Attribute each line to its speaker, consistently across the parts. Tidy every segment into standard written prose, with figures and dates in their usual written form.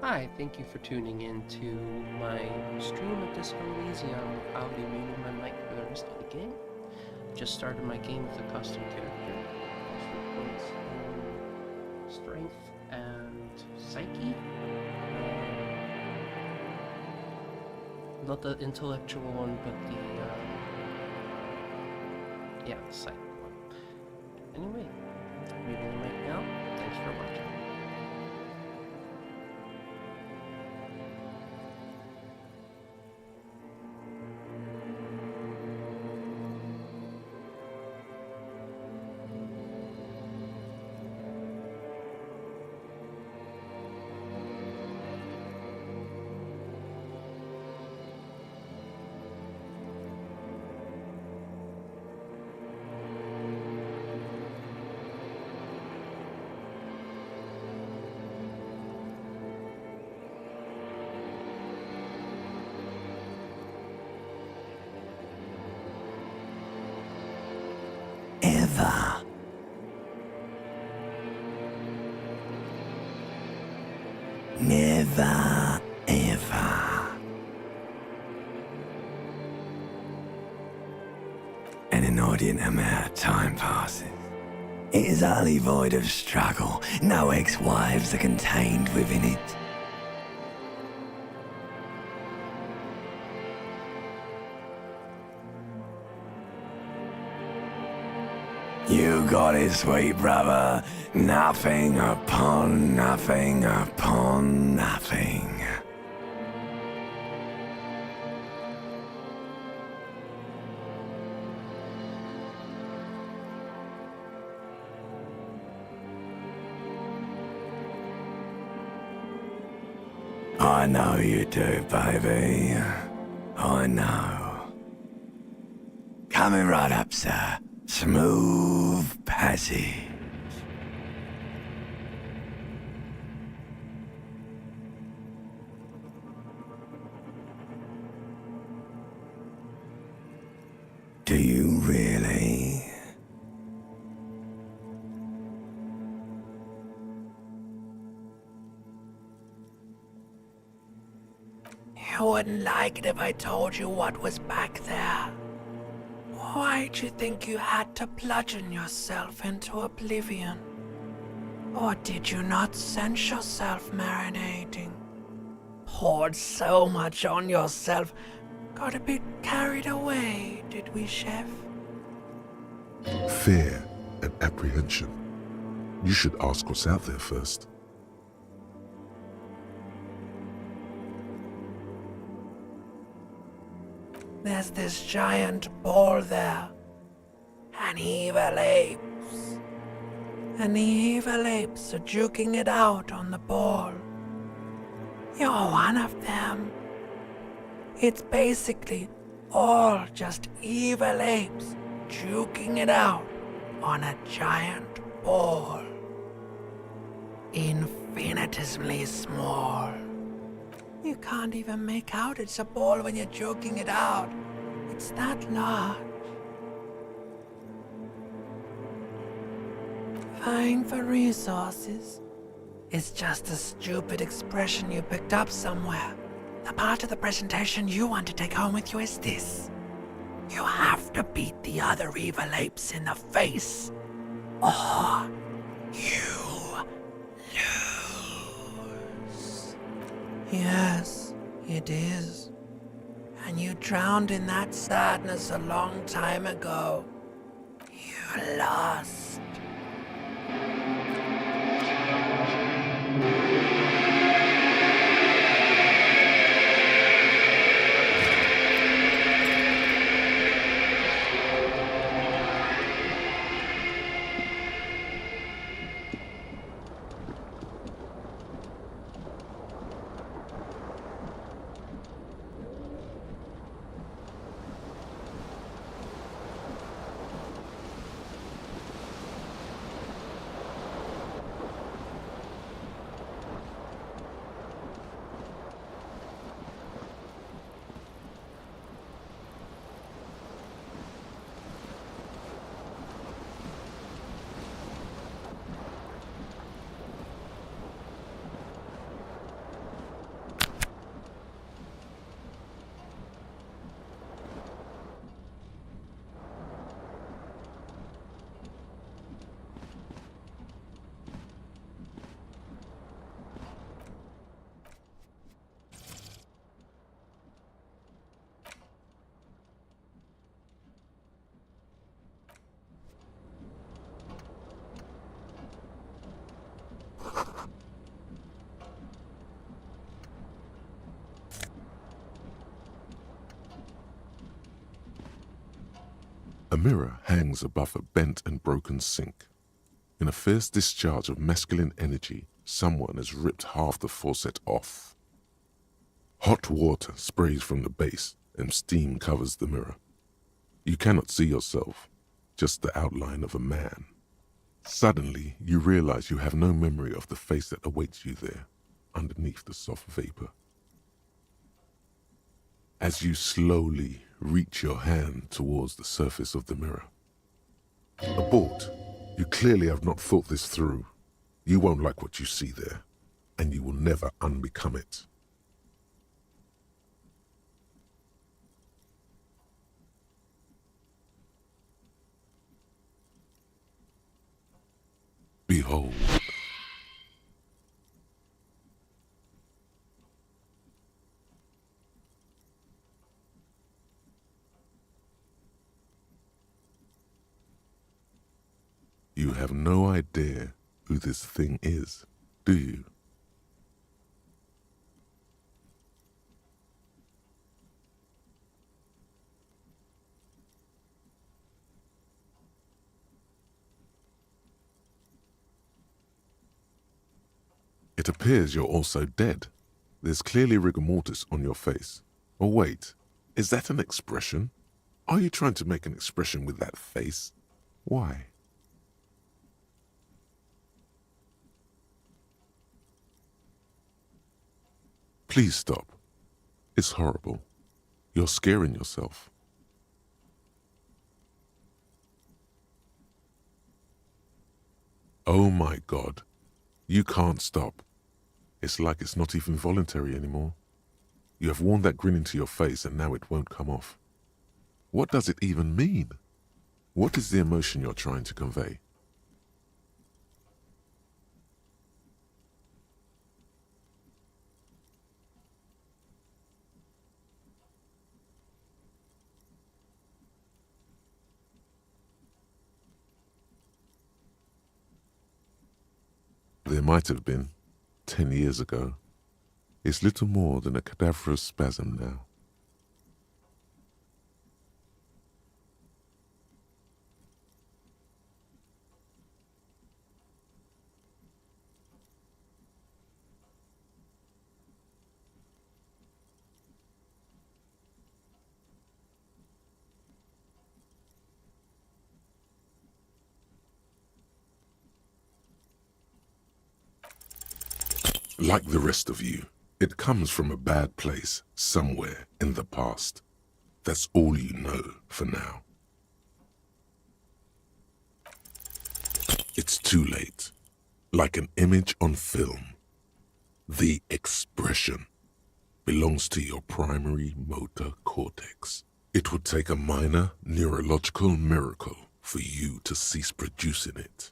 Speaker 1: Hi, thank you for tuning in to my stream of Disco Elysium. I'll be muting my mic for the rest of the game. Just started my game with a custom character. Also points in strength and psyche. Not the intellectual one, but the psyche one. Anyway, muting the mic now. Thanks for watching.
Speaker 2: Ever. Never, ever. An inordinate amount of time passes. It is utterly void of struggle. No ex-wives are contained within it. You got it, sweet brother. Nothing upon nothing upon nothing. I know you do, baby. I know. Coming right up, sir. Smooth passage. Do you really? You wouldn't like it if I told you what was back there. Why'd you think you had to bludgeon yourself into oblivion? Or did you not sense yourself marinating? Poured so much on yourself, got a bit carried away, did we, Chef?
Speaker 3: Fear and apprehension. You should ask what's out there first.
Speaker 2: There's this giant ball there. And evil apes. And the evil apes are juking it out on the ball. You're one of them. It's basically all just evil apes juking it out on a giant ball. Infinitesimally small. You can't even make out it's a ball when you're joking it out. It's that large. Vying for resources is just a stupid expression you picked up somewhere. The part of the presentation you want to take home with you is this. You have to beat the other evil apes in the face, or you lose. Yes, it is. And you drowned in that sadness a long time ago. You lost.
Speaker 3: A mirror hangs above a bent and broken sink. In a fierce discharge of masculine energy, someone has ripped half the faucet off. Hot water sprays from the base and steam covers the mirror. You cannot see yourself, just the outline of a man. Suddenly, you realize you have no memory of the face that awaits you there, underneath the soft vapor. As you slowly reach your hand towards the surface of the mirror. Abort. You clearly have not thought this through. You won't like what you see there, and you will never unbecome it. Behold. You have no idea who this thing is, do you? It appears you're also dead. There's clearly rigor mortis on your face. Oh wait, is that an expression? Are you trying to make an expression with that face? Why? Please stop. It's horrible. You're scaring yourself. Oh my God. You can't stop. It's like it's not even voluntary anymore. You have worn that grin into your face and now it won't come off. What does it even mean? What is the emotion you're trying to convey? There might have been, 10 years ago. It's little more than a cadaverous spasm now. Like the rest of you, it comes from a bad place somewhere in the past. That's all you know for now. It's too late. Like an image on film. The expression belongs to your primary motor cortex. It would take a minor neurological miracle for you to cease producing it.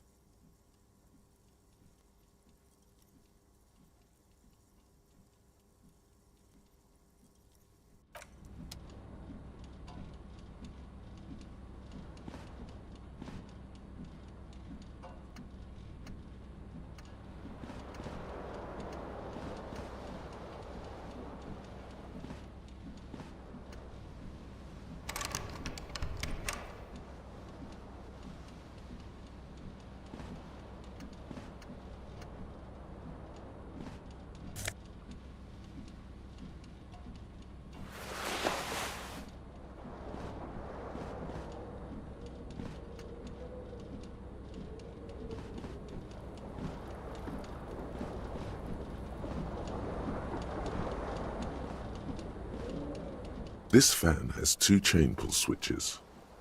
Speaker 3: This fan has two chain pull switches.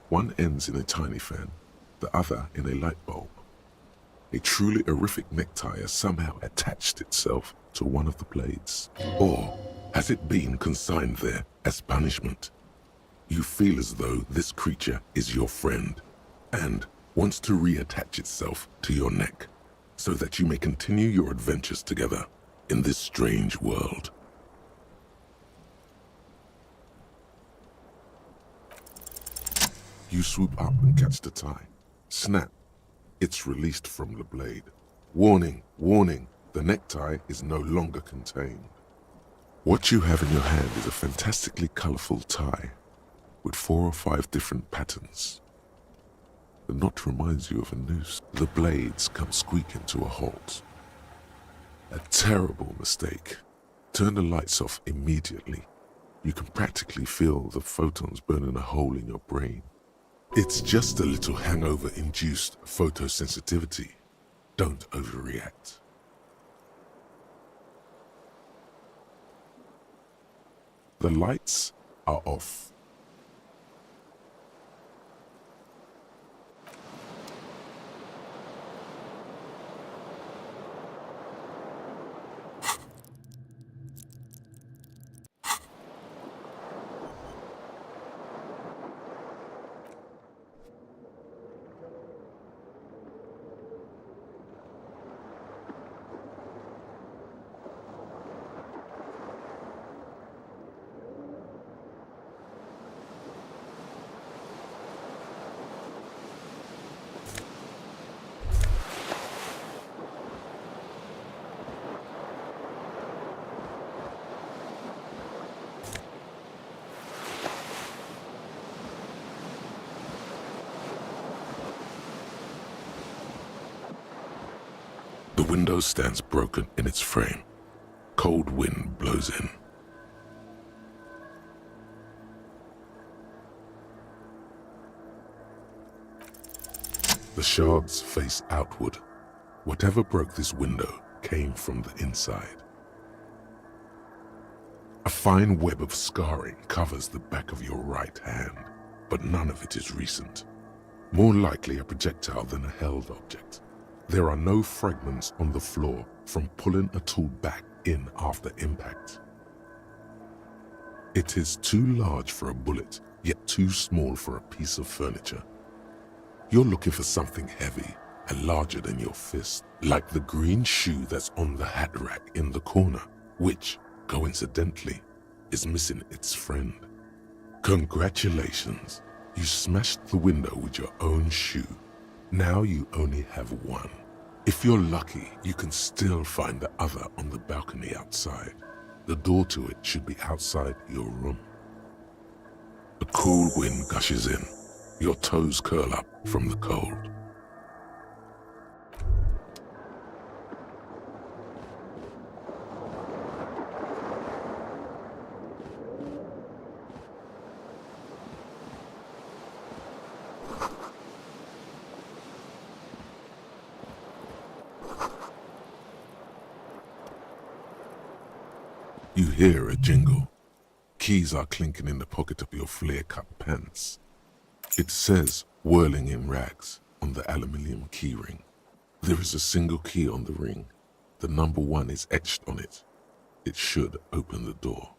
Speaker 3: One ends in a tiny fan, the other in a light bulb. A truly horrific necktie has somehow attached itself to one of the blades. Or has it been consigned there as punishment? You feel as though this creature is your friend and wants to reattach itself to your neck so that you may continue your adventures together in this strange world. You swoop up and catch the tie. Snap. It's released from the blade. Warning, warning, the necktie is no longer contained. What you have in your hand is a fantastically colorful tie with 4 or 5 different patterns. The knot reminds you of a noose. The blades come squeaking to a halt. A terrible mistake. Turn the lights off immediately. You can practically feel the photons burning a hole in your brain. It's just a little hangover-induced photosensitivity. Don't overreact. The lights are off. The window stands broken in its frame. Cold wind blows in. The shards face outward. Whatever broke this window came from the inside. A fine web of scarring covers the back of your right hand, but none of it is recent. More likely a projectile than a held object. There are no fragments on the floor from pulling a tool back in after impact. It is too large for a bullet, yet too small for a piece of furniture. You're looking for something heavy and larger than your fist, like the green shoe that's on the hat rack in the corner, which, coincidentally, is missing its friend. Congratulations, you smashed the window with your own shoe. Now you only have one. If you're lucky, you can still find the other on the balcony outside. The door to it should be outside your room. A cool wind gushes in. Your toes curl up from the cold. You hear a jingle. Keys are clinking in the pocket of your flare-cut pants. It says, whirling in rags, on the aluminium key ring. There is a single key on the ring. The number 1 is etched on it. It should open the door.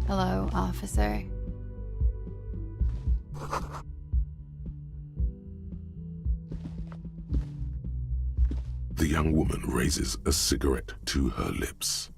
Speaker 4: Hello, officer.
Speaker 3: The young woman raises a cigarette to her lips.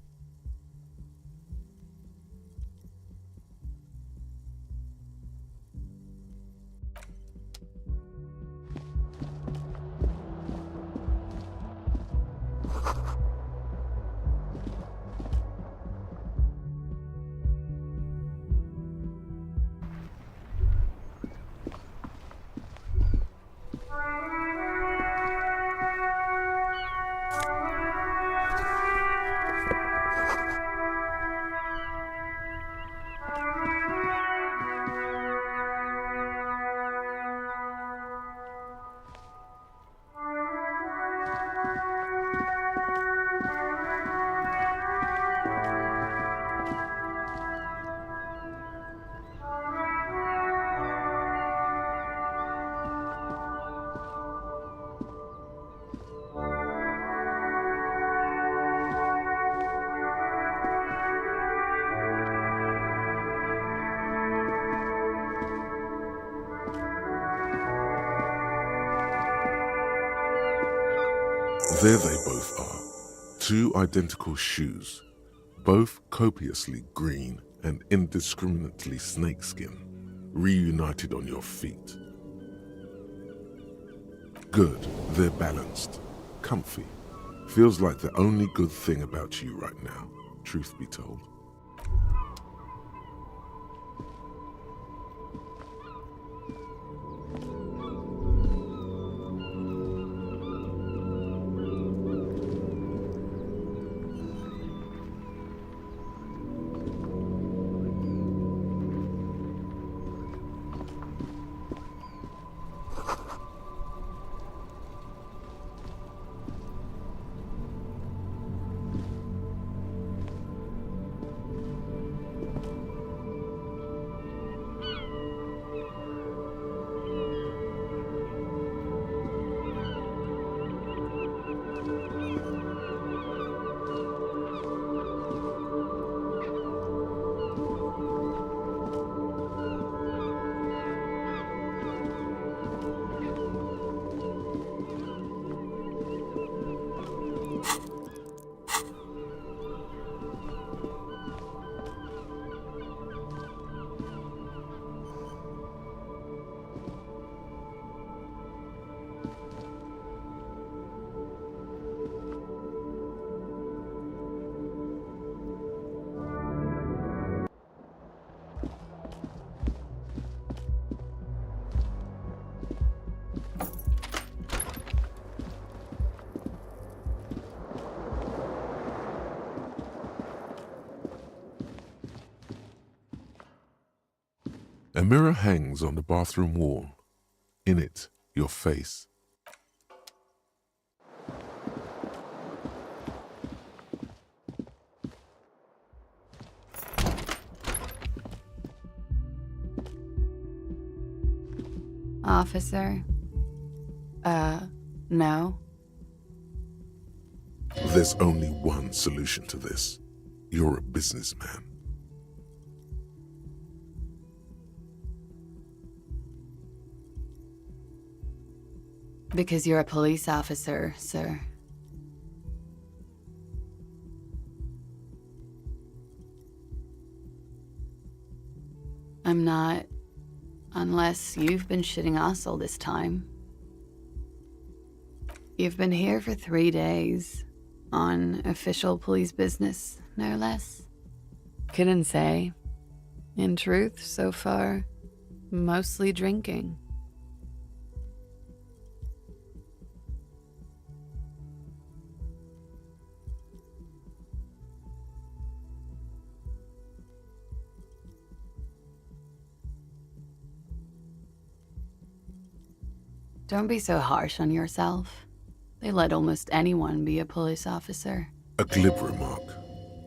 Speaker 3: There they both are, two identical shoes, both copiously green and indiscriminately snakeskin, reunited on your feet. Good, they're balanced, comfy. Feels like the only good thing about you right now, truth be told. A mirror hangs on the bathroom wall. In it, your face.
Speaker 4: Officer? No.
Speaker 3: There's only one solution to this. You're a businessman.
Speaker 4: Because you're a police officer, sir. I'm not, unless you've been shitting us all this time. You've been here for 3 days, on official police business, no less. Couldn't say. In truth, so far, mostly drinking. Don't be so harsh on yourself. They let almost anyone be a police officer.
Speaker 3: A glib remark.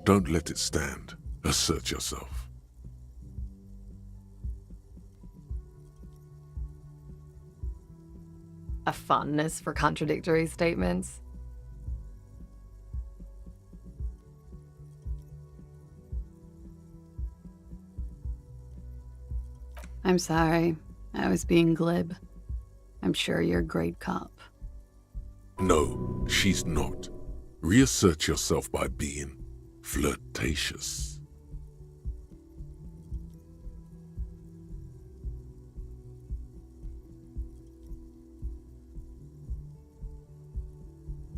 Speaker 3: Don't let it stand. Assert yourself.
Speaker 5: A fondness for contradictory statements.
Speaker 4: I'm sorry. I was being glib. I'm sure you're a great cop.
Speaker 3: No, she's not. Reassert yourself by being flirtatious.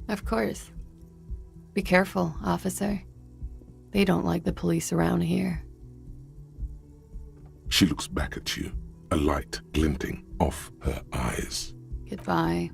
Speaker 4: Of course. Be careful, officer. They don't like the police around here.
Speaker 3: She looks back at you, a light glinting off her eyes.
Speaker 4: Goodbye.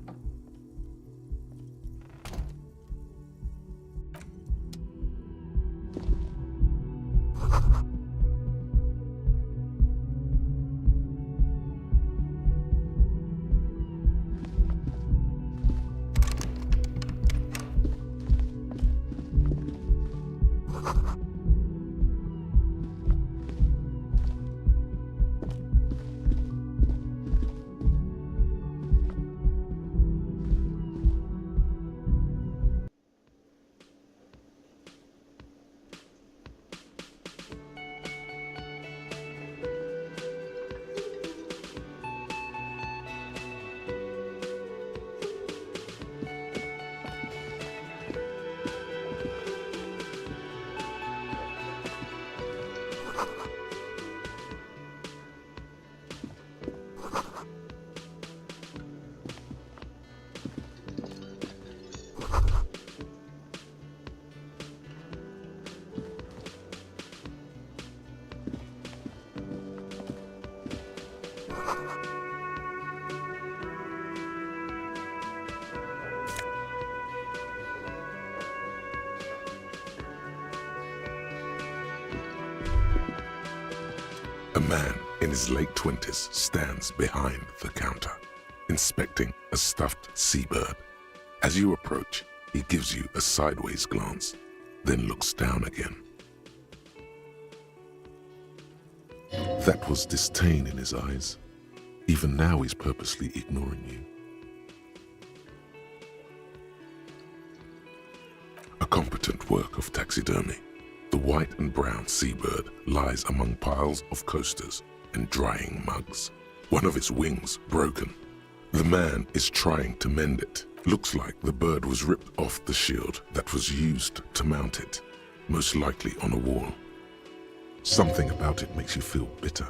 Speaker 3: A man in his late 20s stands behind the counter, inspecting a stuffed seabird. As you approach, he gives you a sideways glance, then looks down again. That was disdain in his eyes. Even now he's purposely ignoring you. A competent work of taxidermy. The white and brown seabird lies among piles of coasters and drying mugs. One of its wings broken. The man is trying to mend it. Looks like the bird was ripped off the shield that was used to mount it, most likely on a wall. Something about it makes you feel bitter.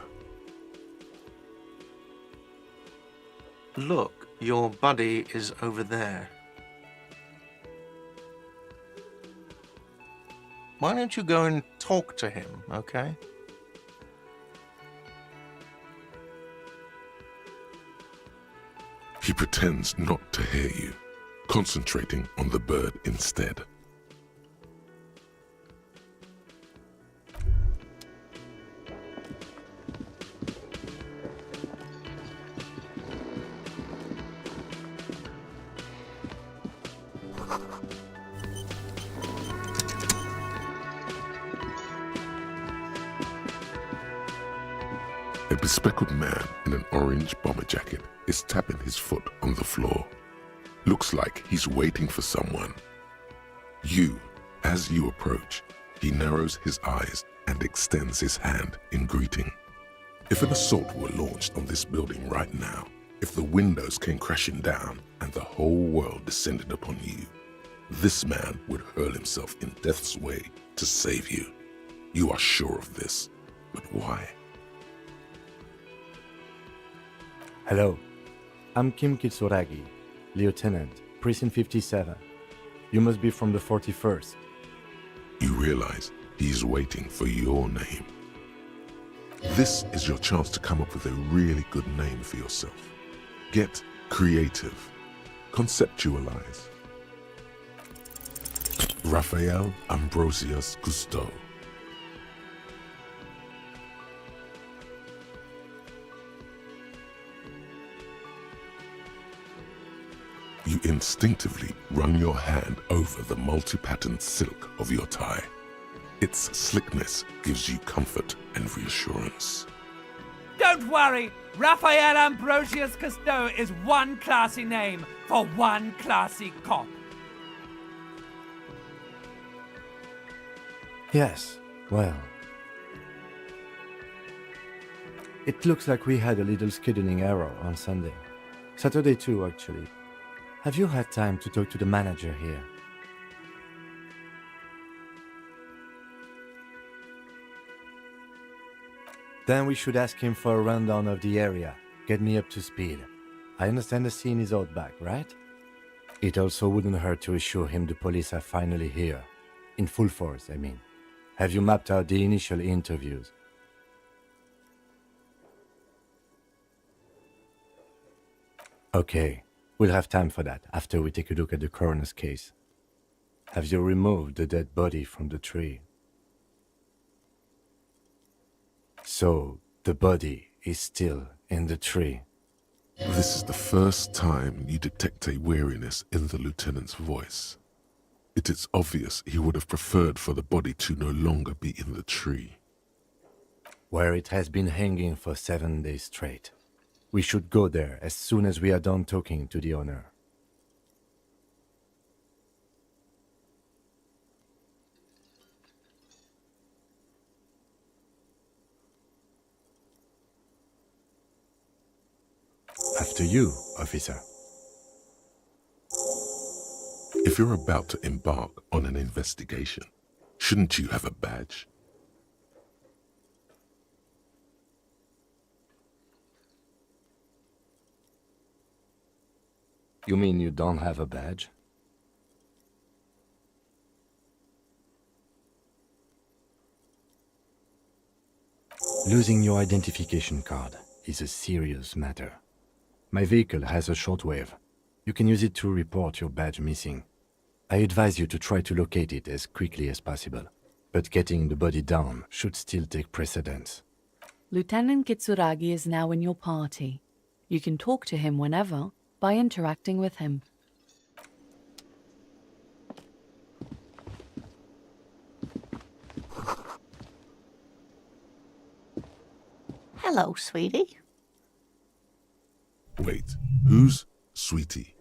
Speaker 6: Look, your buddy is over there. Why don't you go and talk to him, okay?
Speaker 3: He pretends not to hear you, concentrating on the bird instead. A bespectacled man in an orange bomber jacket is tapping his foot on the floor. Looks like he's waiting for someone. As you approach, he narrows his eyes and extends his hand in greeting. If an assault were launched on this building right now, if the windows came crashing down and the whole world descended upon you, this man would hurl himself in death's way to save you. You are sure of this, but why?
Speaker 7: Hello, I'm Kim Kitsuragi, Lieutenant, Precinct 57. You must be from the 41st.
Speaker 3: You realize he's waiting for your name. This is your chance to come up with a really good name for yourself. Get creative. Conceptualize. Raphael Ambrosius Cousteau. You instinctively run your hand over the multi-patterned silk of your tie. Its slickness gives you comfort and reassurance.
Speaker 2: Don't worry, Raphael Ambrosius Cousteau is one classy name for one classy cop.
Speaker 7: Yes, well. It looks like we had a little scheduling error on Sunday. Saturday too, actually. Have you had time to talk to the manager here? Then we should ask him for a rundown of the area. Get me up to speed. I understand the scene is out back, right? It also wouldn't hurt to assure him the police are finally here. In full force, I mean. Have you mapped out the initial interviews? Okay. We'll have time for that after we take a look at the coroner's case. Have you removed the dead body from the tree? So, the body is still in the tree.
Speaker 3: This is the first time you detect a weariness in the lieutenant's voice. It is obvious he would have preferred for the body to no longer be in the tree.
Speaker 7: Where it has been hanging for 7 days straight. We should go there as soon as we are done talking to the owner. After you, officer.
Speaker 3: If you're about to embark on an investigation, shouldn't you have a badge?
Speaker 7: You mean you don't have a badge? Losing your identification card is a serious matter. My vehicle has a shortwave. You can use it to report your badge missing. I advise you to try to locate it as quickly as possible, but getting the body down should still take precedence.
Speaker 4: Lieutenant Kitsuragi is now in your party. You can talk to him whenever by interacting with him.
Speaker 8: Hello, sweetie.
Speaker 3: Wait, who's Sweetie?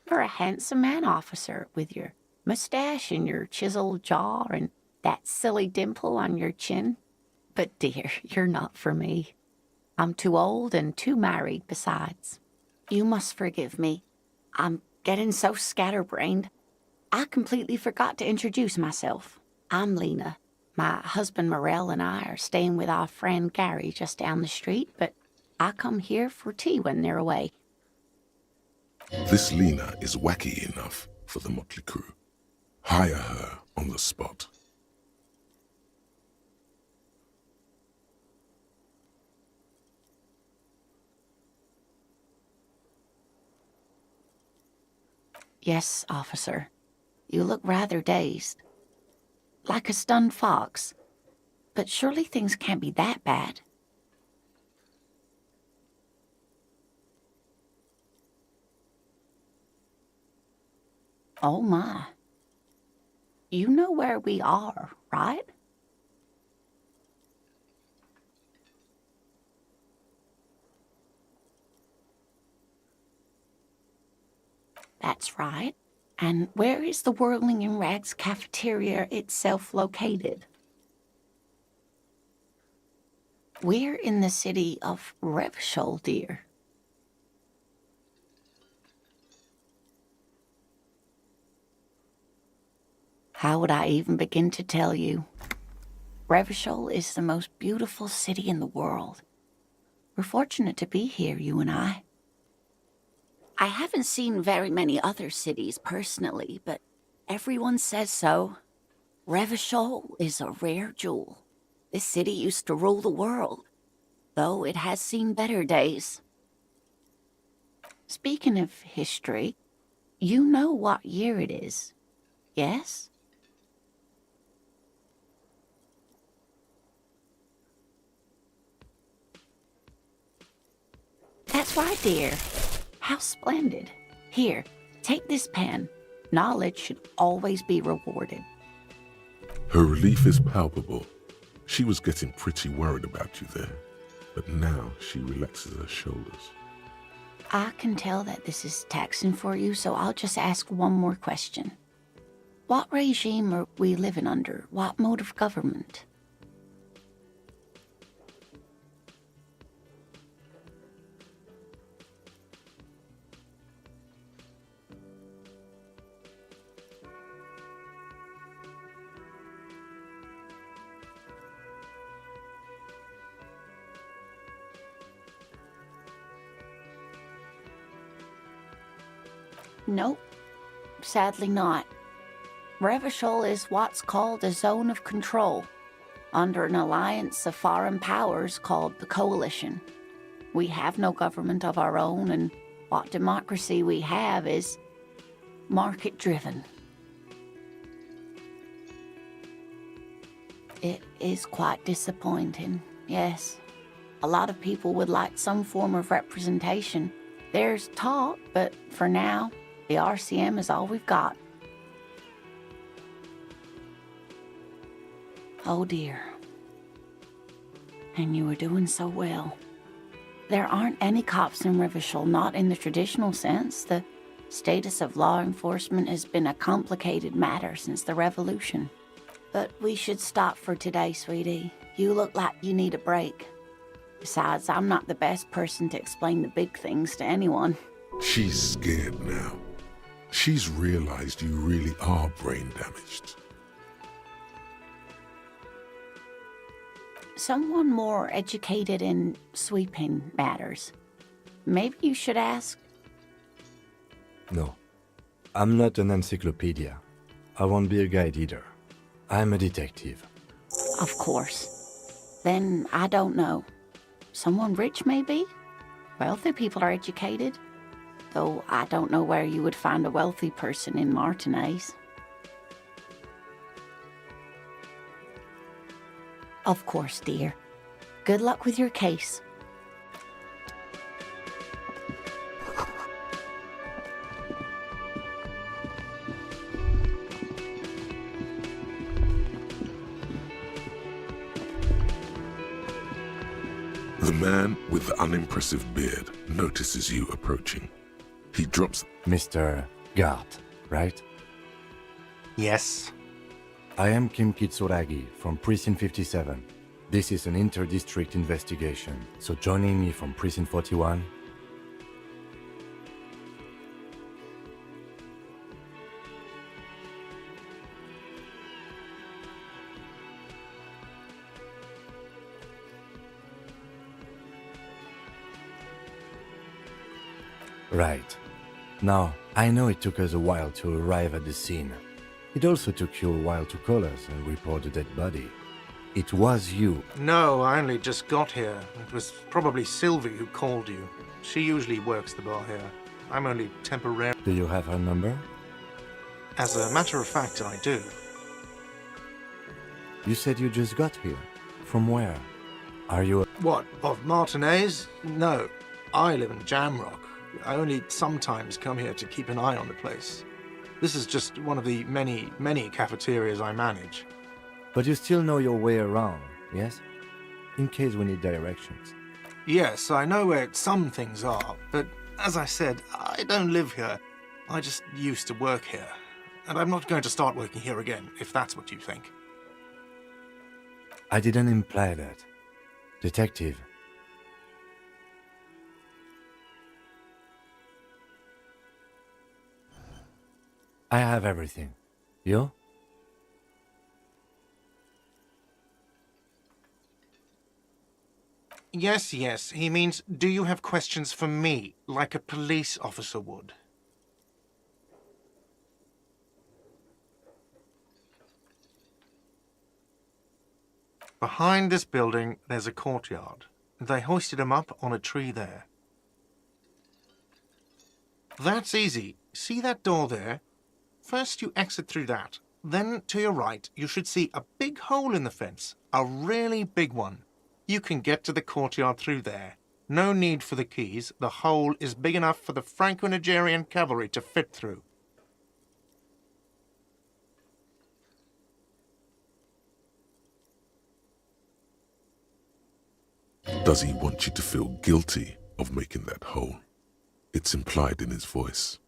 Speaker 8: You're a handsome man, officer, with your mustache and your chiseled jaw and that silly dimple on your chin. But dear, you're not for me. I'm too old and too married besides. You must forgive me. I'm getting so scatterbrained. I completely forgot to introduce myself. I'm Lena. My husband Morel and I are staying with our friend Gary just down the street, but I come here for tea when they're away.
Speaker 3: This Lena is wacky enough for the motley crew. Hire her on the spot.
Speaker 8: Yes, officer. You look rather dazed. Like a stunned fox. But surely things can't be that bad. Oh my. You know where we are, right? That's right. And where is the Whirling in Rags cafeteria itself located? We're in the city of Revachol, dear. How would I even begin to tell you? Revachol is the most beautiful city in the world. We're fortunate to be here, you and I. I haven't seen very many other cities personally, but everyone says so. Revachol is a rare jewel. This city used to rule the world, though it has seen better days. Speaking of history, you know what year it is, yes? That's right, dear. How splendid. Here, take this pen. Knowledge should always be rewarded.
Speaker 3: Her relief is palpable. She was getting pretty worried about you there, but now she relaxes her shoulders.
Speaker 8: I can tell that this is taxing for you, so I'll just ask one more question. What regime are we living under? What mode of government? Nope, sadly not. Revachol is what's called a zone of control, under an alliance of foreign powers called the Coalition. We have no government of our own, and what democracy we have is market-driven. It is quite disappointing, yes. A lot of people would like some form of representation. There's talk, but for now, the RCM is all we've got. Oh dear. And you were doing so well. There aren't any cops in Revachol, not in the traditional sense. The status of law enforcement has been a complicated matter since the revolution. But we should stop for today, sweetie. You look like you need a break. Besides, I'm not the best person to explain the big things to anyone.
Speaker 3: She's scared now. She's realized you really are brain damaged.
Speaker 8: Someone more educated in sweeping matters. Maybe you should ask.
Speaker 7: No, I'm not an encyclopedia. I won't be a guide either. I'm a detective.
Speaker 8: Of course. Then I don't know. Someone rich, maybe? Wealthy people are educated. Though I don't know where you would find a wealthy person in Martinez. Of course, dear. Good luck with your case.
Speaker 3: The man with the unimpressive beard notices you approaching. He drops.
Speaker 7: Mr. Gart, right?
Speaker 6: Yes.
Speaker 7: I am Kim Kitsuragi from Precinct 57. This is an inter-district investigation, so joining me from Precinct 41. Right. Now, I know it took us a while to arrive at the scene. It also took you a while to call us and report the dead body. It was you.
Speaker 6: No, I only just got here. It was probably Sylvie who called you. She usually works the bar here. I'm only temporary.
Speaker 7: Do you have her number?
Speaker 6: As a matter of fact, I do.
Speaker 7: You said you just got here. From where? Are you...
Speaker 6: What, of Martinez? No, I live in Jamrock. I only sometimes come here to keep an eye on the place. This is just one of the many, many cafeterias I manage.
Speaker 7: But you still know your way around, yes? In case we need directions.
Speaker 6: Yes, I know where some things are, but as I said, I don't live here. I just used to work here. And I'm not going to start working here again, if that's what you think.
Speaker 7: I didn't imply that. Detective. I have everything. You?
Speaker 6: Yes, yes. He means, do you have questions for me, like a police officer would? Behind this building, there's a courtyard. They hoisted him up on a tree there. That's easy. See that door there? First you exit through that. Then, to your right, you should see a big hole in the fence. A really big one. You can get to the courtyard through there. No need for the keys. The hole is big enough for the Franco-Nigerian cavalry to fit through.
Speaker 3: Does he want you to feel guilty of making that hole? It's implied in his voice.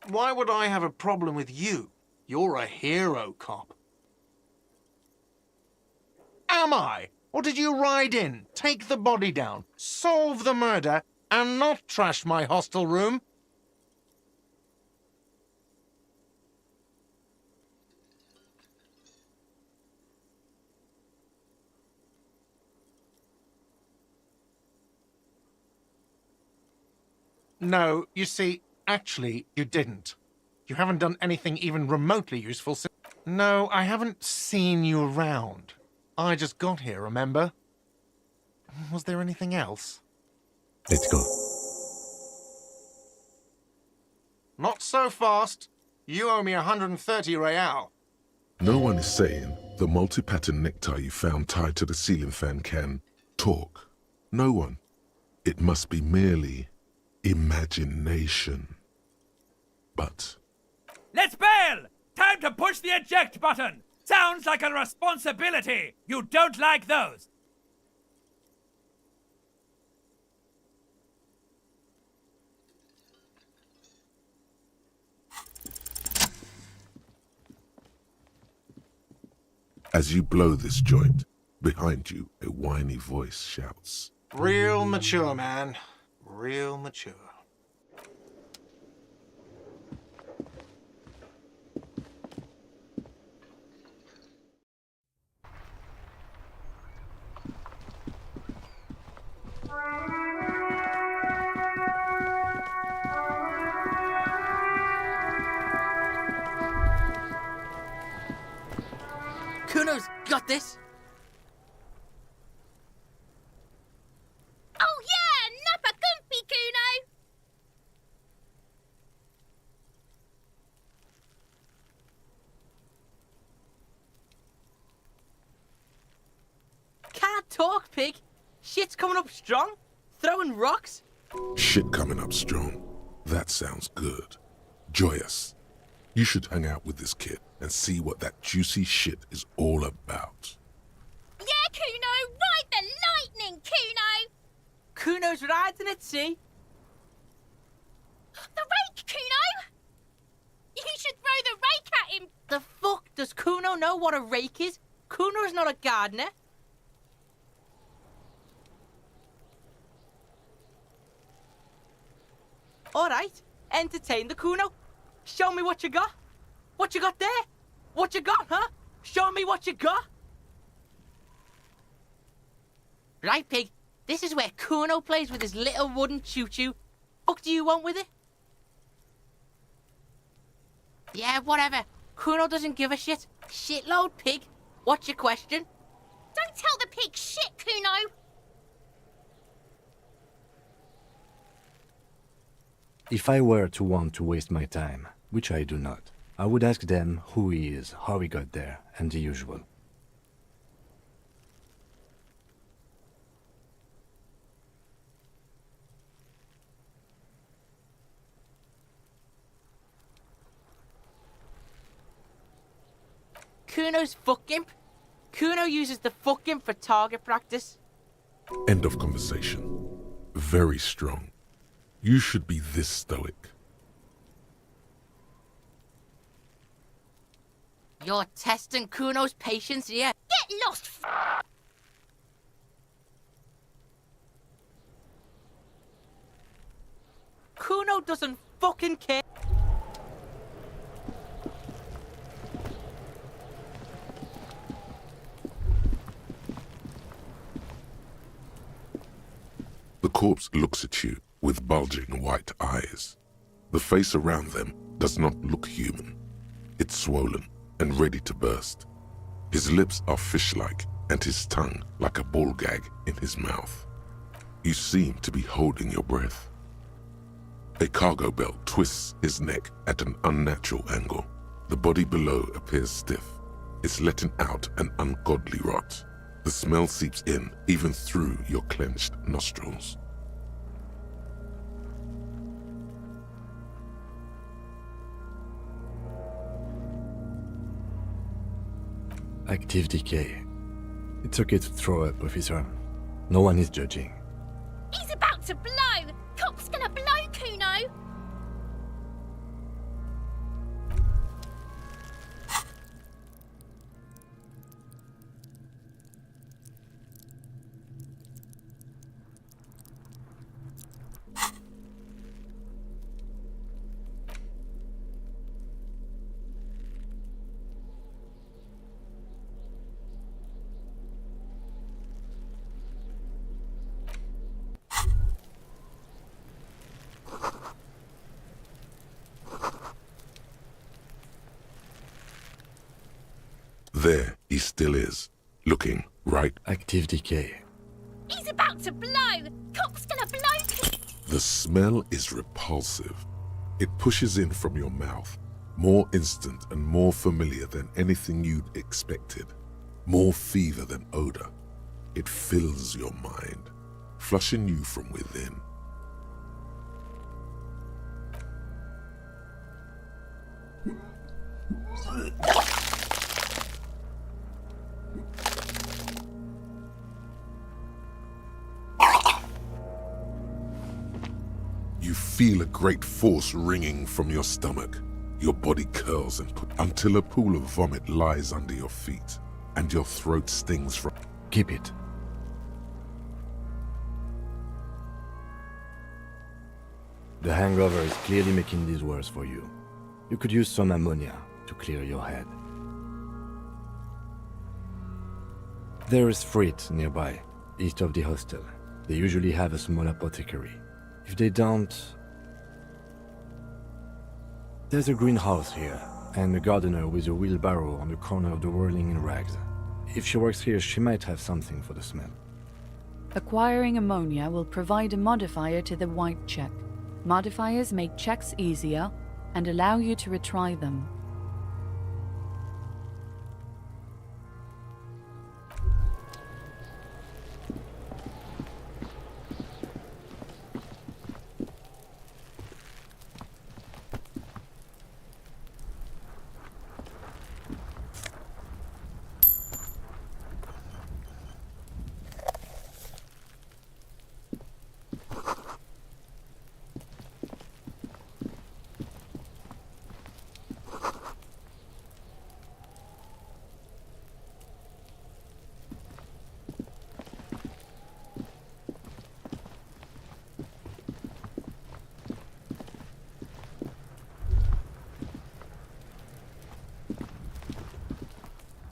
Speaker 6: Why would I have a problem with you? You're a hero cop. Am I? Or did you ride in, take the body down, solve the murder, and not trash my hostel room? No, you see, actually, you didn't. You haven't done anything even remotely useful since... No, I haven't seen you around. I just got here, remember? Was there anything else?
Speaker 7: Let's go.
Speaker 6: Not so fast. You owe me 130 real.
Speaker 3: No one is saying the multi-pattern necktie you found tied to the ceiling fan can talk. No one. It must be merely imagination. But
Speaker 9: Let's bail! Time to push the eject button! Sounds like a responsibility! You don't like those!
Speaker 3: as you blow this joint, behind you a whiny voice shouts,
Speaker 6: Real mature, man. Real mature.
Speaker 10: Kuno's got this.
Speaker 11: Oh yeah, nappa gumpy, Kuno!
Speaker 10: Can't talk, pig. Shit's coming up strong. Throwing rocks.
Speaker 3: Shit coming up strong. That sounds good. Joyous. You should hang out with this kid and see what that juicy shit is all about.
Speaker 11: Yeah, Kuno! Ride the lightning, Kuno!
Speaker 10: Kuno's riding it, see?
Speaker 11: The rake, Kuno! You should throw the rake at him!
Speaker 10: The fuck does Kuno know what a rake is? Kuno's not a gardener. Alright, entertain the Kuno. Show me what you got. What you got there? What you got, huh? Show me what you got. Right, pig. This is where Kuno plays with his little wooden choo-choo. Fuck do you want with it? Yeah, whatever. Kuno doesn't give a shit. Shitload, pig. What's your question?
Speaker 11: Don't tell the pig shit, Kuno!
Speaker 7: If I were to want to waste my time, which I do not, I would ask them who he is, how he got there, and the usual.
Speaker 10: Kuno's fuck imp. Kuno uses the fuck imp for target practice.
Speaker 3: End of conversation. Very strong. You should be this stoic.
Speaker 10: You're testing Kuno's patience here.
Speaker 11: Get lost,
Speaker 10: Kuno doesn't fucking care.
Speaker 3: The corpse looks at you with bulging white eyes. The face around them does not look human. It's swollen and ready to burst. His lips are fish-like and his tongue like a ball gag in his mouth. You seem to be holding your breath. A cargo belt twists his neck at an unnatural angle. The body below appears stiff. It's letting out an ungodly rot. The smell seeps in even through your clenched nostrils.
Speaker 7: Active decay. It's okay to throw up, officer. No one is judging.
Speaker 11: He's about to blow! Cop's gonna blow, Kuno!
Speaker 3: There he still is, looking right.
Speaker 7: Active decay.
Speaker 11: He's about to blow! Cop's gonna blow!
Speaker 3: The smell is repulsive. It pushes in from your mouth, more instant and more familiar than anything you'd expected. More fever than odor. It fills your mind, flushing you from within. You feel a great force ringing from your stomach. Your body curls and until a pool of vomit lies under your feet, and your throat stings from.
Speaker 7: Keep it. The hangover is clearly making this worse for you. You could use some ammonia to clear your head. There is Frit nearby, east of the hostel. They usually have a small apothecary. If they don't... There's a greenhouse here. and a gardener with a wheelbarrow on the corner of the Whirling in Rags. If she works here, she might have something for the smell.
Speaker 4: Acquiring ammonia will provide a modifier to the white check. Modifiers make checks easier and allow you to retry them.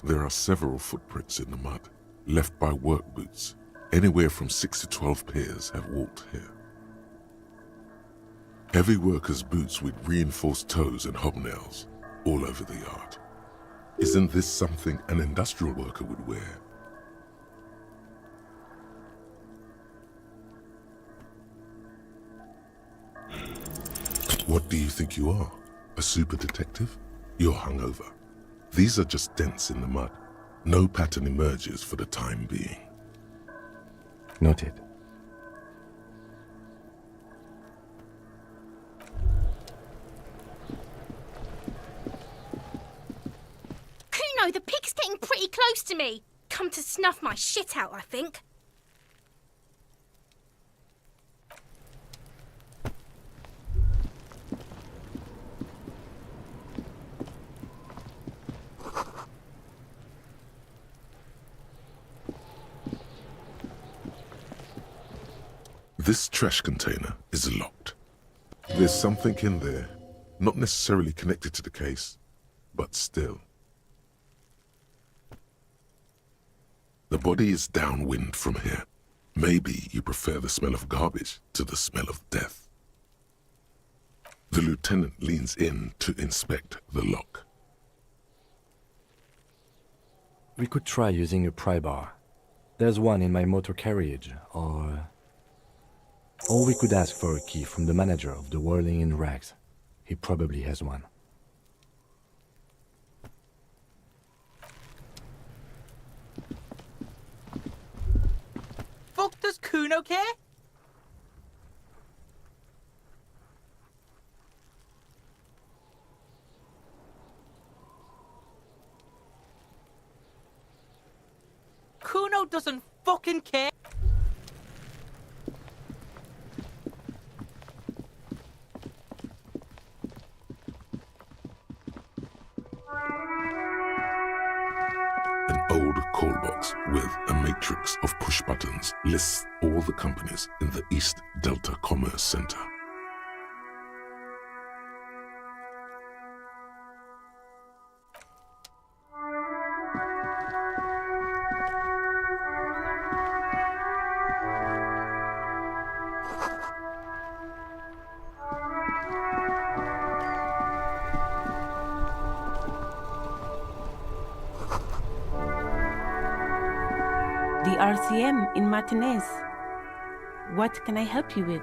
Speaker 3: There are several footprints in the mud, left by work boots. Anywhere from 6 to 12 pairs have walked here. Heavy workers' boots with reinforced toes and hobnails all over the yard. Isn't this something an industrial worker would wear? What do you think you are? A super detective? You're hungover. These are just dents in the mud. No pattern emerges for the time being.
Speaker 7: Noted.
Speaker 11: Kuno, the pig's getting pretty close to me. Come to snuff my shit out, I think.
Speaker 3: This trash container is locked. There's something in there, not necessarily connected to the case, but still. The body is downwind from here. Maybe you prefer the smell of garbage to the smell of death. The lieutenant leans in to inspect the lock.
Speaker 7: We could try using a pry bar. There's one in my motor carriage, or we could ask for a key from the manager of the Whirling in Rags. He probably has one.
Speaker 10: Fuck does Kuno care? Kuno doesn't fucking care.
Speaker 3: An old call box with a matrix of push buttons lists all the companies in the East Delta Commerce Center.
Speaker 12: The RCM in Martinez. What can I help you with?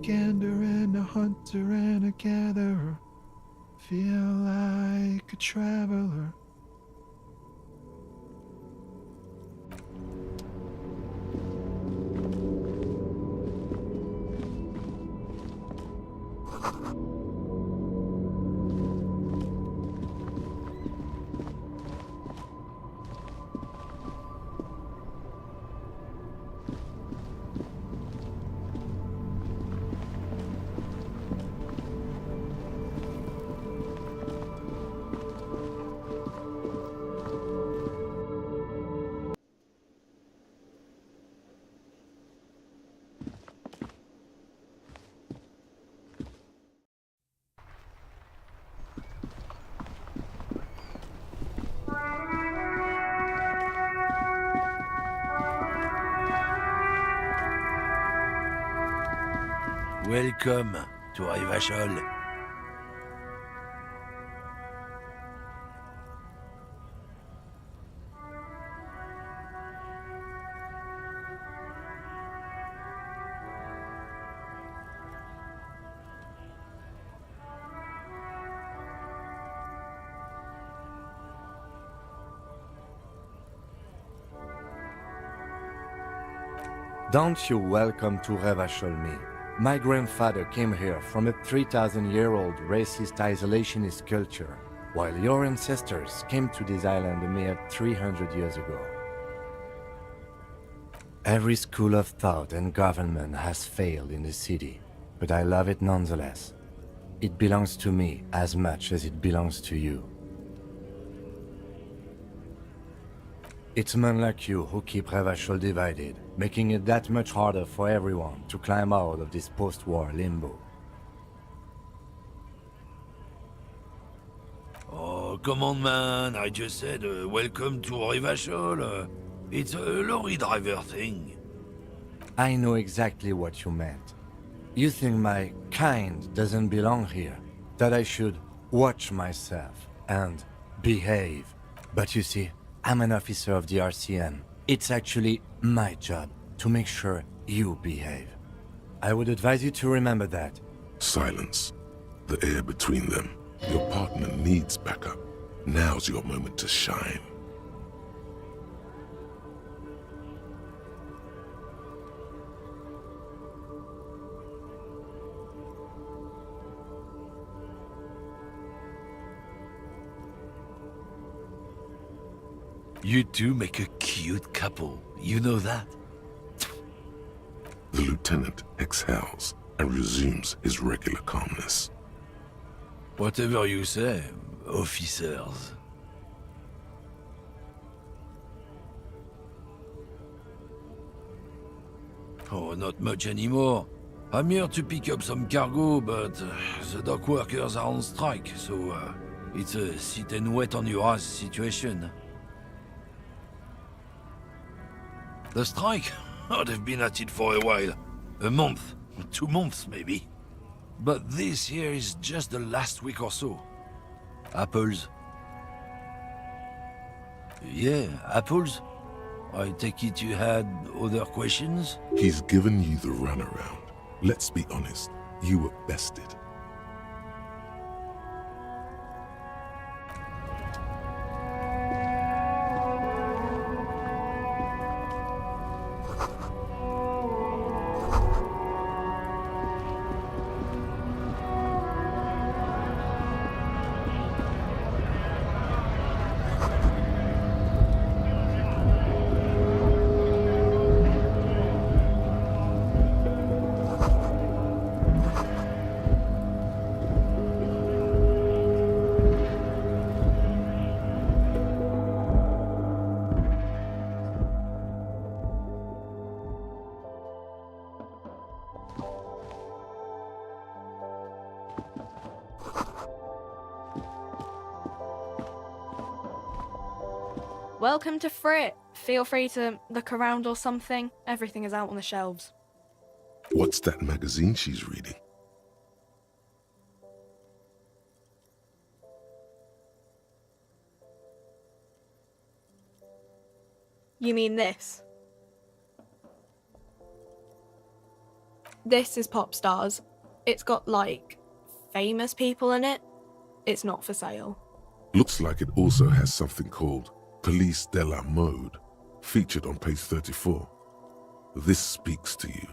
Speaker 2: Gander and a hunter and a gatherer, feel like a traveler.
Speaker 9: Welcome to Rivachol.
Speaker 7: Don't you welcome to Revachol me. My grandfather came here from a 3,000-year-old racist isolationist culture, while your ancestors came to this island a mere 300 years ago. Every school of thought and government has failed in the city, but I love it nonetheless. It belongs to me as much as it belongs to you. It's men like you who keep Revachol divided, making it that much harder for everyone to climb out of this post-war limbo.
Speaker 9: Oh, come on, man. I just said welcome to Rivachol. It's a lorry driver thing.
Speaker 7: I know exactly what you meant. You think my kind doesn't belong here, that I should watch myself and behave. But you see, I'm an officer of the RCM. It's actually my job to make sure you behave. I would advise you to remember that.
Speaker 3: Silence. The air between them. Your partner needs backup. Now's your moment to shine.
Speaker 9: You two make a cute couple. You know that?
Speaker 3: The lieutenant exhales and resumes his regular calmness.
Speaker 9: Whatever you say, officers. Oh, not much anymore. I'm here to pick up some cargo, but the dock workers are on strike, so it's a sit and wait on your ass situation. The strike? Oh, they've been at it for a while. A month, 2 months maybe. But this here is just the last week or so. Apples. Yeah, apples. I take it you had other questions?
Speaker 3: He's given you the runaround. Let's be honest, you were bested.
Speaker 13: Welcome to Frit. Feel free to look around or something. Everything is out on the shelves.
Speaker 3: What's that magazine she's reading?
Speaker 13: You mean this? This is Pop Stars. It's got, like, famous people in it. It's not for sale.
Speaker 3: Looks like it also has something called Police de la Mode, featured on page 34. This speaks to you.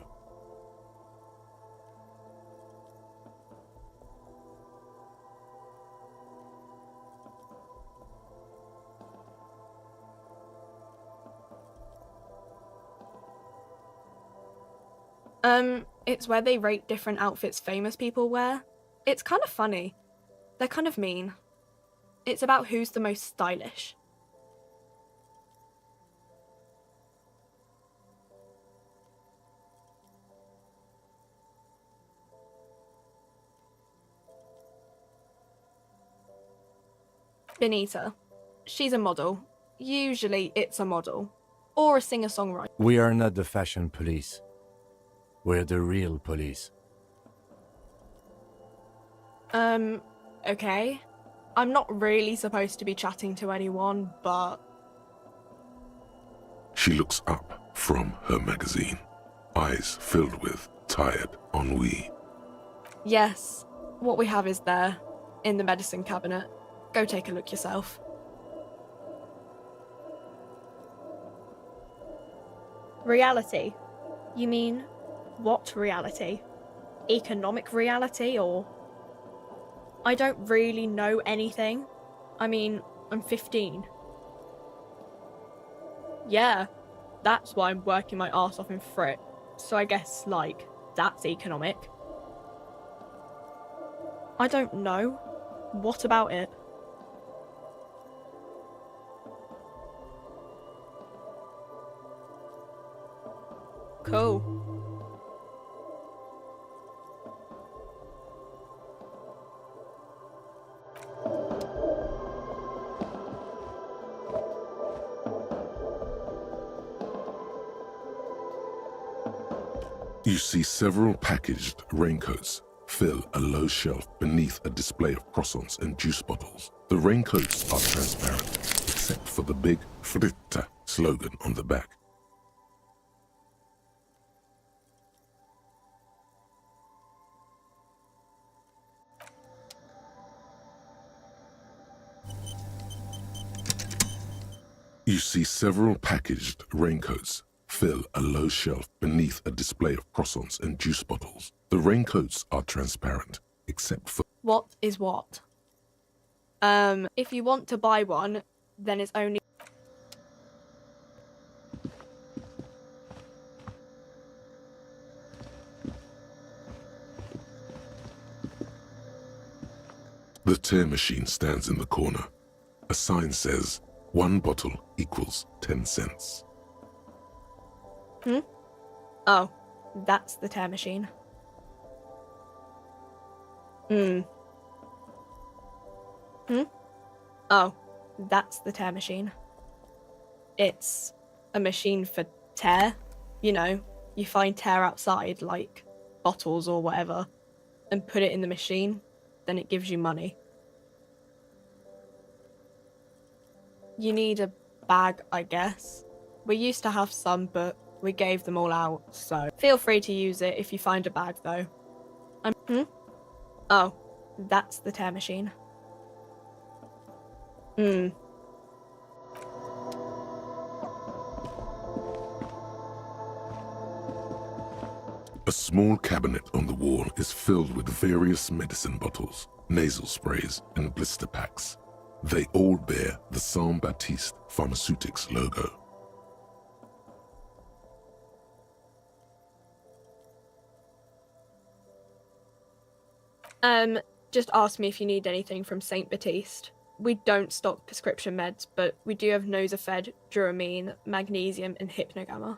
Speaker 13: It's where they rate different outfits famous people wear. It's kind of funny. They're kind of mean. It's about who's the most stylish. Benita. She's a model. Usually it's a model. Or a singer-songwriter.
Speaker 7: We are not the fashion police. We're the real police.
Speaker 13: Okay. I'm not really supposed to be chatting to anyone, but...
Speaker 3: She looks up from her magazine, eyes filled with tired ennui.
Speaker 13: Yes, what we have is there, in the medicine cabinet. Go take a look yourself.
Speaker 14: Reality? You mean, what reality? Economic reality, or...? I don't really know anything. I mean, I'm 15. Yeah, that's why I'm working my arse off in Frick. So I guess, like, that's economic. I don't know. What about it? Cool.
Speaker 3: You see several packaged raincoats fill a low shelf beneath a display of croissants and juice bottles. The raincoats are transparent, except for the big Fritta slogan on the back. You see several packaged raincoats fill a low shelf beneath a display of croissants and juice bottles. The raincoats are transparent, except for...
Speaker 13: What is what? If you want to buy one, then it's only...
Speaker 3: The tear machine stands in the corner. A sign says, 1 bottle equals 10 cents.
Speaker 13: Oh, that's the tear machine. Oh, that's the tear machine. It's a machine for tear. You know, you find tear outside, like bottles or whatever, and put it in the machine, then it gives you money. You need a bag, I guess. We used to have some, but we gave them all out, so feel free to use it if you find a bag, though. Oh, that's the tear machine.
Speaker 3: A small cabinet on the wall is filled with various medicine bottles, nasal sprays, and blister packs. They all bear the Saint Baptiste Pharmaceutics logo.
Speaker 13: Just ask me if you need anything from Saint Baptiste. We don't stock prescription meds, but we do have Nosafed, Duramine, Magnesium, and Hypnogamma.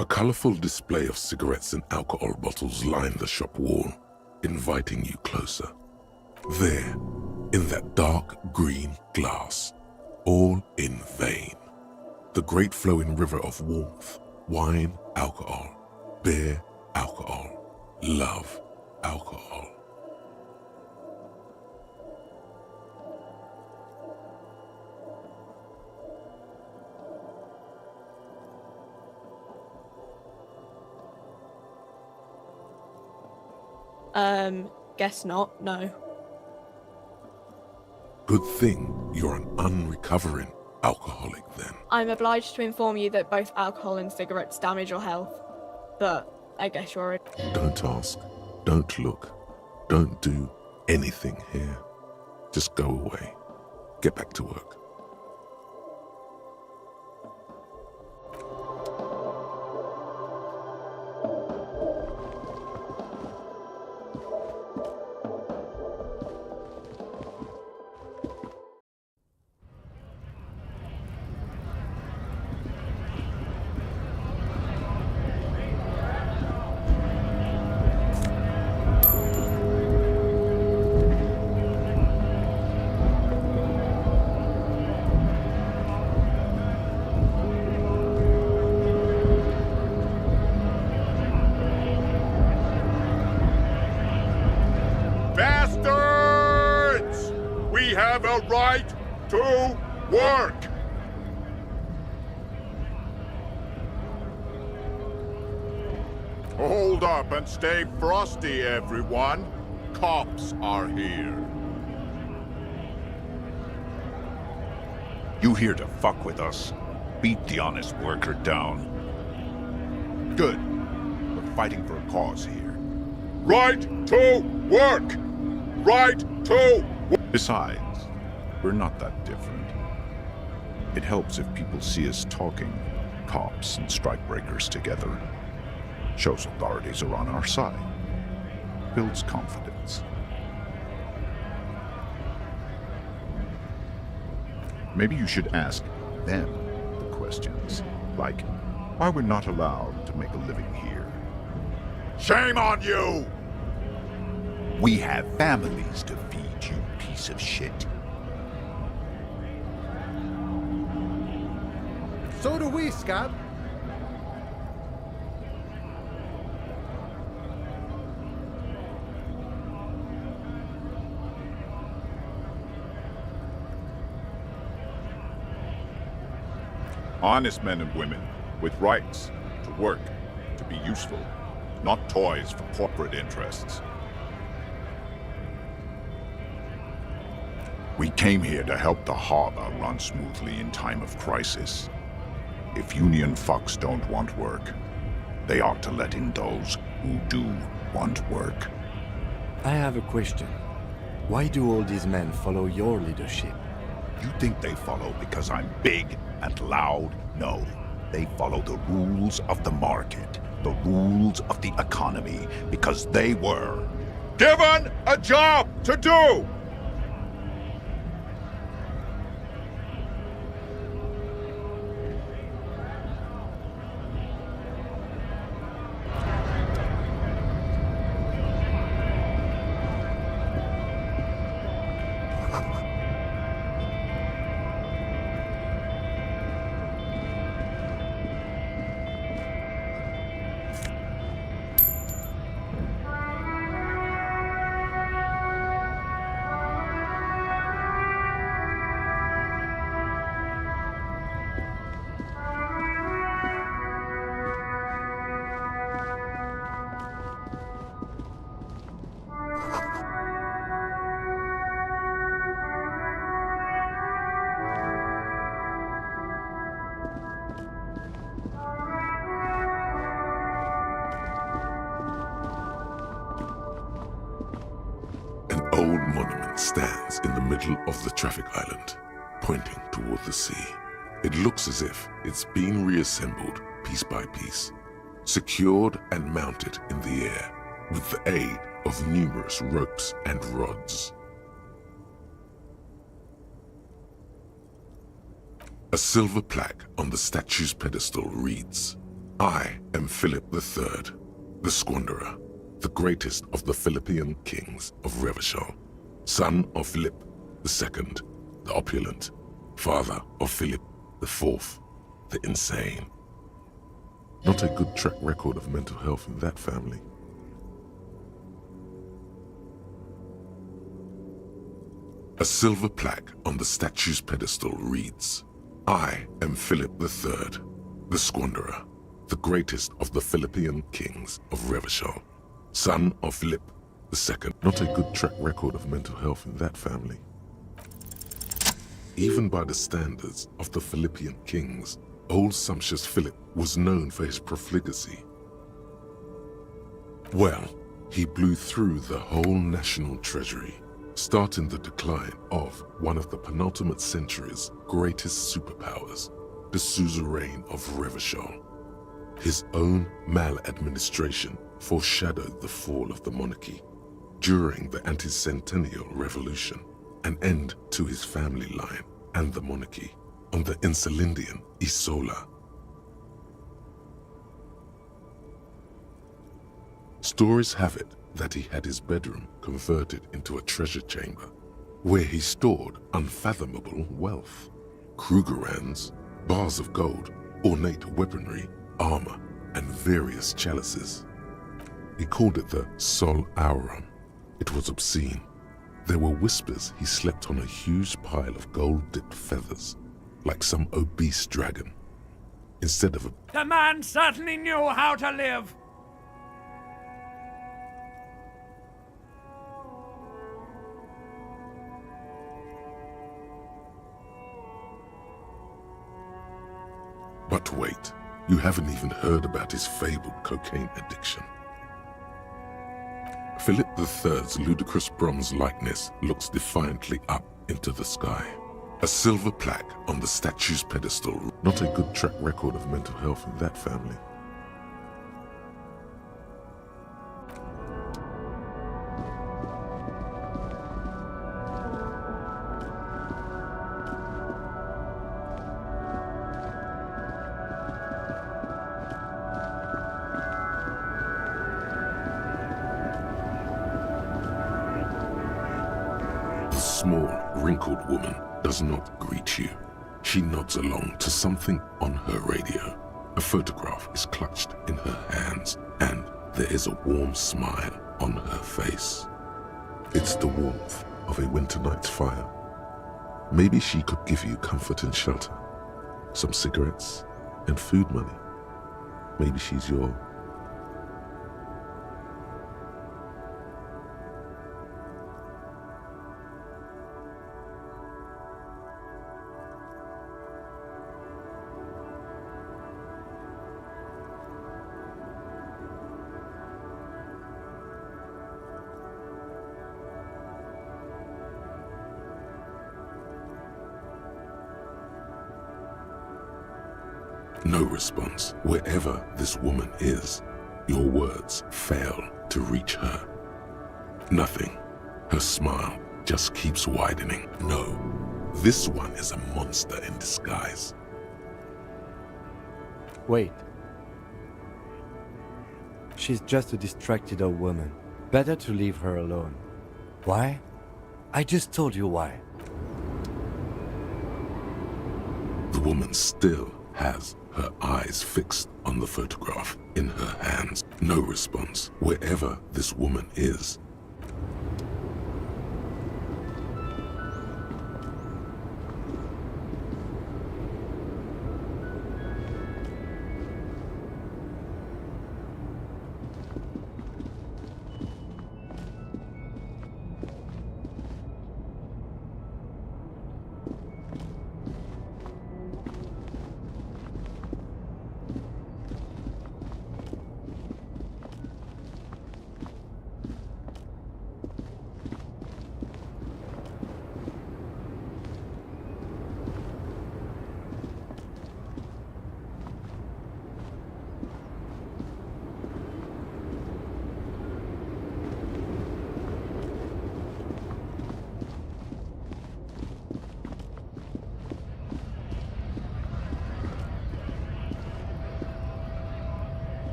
Speaker 3: A colourful display of cigarettes and alcohol bottles line the shop wall, inviting you closer. There, in that dark green glass, all in vain. The great flowing river of warmth, wine, alcohol, beer, alcohol, love, alcohol.
Speaker 13: Guess not, no.
Speaker 3: Good thing you're an unrecovering alcoholic then.
Speaker 13: I'm obliged to inform you that both alcohol and cigarettes damage your health, but I guess you're already...
Speaker 3: Don't ask, don't look, don't do anything here. Just go away. Get back to work. work! Hold up and stay frosty, everyone. Cops are here.
Speaker 15: You here to fuck with us? Beat the honest worker down.
Speaker 3: Good. We're fighting for a cause here. Right to work! Right to work!
Speaker 15: Besides, we're not that different. It helps if people see us talking, cops and strikebreakers together. Shows authorities are on our side. Builds confidence. Maybe you should ask them the questions, like why we're not allowed to make a living here.
Speaker 3: Shame on you!
Speaker 15: We have families to feed, you piece of shit.
Speaker 7: So do we, Scab.
Speaker 3: Honest men and women with rights to work, to be useful, not toys for corporate interests.
Speaker 15: We came here to help the harbor run smoothly in time of crisis. If union fucks don't want work, they ought to let in those who do want work.
Speaker 7: I have a question. Why do all these men follow your leadership?
Speaker 15: You think they follow because I'm big and loud? No. They follow the rules of the market, the rules of the economy, because they were
Speaker 3: given a job to do! Old monument stands in the middle of the traffic island, pointing toward the sea. It looks as if it's been reassembled piece by piece, secured and mounted in the air with the aid of numerous ropes and rods. A silver plaque on the statue's pedestal reads, "I am Philip III, the Squanderer, the greatest of the Philippian kings of Revachol, son of Philip II, the opulent, father of Philip IV, the insane." Not a good track record of mental health in that family. A silver plaque on the statue's pedestal reads, "I am Philip III, the Squanderer, the greatest of the Philippian kings of Revachol, son of Philip II. Not a good track record of mental health in that family. Even by the standards of the Philippian kings, old sumptuous Philip was known for his profligacy. Well, he blew through the whole national treasury, starting the decline of one of the penultimate century's greatest superpowers, the suzerain of Revachol. His own maladministration foreshadowed the fall of the monarchy during the anti-centennial revolution, an end to his family line and the monarchy on the Insulindian Isola. Stories have it that he had his bedroom converted into a treasure chamber where he stored unfathomable wealth, Krugerrands, bars of gold, ornate weaponry, armor, and various chalices. He called it the Sol Aurum. It was obscene. There were whispers he slept on a huge pile of gold-dipped feathers like some obese dragon, instead of a
Speaker 2: The man certainly knew how to live.
Speaker 3: But wait, you haven't even heard about his fabled cocaine addiction. Philip III's ludicrous bronze likeness looks defiantly up into the sky. A silver plaque on the statue's pedestal. Not a good track record of mental health in that family. The small, wrinkled woman does not greet you. She nods along to something on her radio. A photograph is clutched in her hands, and there is a warm smile on her face. It's the warmth of a winter night's fire. Maybe she could give you comfort and shelter, some cigarettes and food money. Maybe she's your... No response. Wherever this woman is, your words fail to reach her. Nothing. Her smile just keeps widening. No, this one is a monster in disguise.
Speaker 7: Wait. She's just a distracted old woman. Better to leave her alone. Why? I just told you why.
Speaker 3: The woman still has her eyes fixed on the photograph in her hands. No response. Wherever this woman is,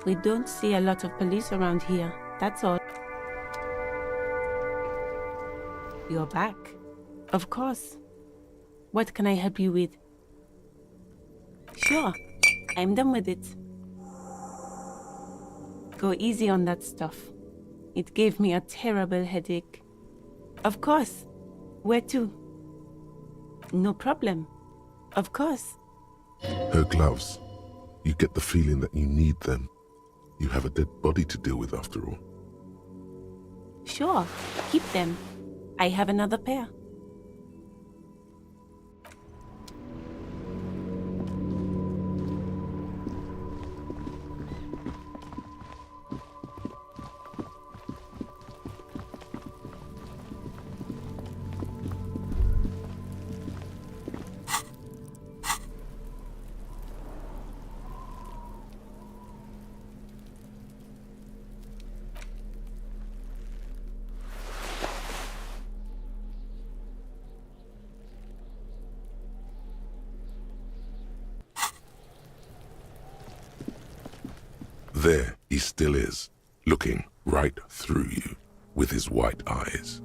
Speaker 12: We don't see a lot of police around here, that's all. You're back. Of course. What can I help you with? Sure, I'm done with it. Go easy on that stuff. It gave me a terrible headache. Of course. Where to? No problem. Of course.
Speaker 3: Her gloves. You get the feeling that you need them. You have a dead body to deal with after all.
Speaker 12: Sure, keep them. I have another pair.
Speaker 3: There he still is, looking right through you with his white eyes.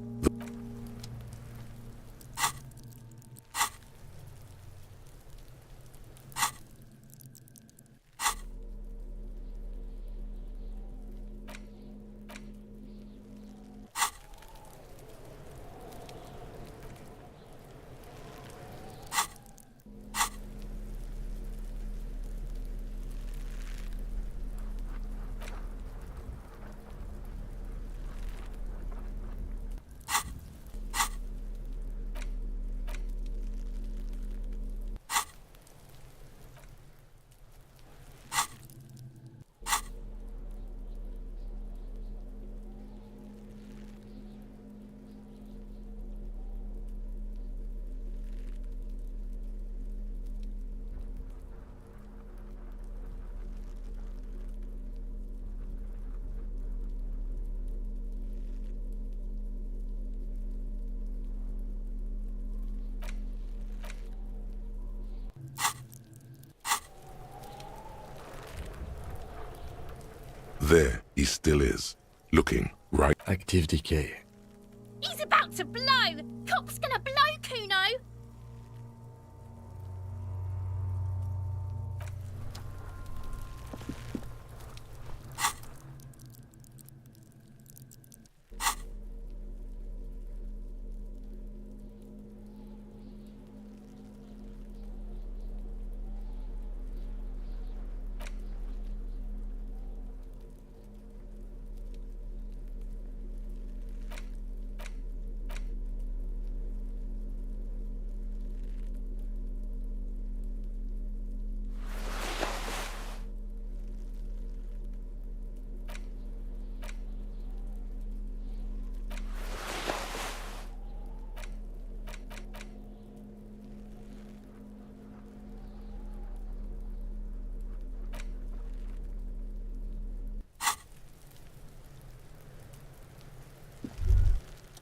Speaker 3: There he still is, looking right.
Speaker 7: Active decay.
Speaker 11: He's about to blow! Cop's gonna blow, Kuno!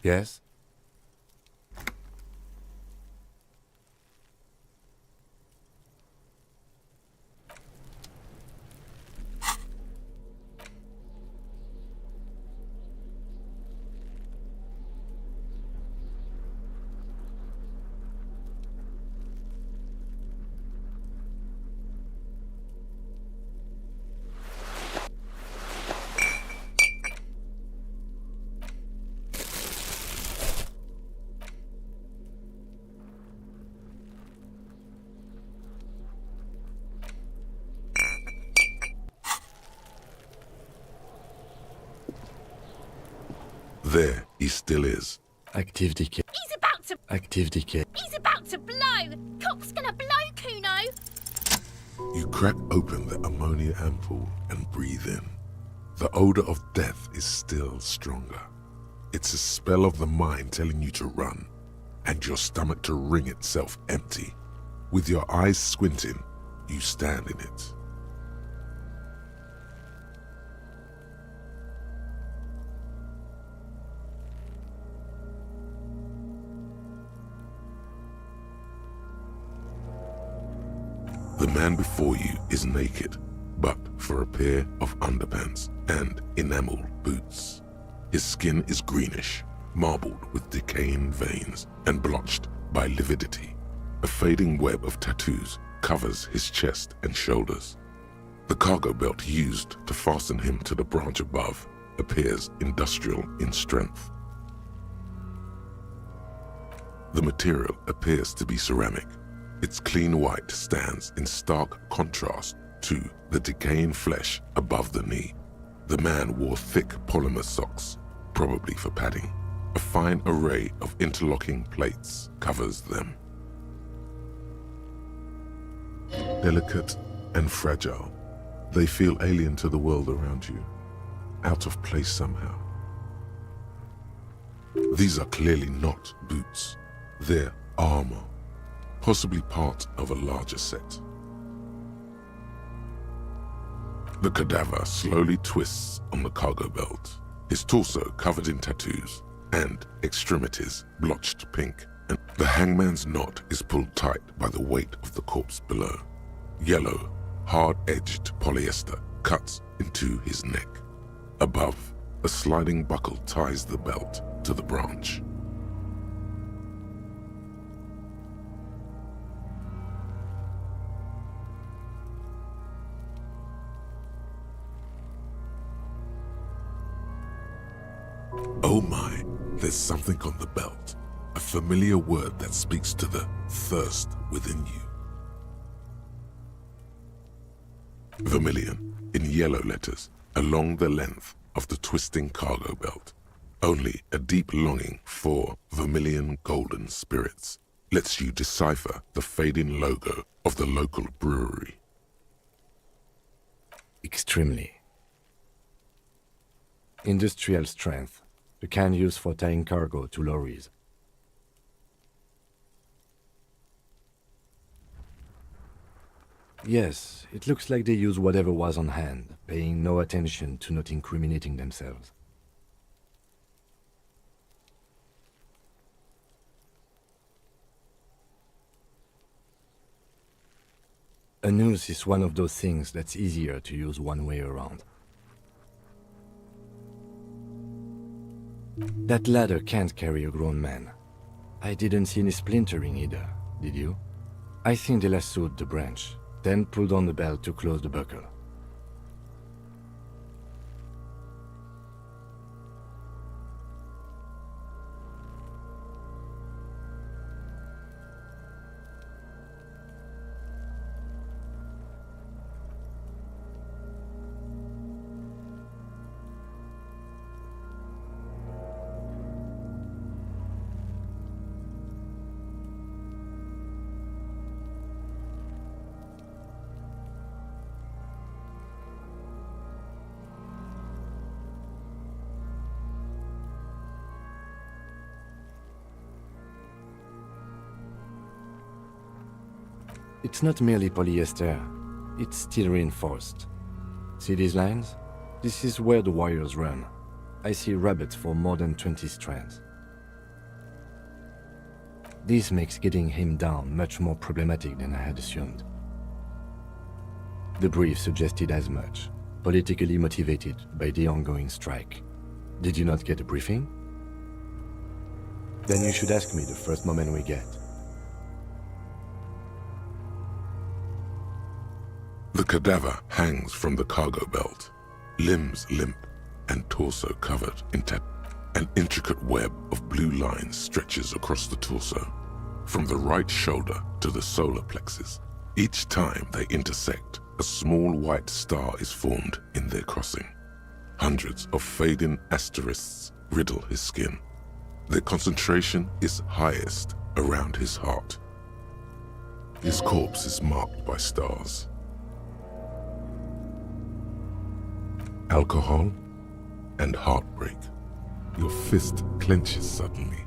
Speaker 7: Yes?
Speaker 3: There he still is.
Speaker 7: Active decay.
Speaker 11: He's about to...
Speaker 7: Active decay.
Speaker 11: He's about to blow! Cop's gonna blow, Kuno!
Speaker 3: You crack open the ammonia ampoule and breathe in. The odor of death is still stronger. It's a spell of the mind telling you to run, and your stomach to wring itself empty. With your eyes squinting, you stand in it. The man before you is naked, but for a pair of underpants and enamel boots. His skin is greenish, marbled with decaying veins and blotched by lividity. A fading web of tattoos covers his chest and shoulders. The cargo belt used to fasten him to the branch above appears industrial in strength. The material appears to be ceramic. Its clean white stands in stark contrast to the decaying flesh above the knee. The man wore thick polymer socks, probably for padding. A fine array of interlocking plates covers them. Delicate and fragile, they feel alien to the world around you, out of place somehow. These are clearly not boots. They're armor, possibly part of a larger set. The cadaver slowly twists on the cargo belt, his torso covered in tattoos and extremities blotched pink, and the hangman's knot is pulled tight by the weight of the corpse below. Yellow, hard-edged polyester cuts into his neck. Above, a sliding buckle ties the belt to the branch. Oh my, there's something on the belt, a familiar word that speaks to the thirst within you. Vermilion, in yellow letters, along the length of the twisting cargo belt. Only a deep longing for vermilion golden spirits lets you decipher the fading logo of the local brewery.
Speaker 7: Extremely. Industrial strength. The kind used for tying cargo to lorries. Yes, it looks like they use whatever was on hand, paying no attention to not incriminating themselves. A noose is one of those things that's easier to use one way around. That ladder can't carry a grown man. I didn't see any splintering either, did you? I think they lassoed the branch, then pulled on the belt to close the buckle. It's not merely polyester, it's steel reinforced. See these lines? This is where the wires run. I see rabbits for more than 20 strands. This makes getting him down much more problematic than I had assumed. The brief suggested as much, politically motivated by the ongoing strike. Did you not get a briefing? Then you should ask me the first moment we get.
Speaker 3: The cadaver hangs from the cargo belt, limbs limp and torso covered in An intricate web of blue lines stretches across the torso, from the right shoulder to the solar plexus. Each time they intersect, a small white star is formed in their crossing. Hundreds of fading asterisks riddle his skin. Their concentration is highest around his heart. His corpse is marked by stars. Alcohol and heartbreak. Your fist clenches suddenly.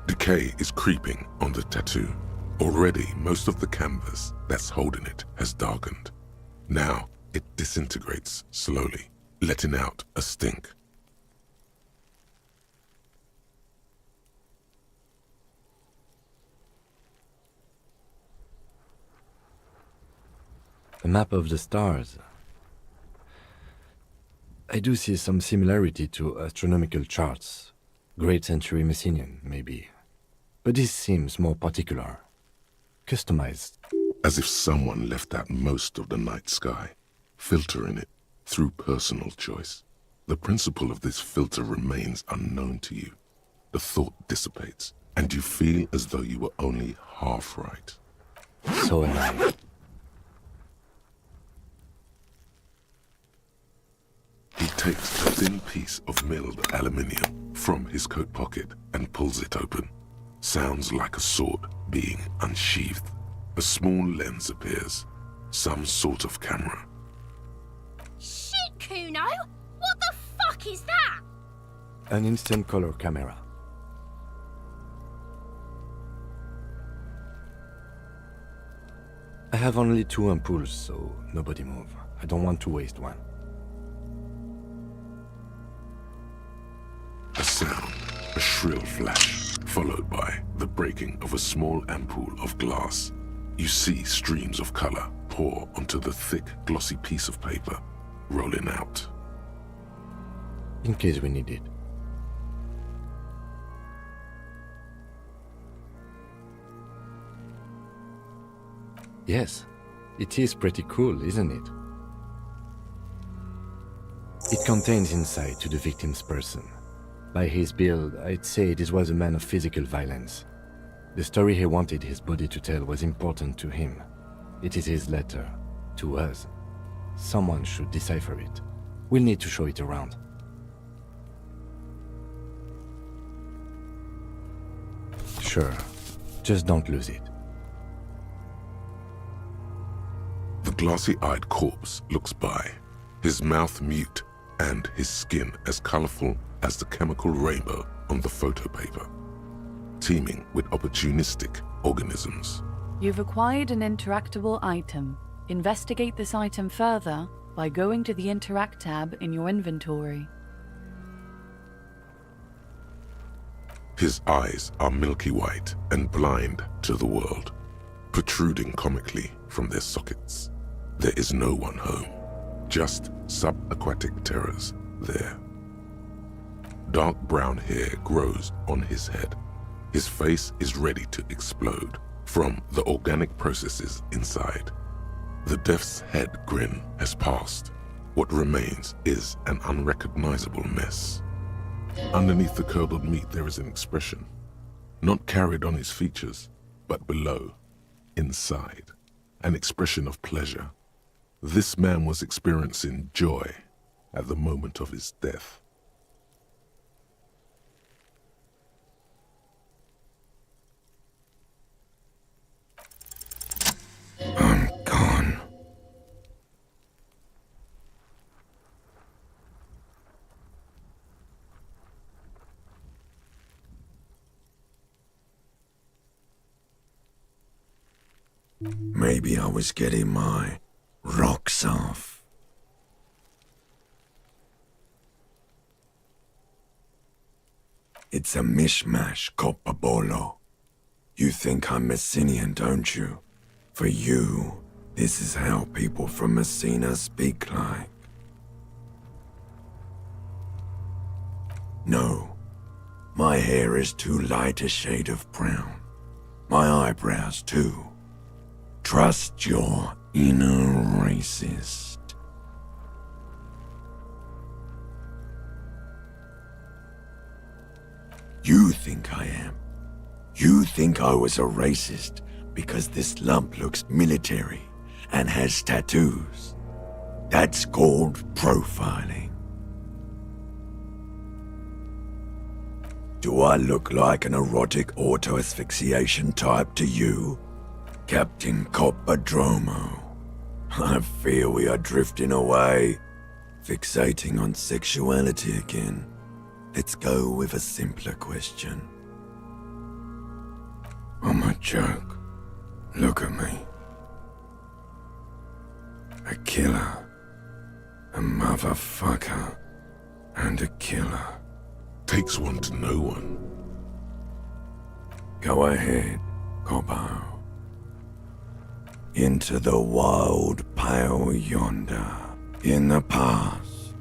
Speaker 3: Decay is creeping on the tattoo. Already, most of the canvas that's holding it has darkened. Now, it disintegrates slowly, letting out a stink.
Speaker 7: A map of the stars. I do see some similarity to astronomical charts. Great Century Messinian, maybe. But this seems more particular. Customized.
Speaker 3: As if someone left out most of the night sky, filtering it through personal choice. The principle of this filter remains unknown to you. The thought dissipates, and you feel as though you were only half right.
Speaker 7: So am I.
Speaker 3: He takes a thin piece of milled aluminium from his coat pocket and pulls it open. Sounds like a sword being unsheathed. A small lens appears. Some sort of camera.
Speaker 11: Shit, Kuno! What the fuck is that?
Speaker 7: An instant color camera. I have only 2 ampoules, so nobody move. I don't want to waste one.
Speaker 3: A sound, a shrill flash, followed by the breaking of a small ampoule of glass. You see streams of color pour onto the thick, glossy piece of paper, rolling out.
Speaker 7: In case we need it. Yes, it is pretty cool, isn't it? It contains insight to the victim's person. By his build, I'd say this was a man of physical violence. The story he wanted his body to tell was important to him. It is his letter, to us. Someone should decipher it. We'll need to show it around. Sure, just don't lose it.
Speaker 3: The glossy-eyed corpse looks by, his mouth mute and his skin as colorful as the chemical rainbow on the photo paper, teeming with opportunistic organisms.
Speaker 4: You've acquired an interactable item. Investigate this item further by going to the Interact tab in your inventory.
Speaker 3: His eyes are milky white and blind to the world, protruding comically from their sockets. There is no one home, just subaquatic terrors there. Dark brown hair grows on his head. His face is ready to explode from the organic processes inside. The death's head grin has passed. What remains is an unrecognizable mess. Underneath the curdled meat there is an expression, not carried on his features, but below, inside, an expression of pleasure. This man was experiencing joy at the moment of his death.
Speaker 2: I'm gone. Maybe I was getting my rocks off. It's a mishmash, Copabolo. You think I'm Messinian, don't you? For you, this is how people from Messina speak like. No, my hair is too light a shade of brown. My eyebrows too. Trust your inner racist. You think I am. You think I was a racist because this lump looks military and has tattoos. That's called profiling. Do I look like an erotic auto-asphyxiation type to you, Captain Coppadromo? I fear we are drifting away, fixating on sexuality again. Let's go with a simpler question. I'm a joke. Look at me. A killer. A motherfucker. And a killer.
Speaker 3: Takes one to know one.
Speaker 2: Go ahead, Coppo. into the wild pale yonder. In the past,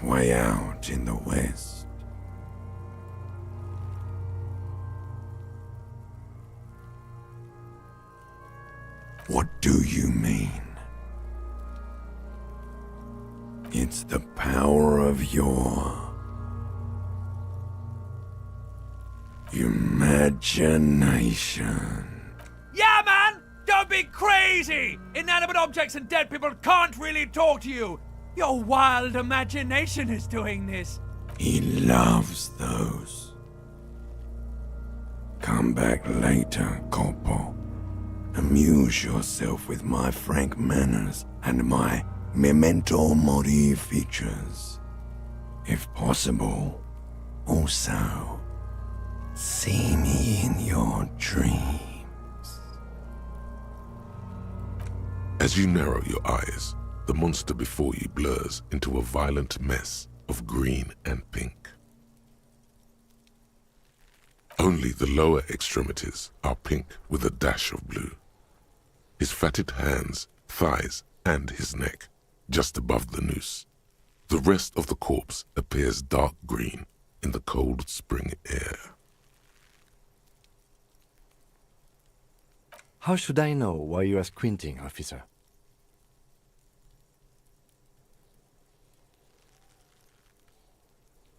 Speaker 2: way out in the west. What do you mean? It's the power of your imagination.
Speaker 16: Yeah, man! Don't be crazy! Inanimate objects and dead people can't really talk to you! Your wild imagination is doing this.
Speaker 2: He loves those. Come back later, Corpo. Amuse yourself with my frank manners and my memento mori features. If possible, also, see me in your dreams.
Speaker 3: As you narrow your eyes, the monster before you blurs into a violent mess of green and pink. Only the lower extremities are pink with a dash of blue. His fatted hands, thighs, and his neck, just above the noose. The rest of the corpse appears dark green in the cold spring air.
Speaker 7: How should I know why you are squinting, officer?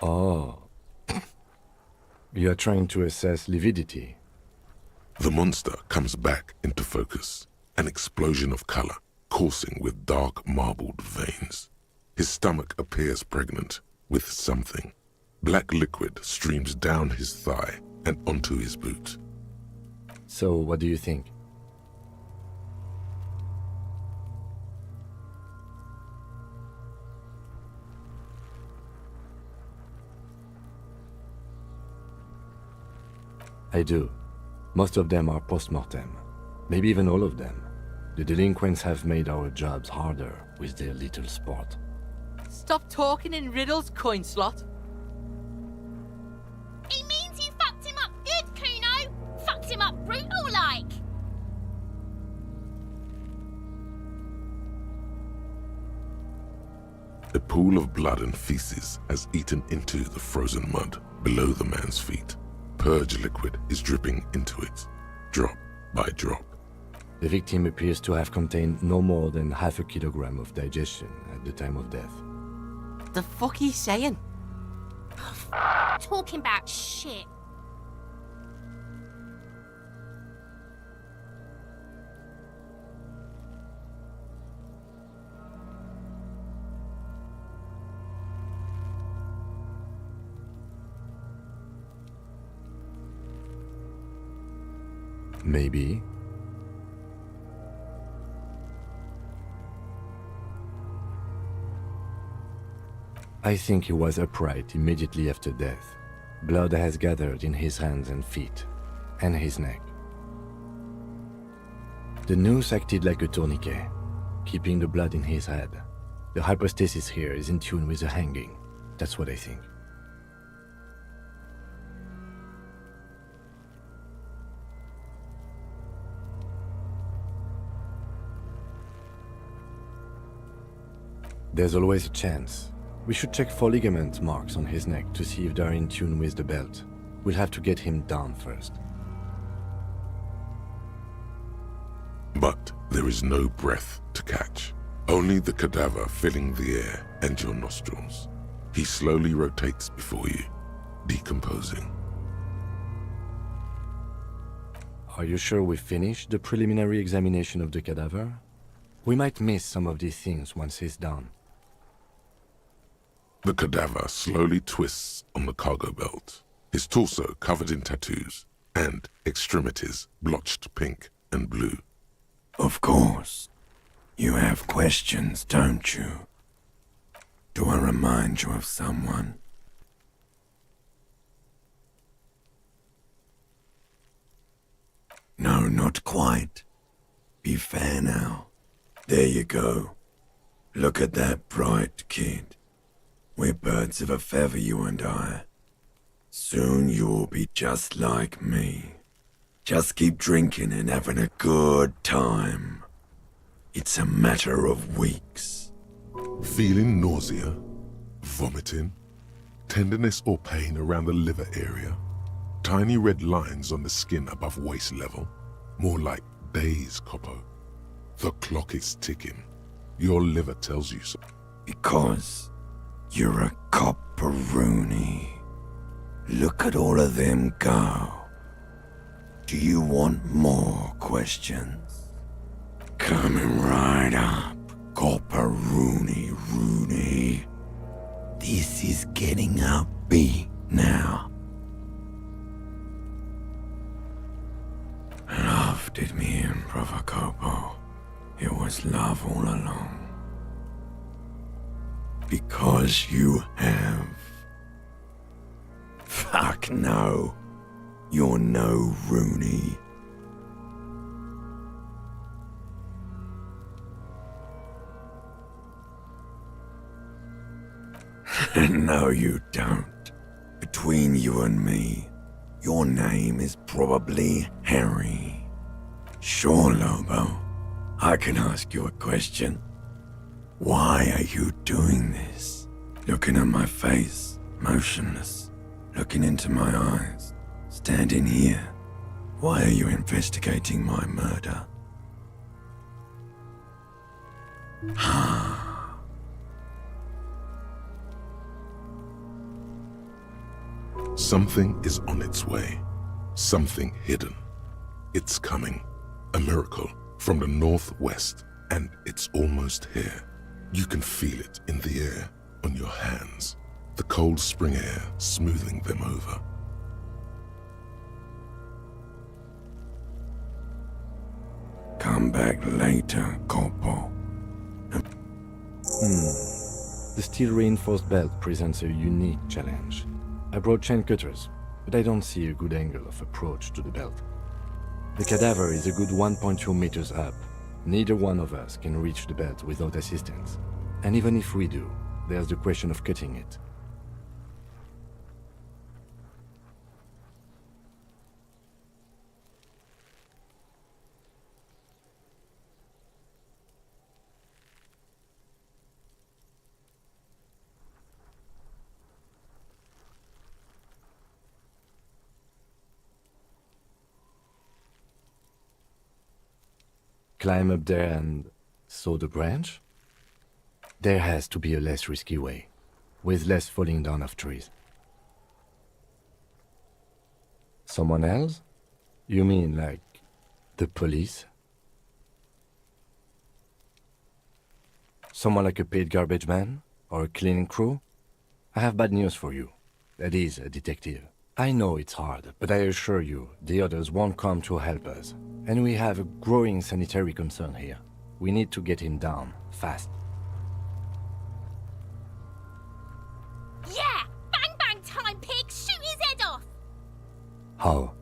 Speaker 7: Oh. You are trying to assess lividity.
Speaker 3: The monster comes back into focus, an explosion of color, coursing with dark marbled veins. His stomach appears pregnant with something. Black liquid streams down his thigh and onto his boot.
Speaker 7: So, what do you think? I do. Most of them are post-mortem. Maybe even all of them. The delinquents have made our jobs harder with their little sport.
Speaker 10: Stop talking in riddles, coin slot.
Speaker 11: It means you fucked him up good, Kuno. Fucked him up brutal like.
Speaker 3: A pool of blood and feces has eaten into the frozen mud below the man's feet. Purge liquid is dripping into it, drop by drop.
Speaker 7: The victim appears to have contained no more than half a kilogram of digestion at the time of death.
Speaker 10: The fuck he's saying?
Speaker 11: Talking about shit.
Speaker 7: Maybe. I think he was upright immediately after death. Blood has gathered in his hands and feet, and his neck. The noose acted like a tourniquet, keeping the blood in his head. The hypostasis here is in tune with the hanging. That's what I think. There's always a chance. We should check for ligament marks on his neck to see if they're in tune with the belt. We'll have to get him down first.
Speaker 3: But there is no breath to catch. Only the cadaver filling the air and your nostrils. He slowly rotates before you, decomposing.
Speaker 7: Are you sure we finished the preliminary examination of the cadaver? We might miss some of these things once he's done.
Speaker 3: The cadaver slowly twists on the cargo belt, his torso covered in tattoos, and extremities blotched pink and blue.
Speaker 2: Of course. You have questions, don't you? Do I remind you of someone? No, not quite. Be fair now. There you go. Look at that bright kid. We're birds of a feather, you and I. Soon you'll be just like me. Just keep drinking and having a good time.
Speaker 17: It's a matter of weeks.
Speaker 3: Feeling nausea, vomiting, tenderness or pain around the liver area, tiny red lines on the skin above waist level, more like days, Coppo. The clock is ticking. Your liver tells you so.
Speaker 17: Because you're a copperoonie. Look at all of them go. Do you want more questions? Coming right up, copperoonie Rooney. This is getting upbeat now. Love did me in, Brother Copo. It was love all along. Because you have. Fuck no. You're no Rooney. No, you don't. Between you and me, your name is probably Harry. Sure, Lobo. I can ask you a question. Why are you doing this? Looking at my face, motionless, looking into my eyes, standing here. Why are you investigating my murder?
Speaker 3: Something is on its way. Something hidden. It's coming. A miracle from the northwest, and it's almost here. You can feel it in the air, on your hands. The cold spring air smoothing them over.
Speaker 17: Come back later, Corpo.
Speaker 7: The steel-reinforced belt presents a unique challenge. I brought chain cutters, but I don't see a good angle of approach to the belt. The cadaver is a good 1.2 meters up. Neither one of us can reach the belt without assistance. And even if we do, there's the question of cutting it. Climb up there and saw the branch? There has to be a less risky way, with less falling down of trees. Someone else? You mean like the police? Someone like a paid garbage man? Or a cleaning crew? I have bad news for you. That is a detective. I know it's hard, but I assure you, the others won't come to help us. And we have a growing sanitary concern here. We need to get him down, fast.
Speaker 11: Yeah! Bang bang time, pig! Shoot his head off!
Speaker 7: How?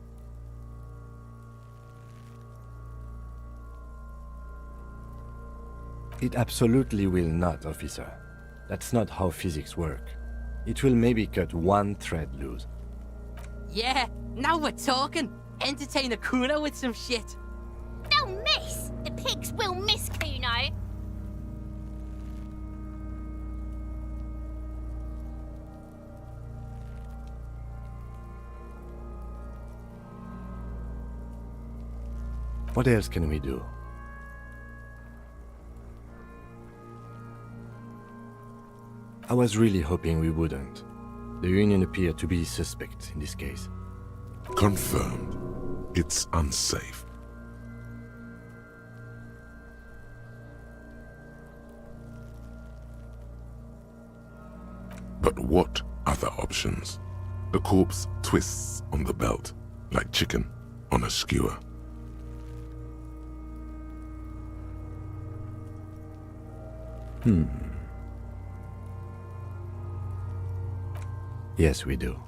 Speaker 7: It absolutely will not, officer. That's not how physics work. It will maybe cut one thread loose.
Speaker 10: Yeah, now we're talking. Entertain a Kuno with some shit.
Speaker 11: They'll miss! The pigs will miss Kuno!
Speaker 7: What else can we do? I was really hoping we wouldn't. The Union appeared to be suspect in this case.
Speaker 3: Confirmed. It's unsafe. But what other options? The corpse twists on the belt, like chicken on a skewer.
Speaker 7: Yes, we do.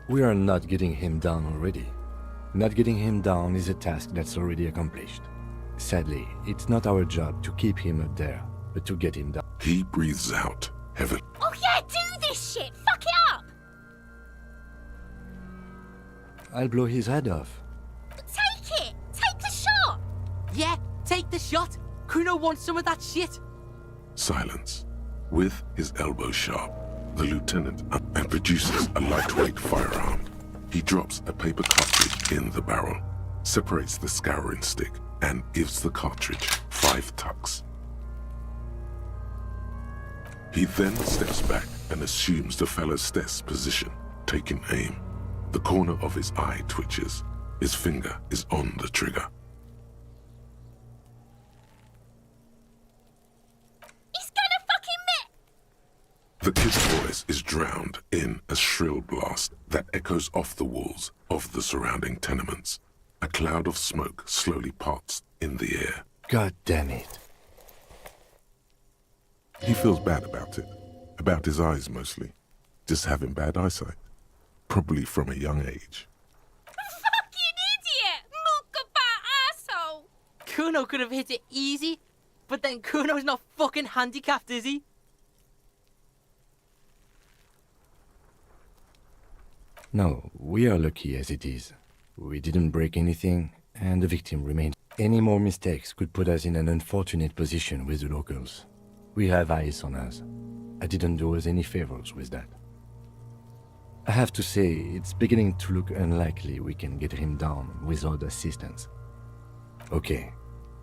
Speaker 7: We are not getting him down already. Not getting him down is a task that's already accomplished. Sadly, it's not our job to keep him up there, but to get him down.
Speaker 3: He breathes out heavily.
Speaker 11: Oh yeah, do this shit! Fuck it up!
Speaker 7: I'll blow his head off.
Speaker 11: Take it! Take the shot!
Speaker 10: Yeah, take the shot. Kuno wants some of that shit.
Speaker 3: Silence. With his elbow sharp, the lieutenant and produces a lightweight firearm. He drops a paper cartridge in the barrel, separates the scouring stick, and gives the cartridge 5 tucks. He then steps back and assumes the fellow's desk position, taking aim. The corner of his eye twitches. His finger is on the trigger.
Speaker 11: He's gonna fucking miss!
Speaker 3: The kid's voice is drowned in a shrill blast that echoes off the walls of the surrounding tenements. A cloud of smoke slowly parts in the air.
Speaker 7: God damn it.
Speaker 3: He feels bad about it. About his eyes mostly. Just having bad eyesight. Probably from a young age.
Speaker 11: Fucking idiot! Mookabat asshole!
Speaker 10: Kuno could have hit it easy, but then Kuno's not fucking handicapped, is he?
Speaker 7: No, we are lucky as it is. We didn't break anything, and the victim remains. Any more mistakes could put us in an unfortunate position with the locals. We have eyes on us. I didn't do us any favors with that. I have to say, it's beginning to look unlikely we can get him down without assistance. Okay,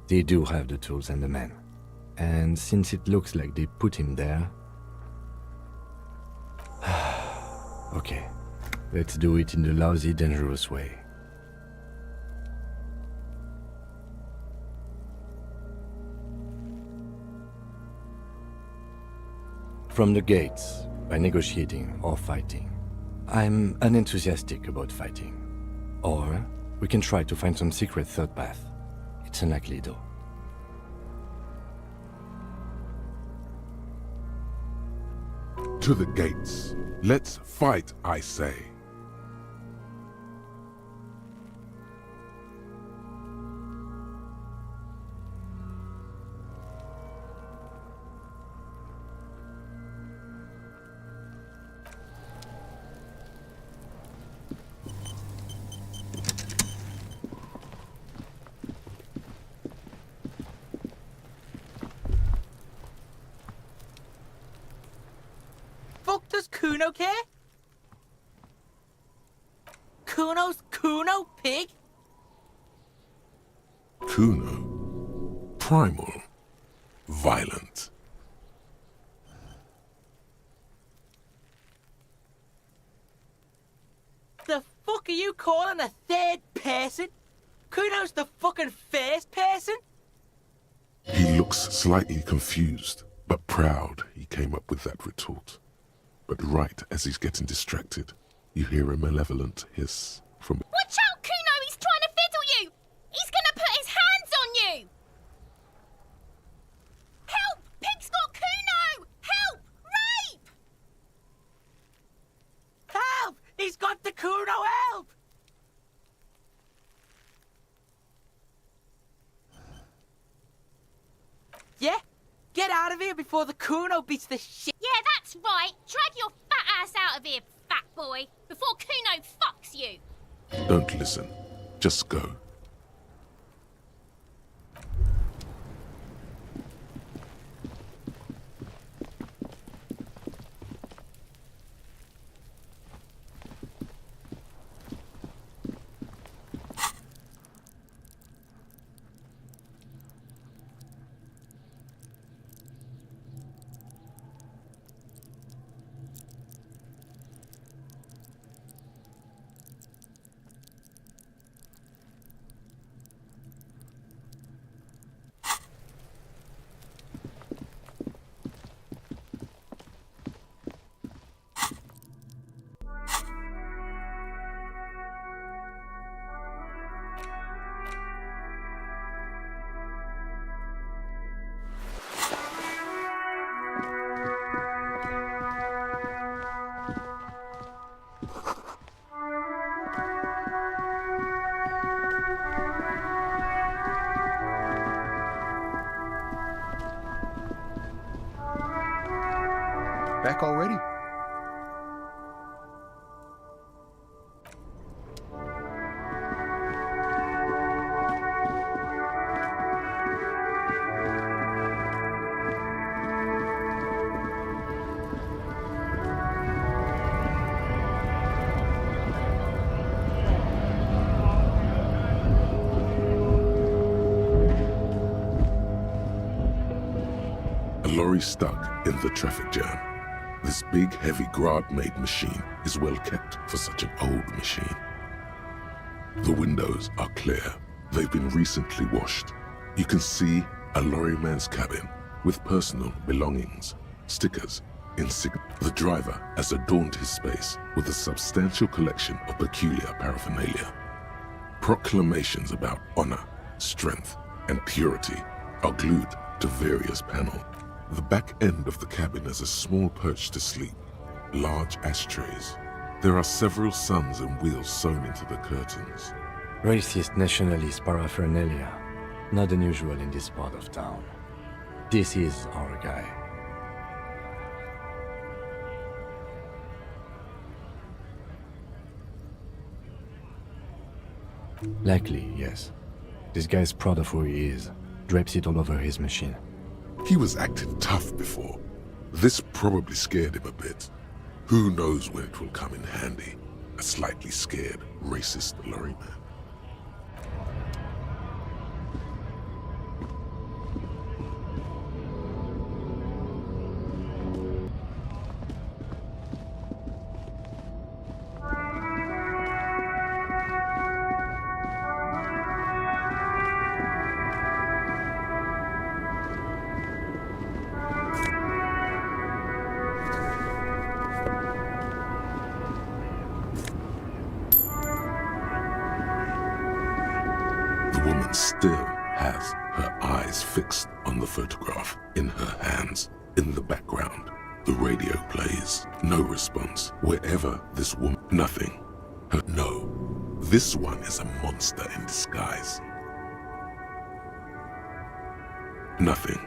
Speaker 7: they do have the tools and the men. And since it looks like they put him there... Okay, let's do it in the lousy, dangerous way. From the gates, by negotiating or fighting. I'm unenthusiastic about fighting. Or we can try to find some secret third path. It's unlikely though.
Speaker 3: To the gates. Let's fight, I say.
Speaker 10: Fuck does Kuno care? Kuno's Kuno, pig?
Speaker 3: Kuno. Primal. Violent.
Speaker 10: The fuck are you calling a third person? Kuno's the fucking first person?
Speaker 3: He looks slightly confused, but proud he came up with that retort. But right as he's getting distracted, you hear a malevolent hiss from...
Speaker 11: Watch out, Kuno! He's trying to fiddle you! He's gonna put his hands on you! Help! Pig's got Kuno! Help! Rape!
Speaker 10: Help! He's got the Kuno, help! Yeah? Get out of here before the Kuno beats the shit.
Speaker 11: Yeah, that's right. Drag your fat ass out of here, fat boy, before Kuno fucks you.
Speaker 3: Don't listen. Just go.
Speaker 18: Back already?
Speaker 3: lorry stuck in the traffic jam. This big, heavy Grad-made machine is well kept for such an old machine. The windows are clear. They've been recently washed. You can see a lorryman's cabin with personal belongings, stickers, insignia. The driver has adorned his space with a substantial collection of peculiar paraphernalia. Proclamations about honor, strength, and purity are glued to various panels. The back end of the cabin has a small perch to sleep, large ashtrays. There are several suns and wheels sewn into the curtains.
Speaker 7: Racist nationalist paraphernalia. Not unusual in this part of town. This is our guy. Likely, yes. This guy's proud of who he is. Drapes it all over his machine.
Speaker 3: He was acting tough before. This probably scared him a bit. Who knows when it will come in handy? A slightly scared, racist lorryman. Still has her eyes fixed on the photograph in her hands. In the background, the radio plays. No response. Wherever this woman... Nothing. No. This one is a monster in disguise. Nothing.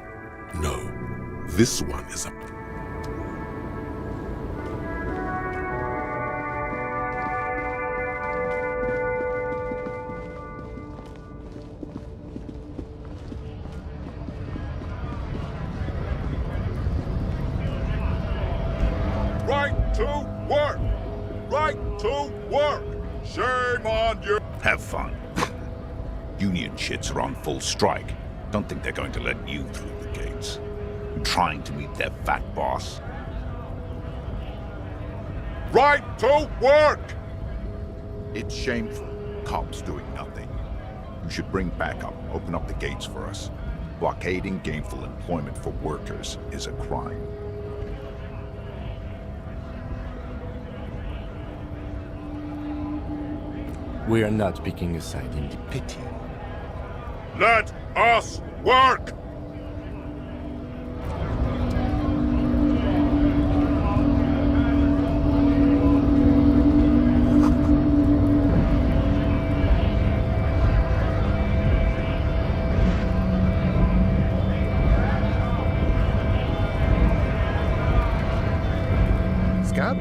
Speaker 3: No. This one is a...
Speaker 15: Have fun. Union shits are on full strike. Don't think they're going to let you through the gates. I'm trying to meet their fat boss. Right to work! It's shameful. Cops doing nothing. You should bring backup. Open up the gates for us. Blockading gainful employment for workers is a crime.
Speaker 7: We are not picking a side in the pity.
Speaker 15: Let us work!
Speaker 18: Scab?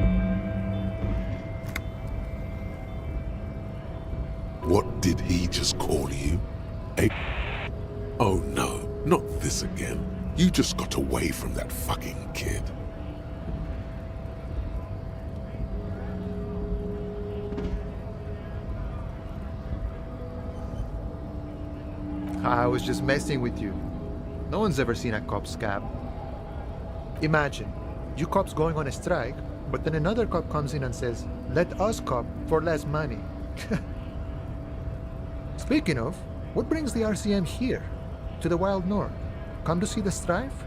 Speaker 3: What did he just call you? Oh no, not this again. You just got away from that fucking kid.
Speaker 18: I was just messing with you. No one's ever seen a cop, Scab. Imagine, you cops going on a strike, but then another cop comes in and says, let us cop for less money. Speaking of, what brings the RCM here, to the Wild North? Come to see the strife?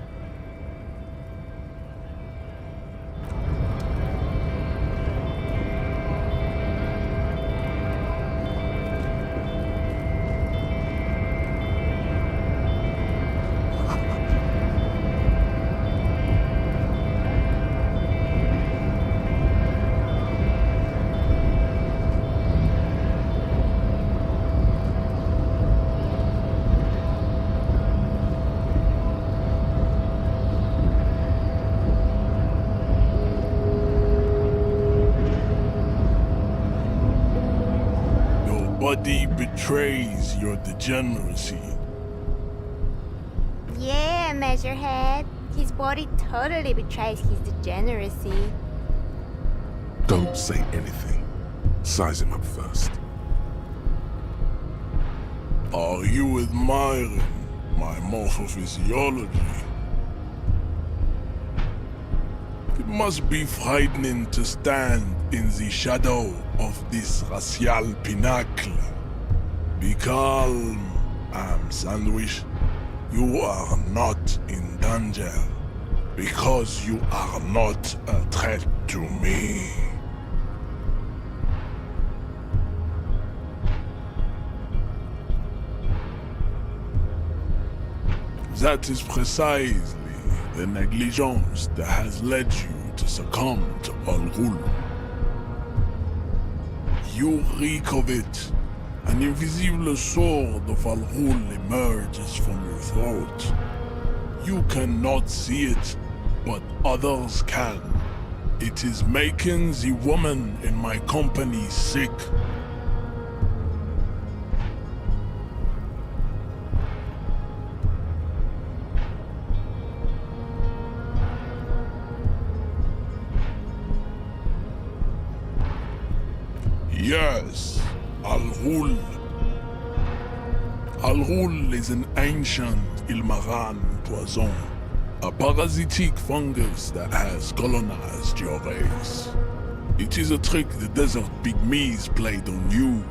Speaker 19: Nobody betrays your degeneracy.
Speaker 20: Yeah, Measurehead. His body totally betrays his degeneracy.
Speaker 3: Don't say anything. Size him up first.
Speaker 19: Are you admiring my morphophysiology? It must be frightening to stand in the shadow of this racial pinnacle. Be calm, Ham Sandwich. You are not in danger, because you are not a threat to me. That is precisely the negligence that has led you to succumb to Al Ghul. You reek of it. An invisible sword of Al Ghul emerges from your throat. You cannot see it, but others can. It is making the woman in my company sick. Yes, Al Ghul. Al Ghul is an ancient Ilmaran poison, a parasitic fungus that has colonized your race. It is a trick the desert pygmies played on you,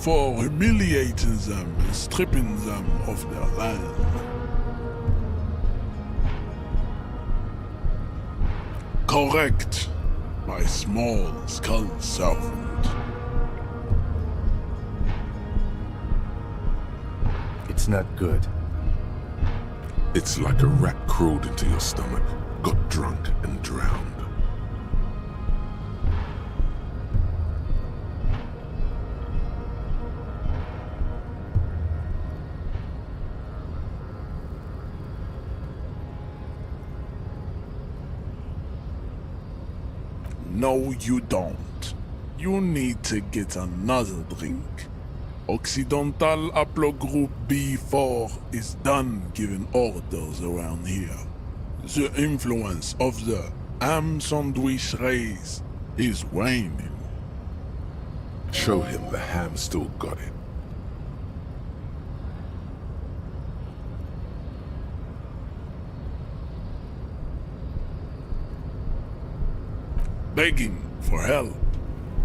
Speaker 19: for humiliating them and stripping them of their land. Correct, my small skull servant.
Speaker 7: It's not good.
Speaker 3: It's like a rat crawled into your stomach, got drunk and drowned.
Speaker 19: No, you don't. You need to get another drink. Occidental Haplogroup B4 is done giving orders around here. The influence of the Ham Sandwich race is waning.
Speaker 3: Show him the ham still got it.
Speaker 19: Begging for help.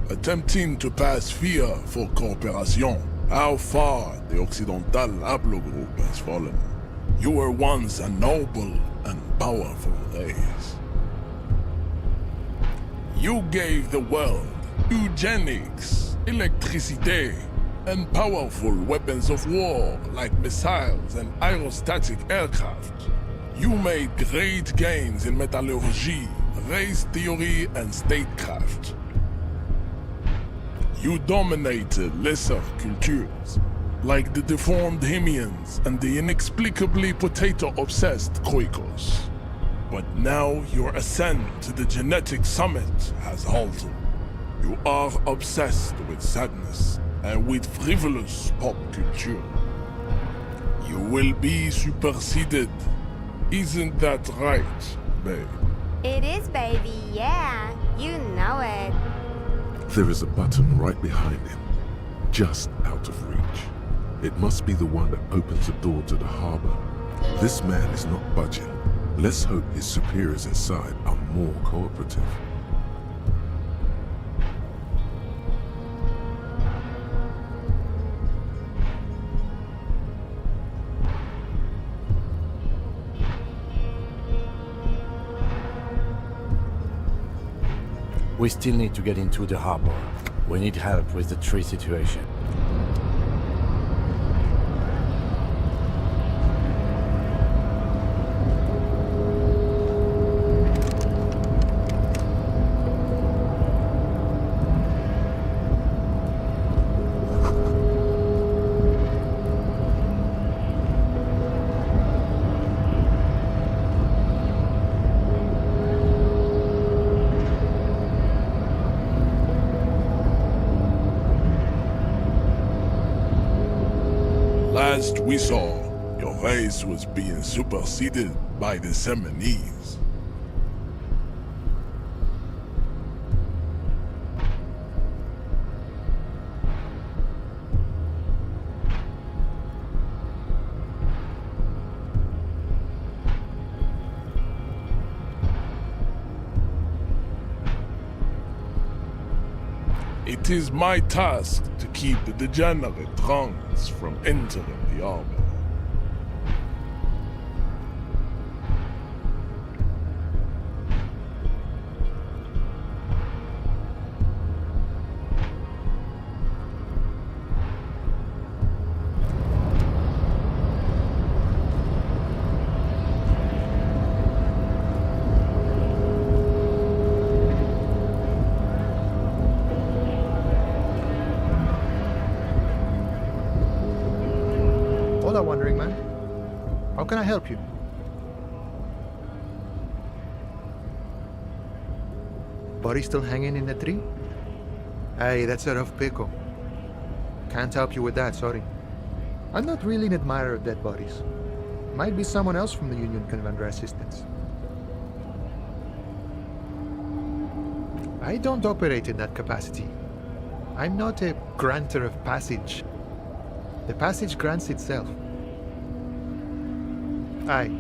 Speaker 19: Attempting to pass fear for cooperation. How far the Occidental Haplogroup has fallen. You were once a noble and powerful race. You gave the world eugenics, electricity, and powerful weapons of war like missiles and aerostatic aircraft. You made great gains in metallurgy, race theory, and statecraft. You dominated lesser cultures, like the deformed Hemians and the inexplicably potato-obsessed Quakers. But now your ascent to the genetic summit has halted. You are obsessed with sadness and with frivolous pop culture. You will be superseded. Isn't that right, babe?
Speaker 20: It is, baby, yeah. You know it.
Speaker 3: There is a button right behind him, just out of reach. It must be the one that opens the door to the harbor. This man is not budging. Let's hope his superiors inside are more cooperative.
Speaker 7: We still need to get into the harbor. We need help with the tree situation.
Speaker 19: Last we saw, your race was being superseded by the Seminese. It is my task to keep the degenerate tongues from entering the armor.
Speaker 18: Hola, Wandering Man. How can I help you? Body still hanging in the tree? Hey, that's a rough pickle. Can't help you with that, sorry. I'm not really an admirer of dead bodies. Might be someone else from the Union can render assistance. I don't operate in that capacity. I'm not a granter of passage. The passage grants itself. Aye,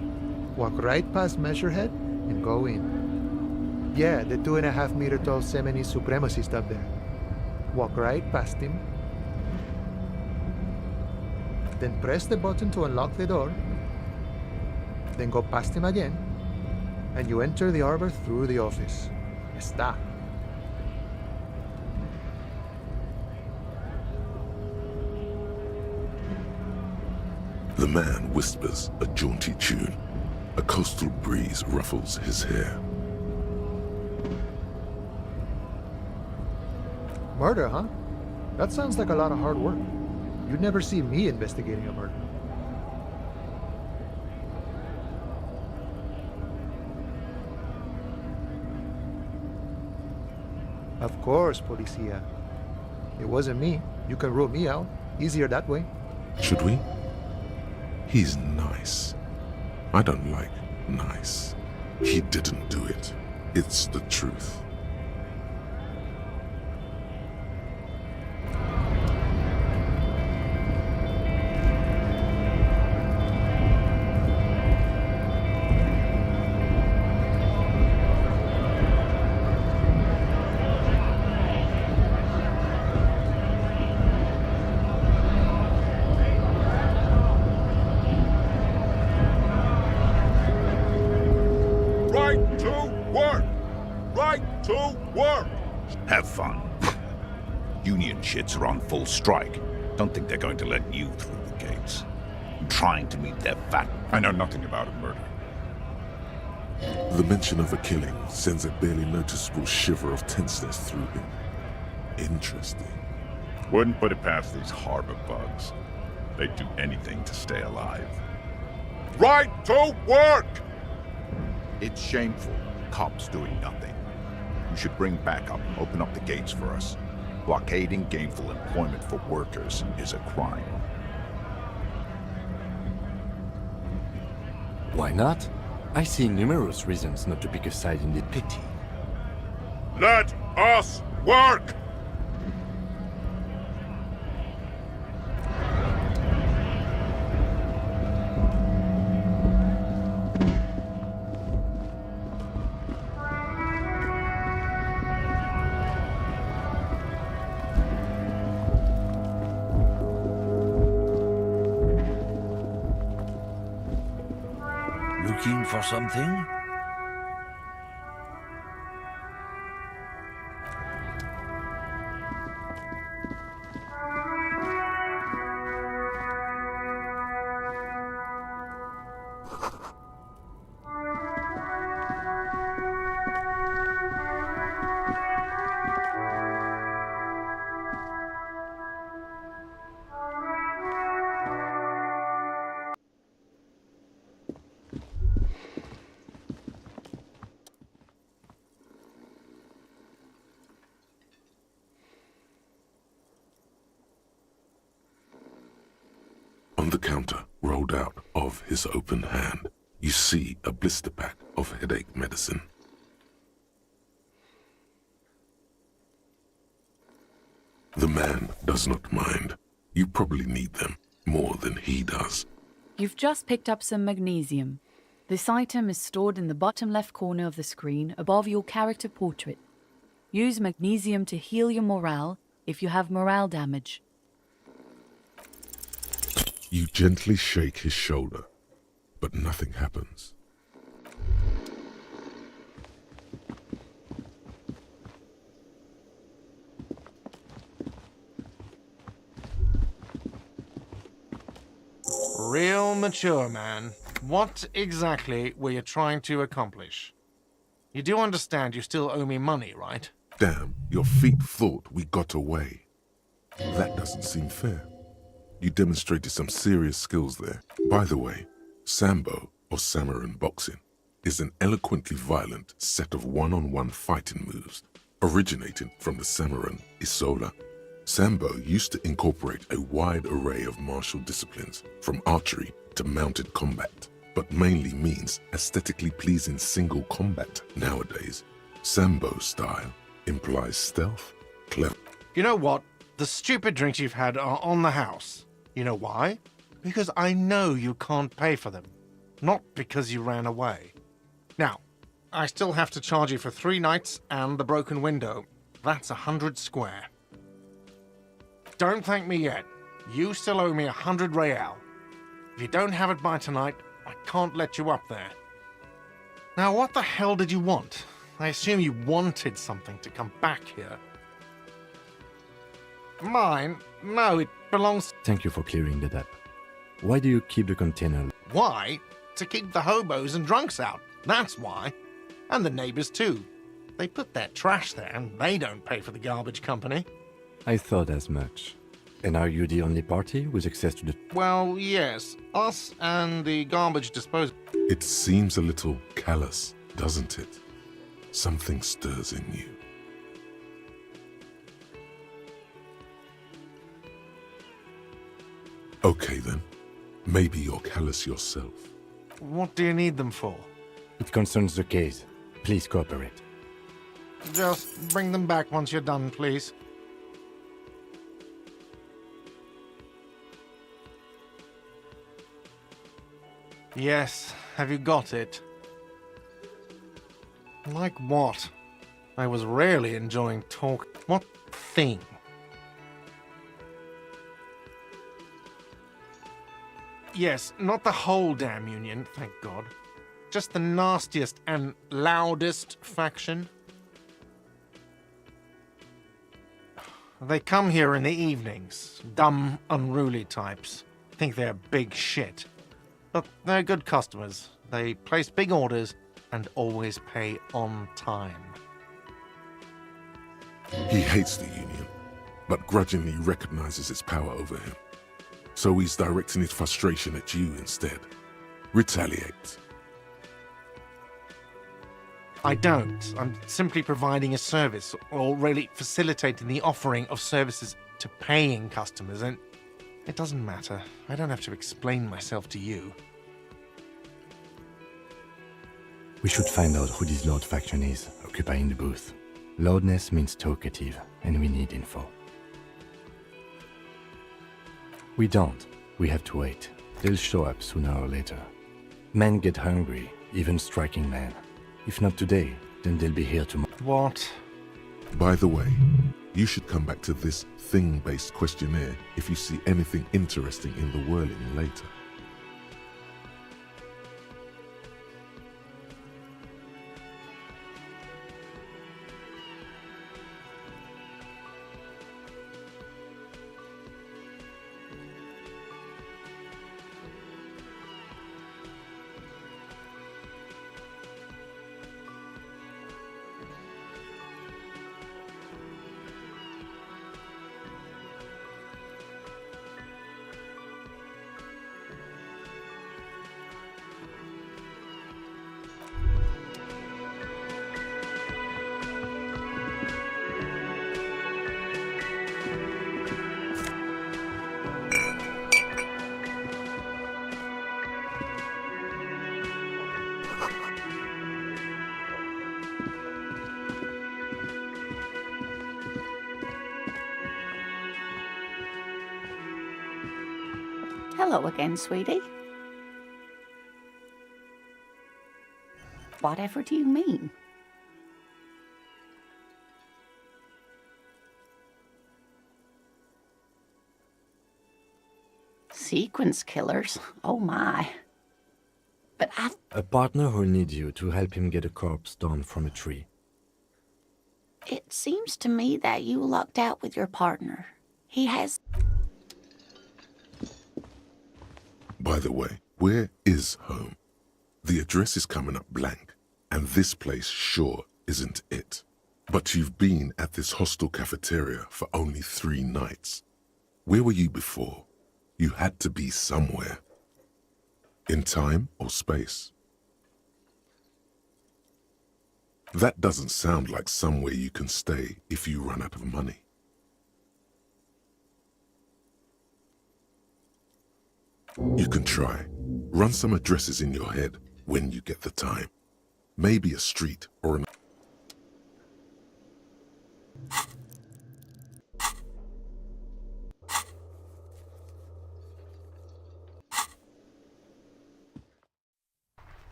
Speaker 18: walk right past Measurehead and go in. Yeah, the 2.5 meter tall Semini supremacist up there. Walk right past him. Then press the button to unlock the door. Then go past him again. And you enter the arbor through the office. Está.
Speaker 3: The man whispers a jaunty tune. A coastal breeze ruffles his hair.
Speaker 18: Murder, huh? That sounds like a lot of hard work. You'd never see me investigating a murder. Of course, Policia. It wasn't me. You can rule me out. Easier that way.
Speaker 3: Should we? He's nice. I don't like nice. He didn't do it. It's the truth.
Speaker 15: Right to work! Right to work! Have fun. Union shits are on full strike. Don't think they're going to let you through the gates. I'm trying to meet their fat... I know nothing about a murder.
Speaker 3: The mention of a killing sends a barely noticeable shiver of tenseness through him. Interesting.
Speaker 15: Wouldn't put it past these harbor bugs. They'd do anything to stay alive. Right to work! It's shameful. Cops doing nothing. You should bring backup and open up the gates for us. Blockading gainful employment for workers is a crime.
Speaker 7: Why not? I see numerous reasons not to pick a side in the pity.
Speaker 15: Let us work!
Speaker 9: Looking for something?
Speaker 3: On the counter, rolled out of his open hand, you see a blister pack of headache medicine. The man does not mind. You probably need them more than he does.
Speaker 4: You've just picked up some magnesium. This item is stored in the bottom left corner of the screen above your character portrait.
Speaker 21: Use magnesium to heal your morale if you have morale damage.
Speaker 3: You gently shake his shoulder, but nothing happens.
Speaker 6: Real mature, man. What exactly were you trying to accomplish? You do understand you still owe me money, right?
Speaker 3: Damn, your feet thought we got away. That doesn't seem fair. You demonstrated some serious skills there. By the way, Sambo, or Samuran boxing, is an eloquently violent set of one-on-one fighting moves originating from the Samuran Isola. Sambo used to incorporate a wide array of martial disciplines, from archery to mounted combat, but mainly means aesthetically pleasing single combat nowadays. Sambo's style implies stealth, clever.
Speaker 6: You know what? The stupid drinks you've had are on the house. You know why? Because I know you can't pay for them. Not because you ran away. Now, I still have to charge you for 3 nights and the broken window. That's 100 square. Don't thank me yet. You still owe me 100 real. If you don't have it by tonight, I can't let you up there. Now, what the hell did you want? I assume you wanted something to come back here. Mine? No, it belongs...
Speaker 7: Thank you for clearing that up. Why do you keep the container?
Speaker 6: Why? To keep the hobos and drunks out. That's why. And the neighbors too. They put their trash there and they don't pay for the garbage company.
Speaker 7: I thought as much. And are you the only party with access to the...
Speaker 6: Well, yes. Us and the garbage disposal.
Speaker 3: It seems a little callous, doesn't it? Something stirs in you. Okay then. Maybe you're callous yourself.
Speaker 6: What do you need them for?
Speaker 7: It concerns the case. Please cooperate.
Speaker 6: Just bring them back once you're done, please. Yes, have you got it? Like what? I was rarely enjoying talk. What thing? Yes, not the whole damn union, thank God. Just the nastiest and loudest faction. They come here in the evenings. Dumb, unruly types. Think they're big shit. But they're good customers. They place big orders and always pay on time.
Speaker 3: He hates the Union, but grudgingly recognizes its power over him. So he's directing his frustration at you instead. Retaliate.
Speaker 6: I don't. I'm simply providing a service, or really facilitating the offering of services to paying customers, and it doesn't matter. I don't have to explain myself to you.
Speaker 7: We should find out who this Lord faction is, occupying the booth. Loudness means talkative, and we need info. We don't. We have to wait. They'll show up sooner or later. Men get hungry, even striking men. If not today, then they'll be here tomorrow.
Speaker 6: What?
Speaker 3: By the way, you should come back to this thing-based questionnaire if you see anything interesting in the whirling later.
Speaker 8: Hello again, sweetie. Whatever do you mean? sequence killers. Oh my. But
Speaker 7: A partner who needs you to help him get a corpse down from a tree.
Speaker 8: it seems to me that you lucked out with your partner. He has...
Speaker 3: By the way, where is home? The address is coming up blank, and this place sure isn't it. But you've been at this hostel cafeteria for only 3 nights. Where were you before? You had to be somewhere. In time or space? That doesn't sound like somewhere you can stay if you run out of money. You can try. Run some addresses in your head when you get the time. Maybe a street or an...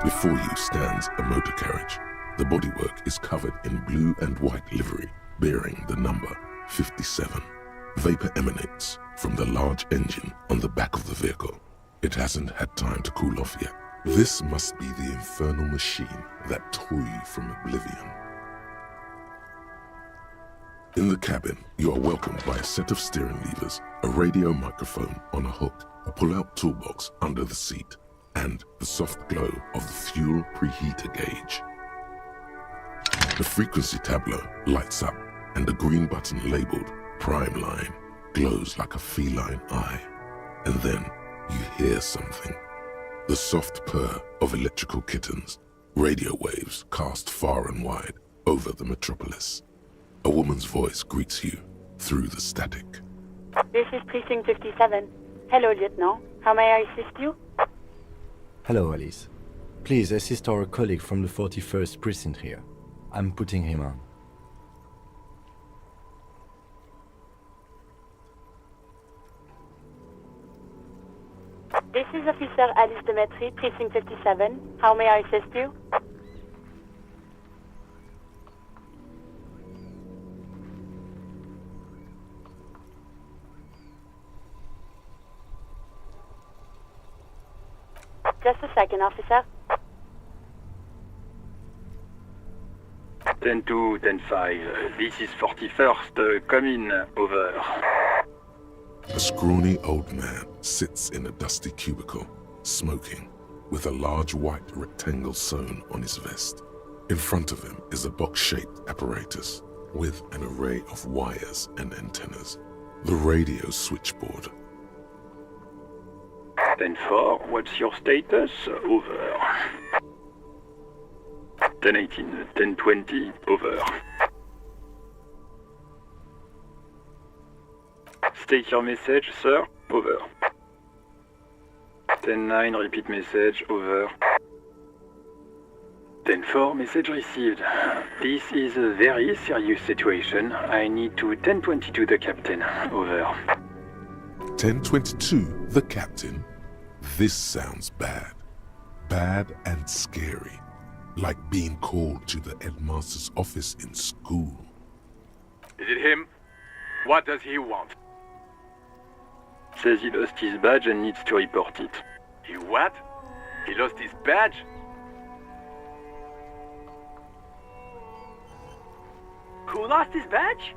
Speaker 3: Before you stands a motor carriage. The bodywork is covered in blue and white livery, bearing the number 57. Vapor emanates from the large engine on the back of the vehicle. It hasn't had time to cool off yet. This must be the infernal machine that tore you from oblivion. In the cabin, you are welcomed by a set of steering levers, a radio microphone on a hook, a pull-out toolbox under the seat, and the soft glow of the fuel preheater gauge. The frequency tableau lights up, and the green button labeled Prime Line glows like a feline eye. And then you hear something. The soft purr of electrical kittens, radio waves cast far and wide over the metropolis. A woman's voice greets you through the static.
Speaker 1: This is Precinct 57. Hello, Lieutenant. How may I assist you?
Speaker 7: Hello, Alice. Please assist our colleague from the 41st Precinct here. I'm putting him on.
Speaker 1: This is Officer Alice Demetri, Precinct 57. How may I assist you? Just a second, officer.
Speaker 22: 10-2, 10-5. This is 41st. Come in. Over.
Speaker 3: A scrawny old man sits in a dusty cubicle, smoking, with a large white rectangle sewn on his vest. In front of him is a box-shaped apparatus with an array of wires and antennas. The radio switchboard.
Speaker 22: 10-4, what's your status? Over. 10-18, 10-20, over. State your message, sir. Over. 10-9, repeat message. Over. 10-4, message received. This is a very serious situation. I need to 10-22 the captain. Over.
Speaker 3: 1022, the captain. This sounds bad. Bad and scary. Like being called to the headmaster's office in school.
Speaker 23: Is it him? What does he want?
Speaker 22: Says he lost his badge and needs to report it.
Speaker 23: He what? He lost his badge?
Speaker 10: Who lost his badge?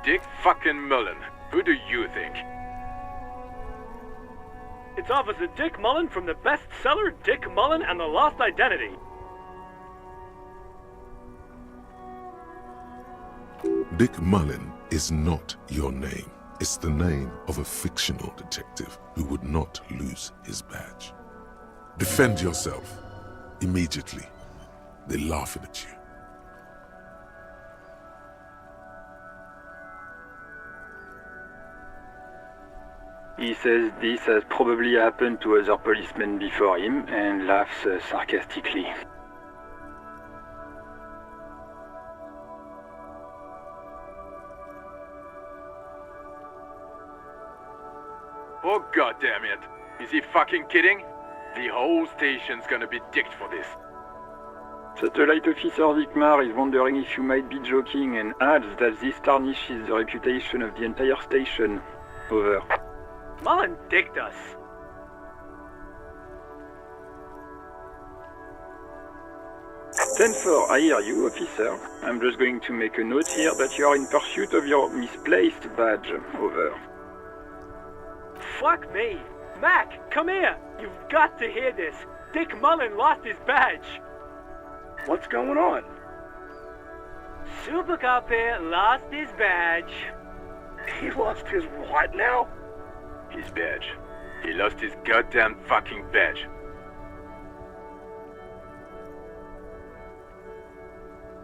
Speaker 23: Dick fucking Mullen. Who do you think?
Speaker 10: It's Officer Dick Mullen from the bestseller Dick Mullen and the Lost Identity.
Speaker 3: Dick Mullen is not your name. It's the name of a fictional detective who would not lose his badge. Defend yourself. Immediately. They're laughing at you.
Speaker 22: He says this has probably happened to other policemen before him and laughs sarcastically.
Speaker 23: Oh goddammit. Is he fucking kidding? The whole station's gonna be dicked for this.
Speaker 22: Satellite Officer Vikmar is wondering if you might be joking and adds that this tarnishes the reputation of the entire station. Over.
Speaker 5: Mullen dicked us.
Speaker 22: Ten-4, I hear you, officer. I'm just going to make a note here that you are in pursuit of your misplaced badge. Over.
Speaker 5: Fuck me. Mac, come here. You've got to hear this. Dick Mullen lost his badge.
Speaker 13: What's going on?
Speaker 5: Super Cop here lost his badge.
Speaker 13: He lost his what now?
Speaker 23: His badge. He lost his goddamn fucking badge.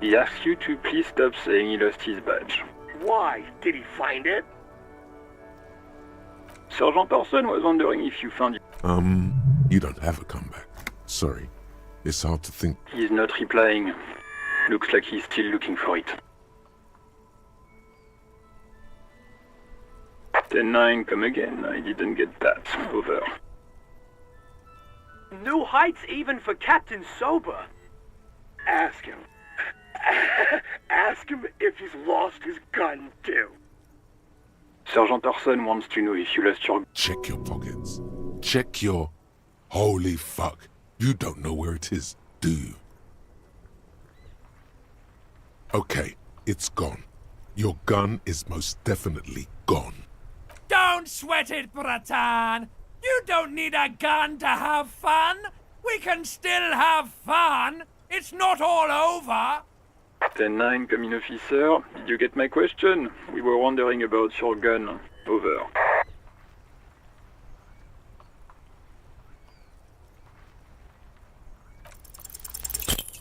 Speaker 22: He asks you to please stop saying he lost his badge.
Speaker 13: Why? Did he find it?
Speaker 22: Sergeant Orson was wondering if you found it.
Speaker 3: You don't have a comeback. Sorry. It's hard to think.
Speaker 22: He's not replying. Looks like he's still looking for it. 10-9, come again. I didn't get that. Over.
Speaker 5: New heights even for Captain Sober.
Speaker 13: Ask him. Ask him if he's lost his gun, too.
Speaker 22: Sergeant Orson wants to know if you lost your...
Speaker 3: Check your pockets. Check your... Holy fuck. You don't know where it is, do you? Okay, it's gone. Your gun is most definitely gone.
Speaker 16: Don't sweat it, Bratan! You don't need a gun to have fun! We can still have fun! It's not all over!
Speaker 22: 10-9, come in, officer. Did you get my question? We were wondering about your gun. Over.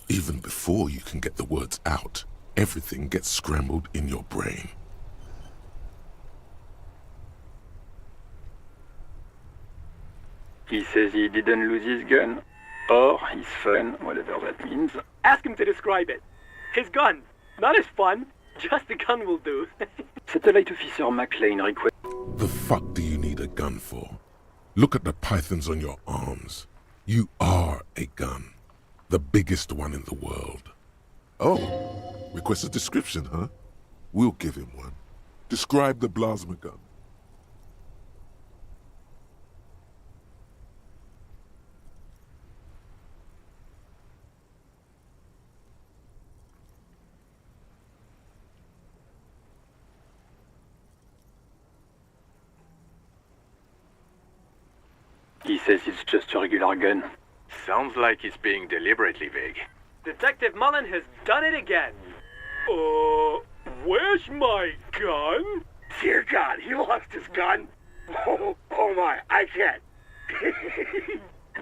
Speaker 3: Even before you can get the words out, everything gets scrambled in your brain.
Speaker 22: He says he didn't lose his gun. Or his fun, whatever that means.
Speaker 5: Ask him to describe it. His gun. Not his fun. Just the gun will do.
Speaker 22: Satellite Officer McLean request...
Speaker 3: The fuck do you need a gun for? Look at the pythons on your arms. You are a gun. The biggest one in the world. Oh, request a description, huh? We'll give him one. Describe the plasma gun.
Speaker 22: He says it's just a regular gun.
Speaker 23: Sounds like he's being deliberately vague.
Speaker 5: Detective Mullen has done it again. Where's my gun?
Speaker 13: Dear God, he lost his gun? Oh my, I can't.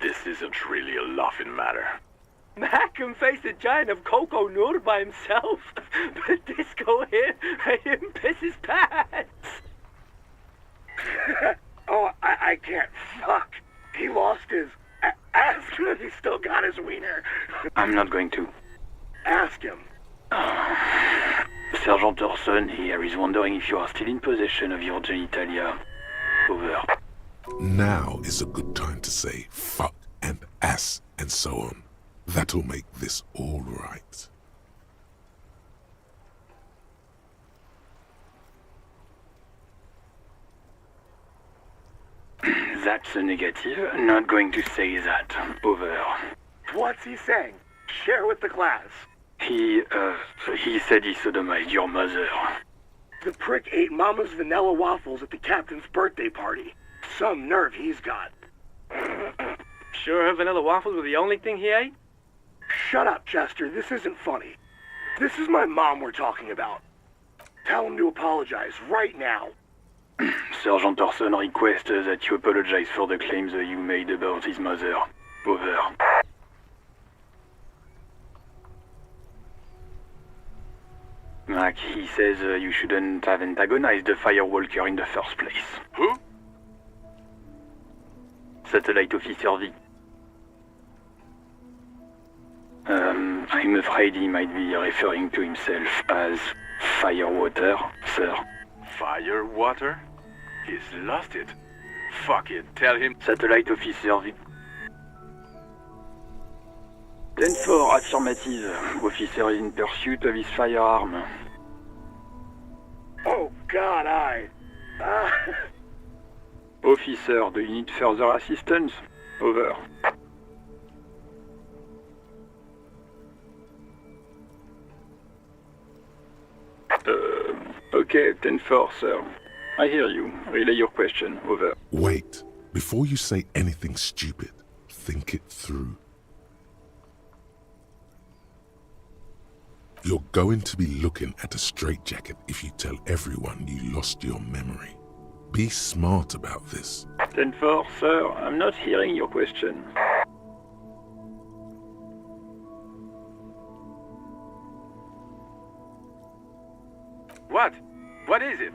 Speaker 23: This isn't really a laughing matter.
Speaker 5: Mac can face a giant of Coco Nur by himself, but Disco here made him piss his pants.
Speaker 13: Oh, I can't. Fuck. He lost his... Ask him if he's still got his wiener.
Speaker 22: I'm not going to.
Speaker 13: Ask him.
Speaker 22: Sergeant Orson here is wondering if you are still in possession of your genitalia. Over.
Speaker 3: Now is a good time to say fuck and ass and so on. That'll make this all right.
Speaker 22: That's a negative. Not going to say that. Over.
Speaker 13: What's he saying? Share with the class.
Speaker 22: He said he sodomized your mother.
Speaker 13: The prick ate Mama's vanilla waffles at the captain's birthday party. Some nerve he's got.
Speaker 5: Sure her vanilla waffles were the only thing he ate?
Speaker 13: Shut up, Chester. This isn't funny. This is my mom we're talking about. Tell him to apologize right now.
Speaker 22: Sergeant Orson requests that you apologize for the claims you made about his mother. Over. Mac, he says you shouldn't have antagonized the Firewalker in the first place.
Speaker 23: Who?
Speaker 22: Satellite Officer V. I'm afraid he might be referring to himself as Firewater, sir.
Speaker 23: Firewater? He's lost it. Fuck it, tell him.
Speaker 22: Satellite Officer V. 10-4, affirmative. Officer is in pursuit of his firearm.
Speaker 13: Oh God,
Speaker 22: Officer, do you need further assistance? Over. Okay, 10-4, sir. I hear you. Relay your question. Over.
Speaker 3: Wait. Before you say anything stupid, think it through. You're going to be looking at a straitjacket if you tell everyone you lost your memory. Be smart about this.
Speaker 22: 10-4, sir. I'm not hearing your question.
Speaker 23: What? What is it?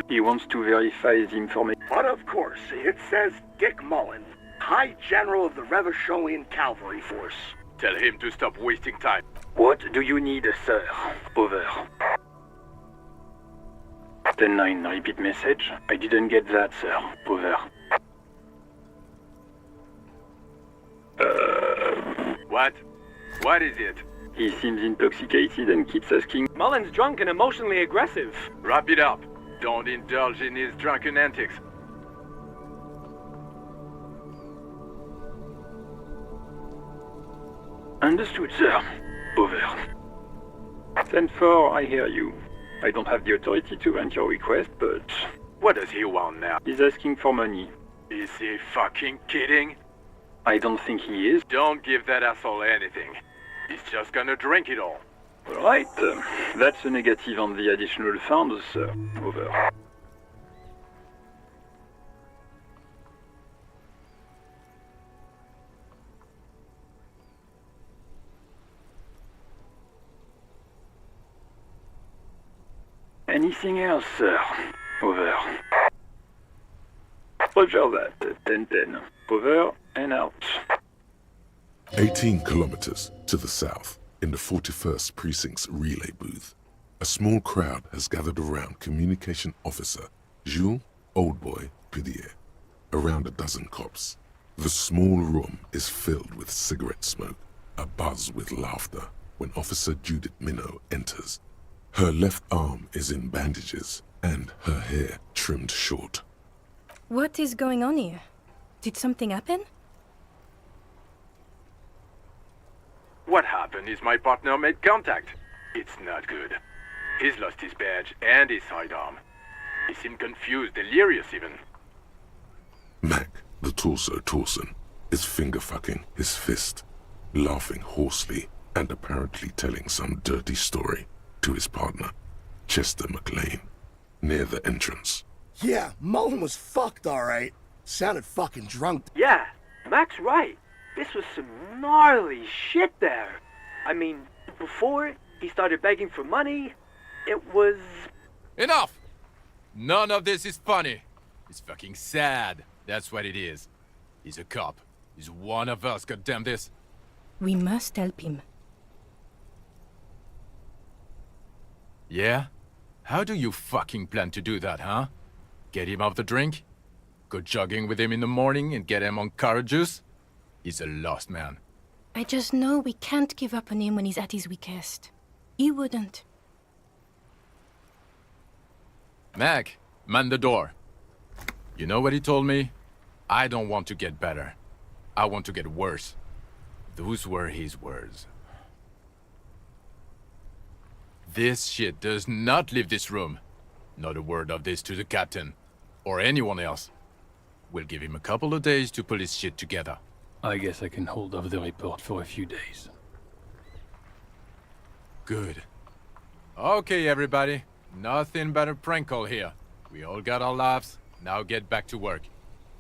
Speaker 22: He wants to verify the information.
Speaker 13: But of course, it says Dick Mullen, High General of the Revacholian Cavalry Force.
Speaker 23: Tell him to stop wasting time.
Speaker 22: What do you need, sir? Over. 10-9, repeat message. I didn't get that, sir. Over.
Speaker 23: What? What is it?
Speaker 22: He seems intoxicated and keeps asking.
Speaker 5: Mullen's drunk and emotionally aggressive.
Speaker 23: Wrap it up. Don't indulge in his drunken antics.
Speaker 22: Understood, sir. Over. 10-4, I hear you. I don't have the authority to grant your request, but...
Speaker 23: What does he want now?
Speaker 22: He's asking for money.
Speaker 23: Is he fucking kidding?
Speaker 22: I don't think he is.
Speaker 23: Don't give that asshole anything. He's just gonna drink it all.
Speaker 22: Alright, that's a negative on the additional funds, sir. Over. Anything else, sir? Over. Roger that. 10-10. Over and out.
Speaker 3: 18 kilometers to the south, in the 41st Precinct's relay booth, a small crowd has gathered around Communication Officer Jules Oldboy Pidier, around a dozen cops. The small room is filled with cigarette smoke, abuzz with laughter, when Officer Judith Minot enters. Her left arm is in bandages, and her hair trimmed short.
Speaker 2: What is going on here? Did something happen?
Speaker 23: What happened is my partner made contact. It's not good. He's lost his badge and his sidearm. He seemed confused, delirious even.
Speaker 3: Mac, the torso Torson, is finger-fucking his fist, laughing hoarsely and apparently telling some dirty story to his partner, Chester McLean, near the entrance.
Speaker 12: Yeah, Mullen was fucked, alright. Sounded fucking drunk.
Speaker 5: Yeah, Mac's right. This was some gnarly shit there. I mean, before he started begging for money, it was...
Speaker 14: Enough! None of this is funny. It's fucking sad. That's what it is. He's a cop. He's one of us, goddamn this.
Speaker 2: We must help him.
Speaker 14: Yeah? How do you fucking plan to do that, huh? Get him off the drink? Go jogging with him in the morning and get him on carrot juice? He's a lost man.
Speaker 2: I just know we can't give up on him when he's at his weakest. He wouldn't.
Speaker 14: Mac, man the door. You know what he told me? I don't want to get better. I want to get worse. Those were his words. This shit does not leave this room. Not a word of this to the captain. Or anyone else. We'll give him a couple of days to pull his shit together.
Speaker 22: I guess I can hold off the report for a few days.
Speaker 14: Good. Okay, everybody. Nothing but a prank call here. We all got our laughs. Now get back to work.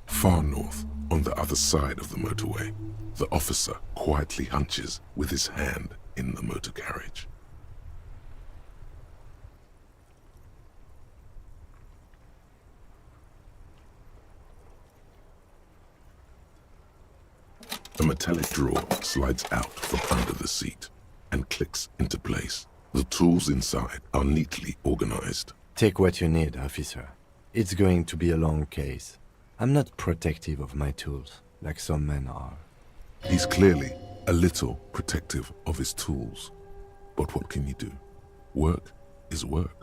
Speaker 3: Far north, on the other side of the motorway, the officer quietly hunches with his hand in the motor carriage. A metallic drawer slides out from under the seat and clicks into place. The tools inside are neatly organized.
Speaker 7: Take what you need, officer. It's going to be a long case. I'm not protective of my tools, like some men are.
Speaker 3: He's clearly a little protective of his tools. But what can you do? Work is work.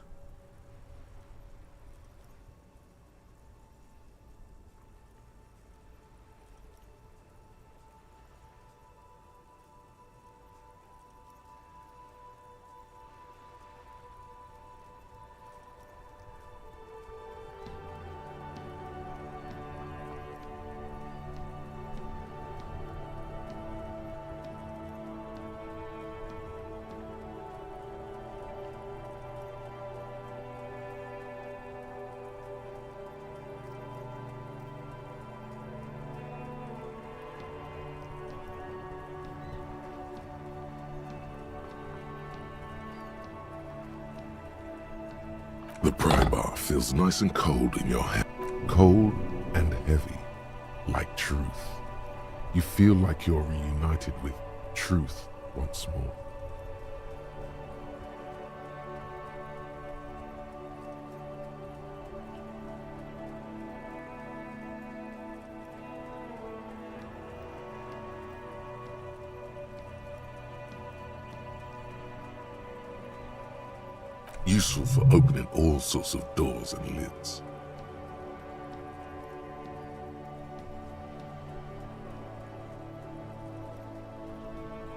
Speaker 3: The pry bar feels nice and cold in your hand. Cold and heavy, like truth. You feel like you're reunited with truth once more. Useful for opening all sorts of doors and lids.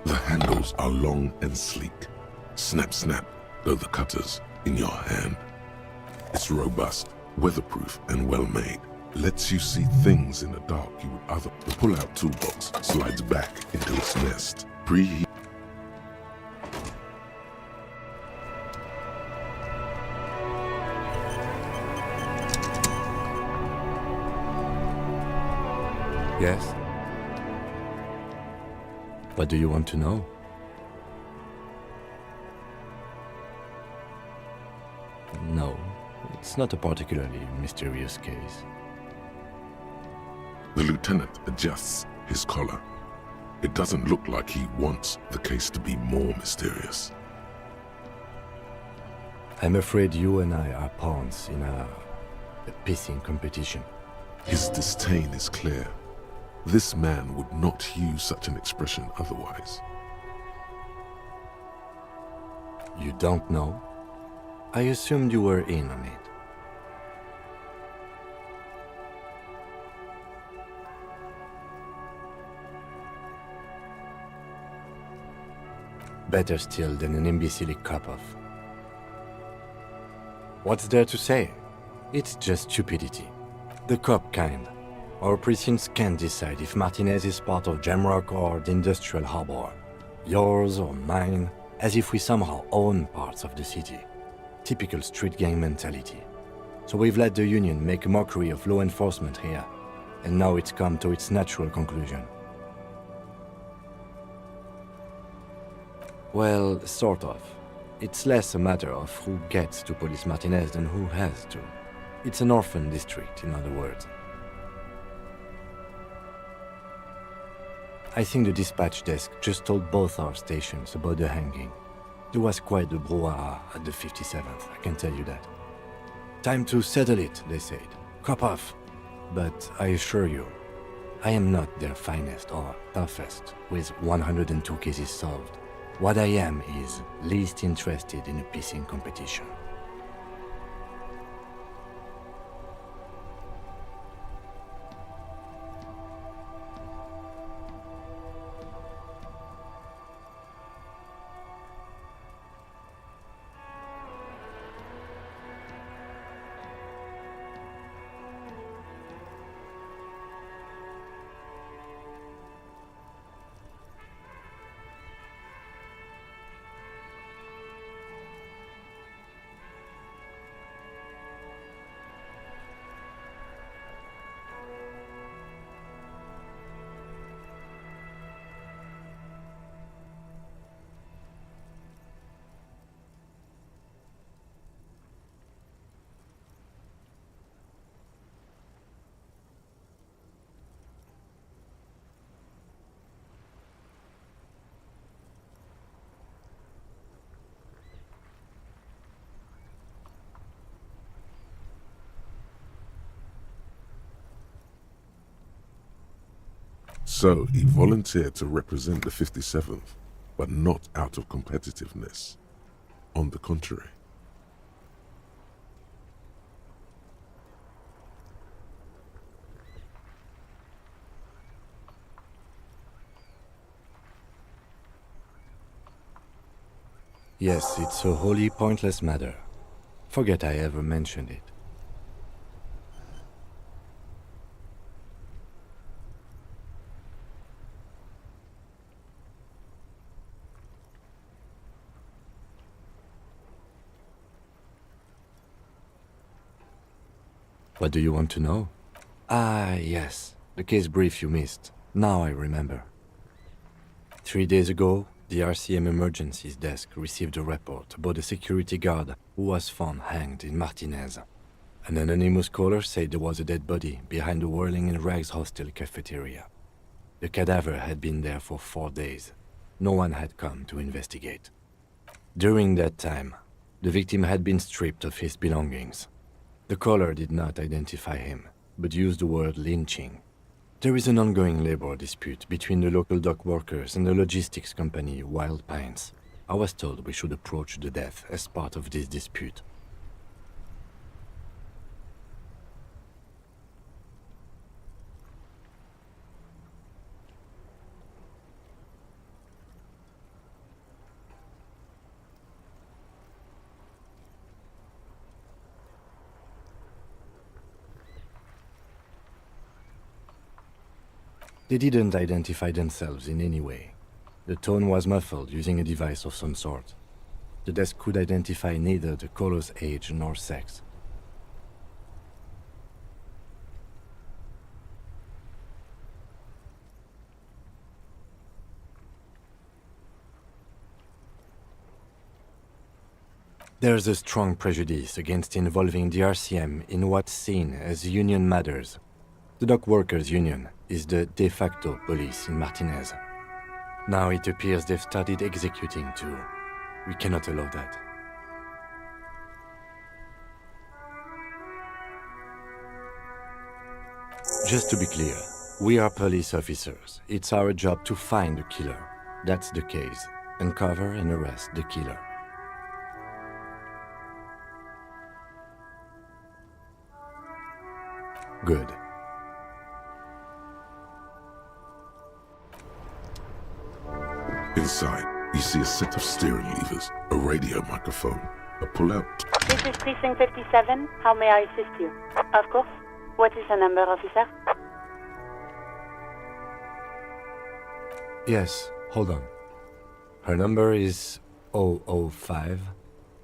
Speaker 3: The handles are long and sleek. Snap, snap, go the cutters in your hand. It's robust, weatherproof, and well-made. Lets you see things in the dark you would otherwise. The pull-out toolbox slides back into its nest. Preheat.
Speaker 7: Yes? What do you want to know? No, it's not a particularly mysterious case.
Speaker 3: The lieutenant adjusts his collar. It doesn't look like he wants the case to be more mysterious.
Speaker 7: I'm afraid you and I are pawns in a pissing competition.
Speaker 3: His disdain is clear. This man would not use such an expression otherwise.
Speaker 7: You don't know? I assumed you were in on it. Better still than an imbecilic cop-off. What's there to say? It's just stupidity. The cop kind. Our precincts can't decide if Martinez is part of Jamrock or the Industrial Harbor. Yours or mine, as if we somehow own parts of the city. Typical street gang mentality. So we've let the Union make a mockery of law enforcement here, and now it's come to its natural conclusion. Well, sort of. It's less a matter of who gets to police Martinez than who has to. It's an orphan district, in other words. I think the dispatch desk just told both our stations about the hanging. There was quite the brouhaha at the 57th, I can tell you that. Time to settle it, they said. Cop off. But I assure you, I am not their finest or toughest with 102 cases solved. What I am is least interested in a pissing competition.
Speaker 3: So he volunteered to represent the 57th, but not out of competitiveness. On the contrary.
Speaker 7: Yes, it's a wholly pointless matter. Forget I ever mentioned it. What do you want to know? Ah, yes, the case brief you missed. Now I remember. 3 days ago, the RCM Emergencies Desk received a report about a security guard who was found hanged in Martinez. An anonymous caller said there was a dead body behind the Whirling in Rags hostel cafeteria. The cadaver had been there for 4 days. No one had come to investigate. During that time, the victim had been stripped of his belongings. The caller did not identify him, but used the word lynching. There is an ongoing labor dispute between the local dock workers and the logistics company Wild Pines. I was told we should approach the death as part of this dispute. They didn't identify themselves in any way. The tone was muffled using a device of some sort. The desk could identify neither the caller's age nor sex. There's a strong prejudice against involving the RCM in what's seen as union matters. The dock workers' union is the de facto police in Martinez. Now it appears they've started executing too. We cannot allow that. Just to be clear, we are police officers. It's our job to find the killer. That's the case. Uncover and arrest the killer. Good.
Speaker 3: Inside, you see a set of steering levers, a radio microphone, a pull-out.
Speaker 1: This is Precinct 57. How may I assist you? Of course. What is the number, officer?
Speaker 7: Yes, hold on. Her number is 005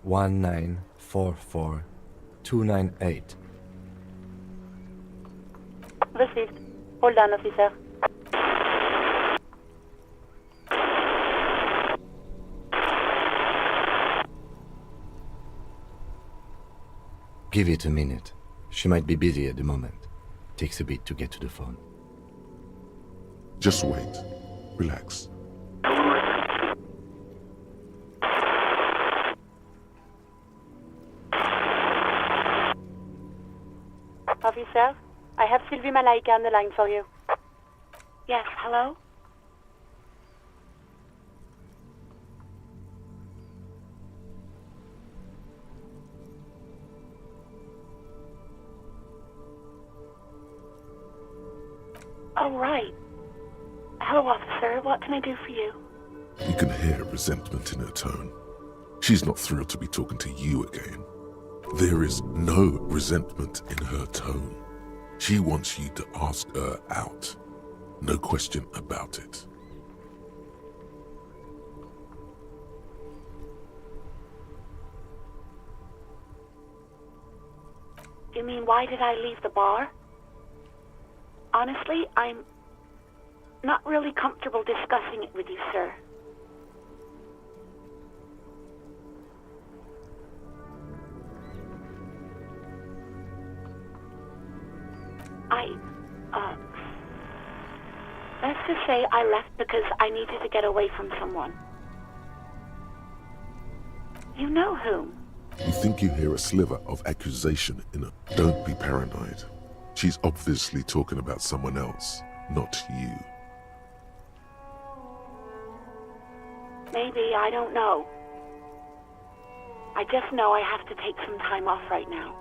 Speaker 7: 1944 298.
Speaker 1: Received. Hold on, officer.
Speaker 7: Give it a minute. She might be busy at the moment. Takes a bit to get to the phone.
Speaker 3: Just wait. Relax.
Speaker 1: Officer, I have Sylvie Malaika on the line for you. Yes, hello? Oh, right. Hello, officer. What can I do for you?
Speaker 3: You can hear resentment in her tone. She's not thrilled to be talking to you again. There is no resentment in her tone. She wants you to ask her out. No question about it.
Speaker 1: You mean, why did I leave the bar? Honestly, I'm not really comfortable discussing it with you, sir. Let's just say I left because I needed to get away from someone. You know whom?
Speaker 3: You think you hear a sliver of accusation in her. Don't be paranoid. She's obviously talking about someone else, not you.
Speaker 1: Maybe, I don't know. I just know I have to take some time off right now.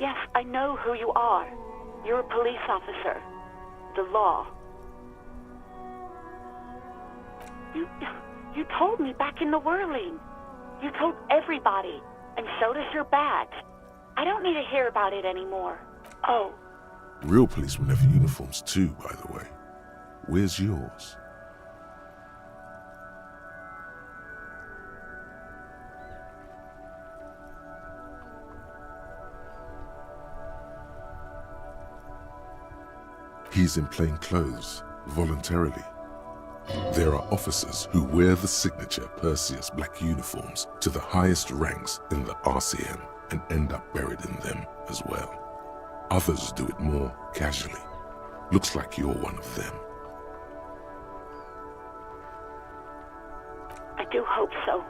Speaker 1: Yes, I know who you are. You're a police officer. The law. You told me back in the whirling. You told everybody, and so does your badge. I don't need to hear about it anymore. Oh.
Speaker 3: Real policemen have uniforms too, by the way. Where's yours? He's in plain clothes, voluntarily. There are officers who wear the signature Perseus black uniforms to the highest ranks in the RCM and end up buried in them as well. Others do it more casually. Looks like you're one of them.
Speaker 1: I do hope so.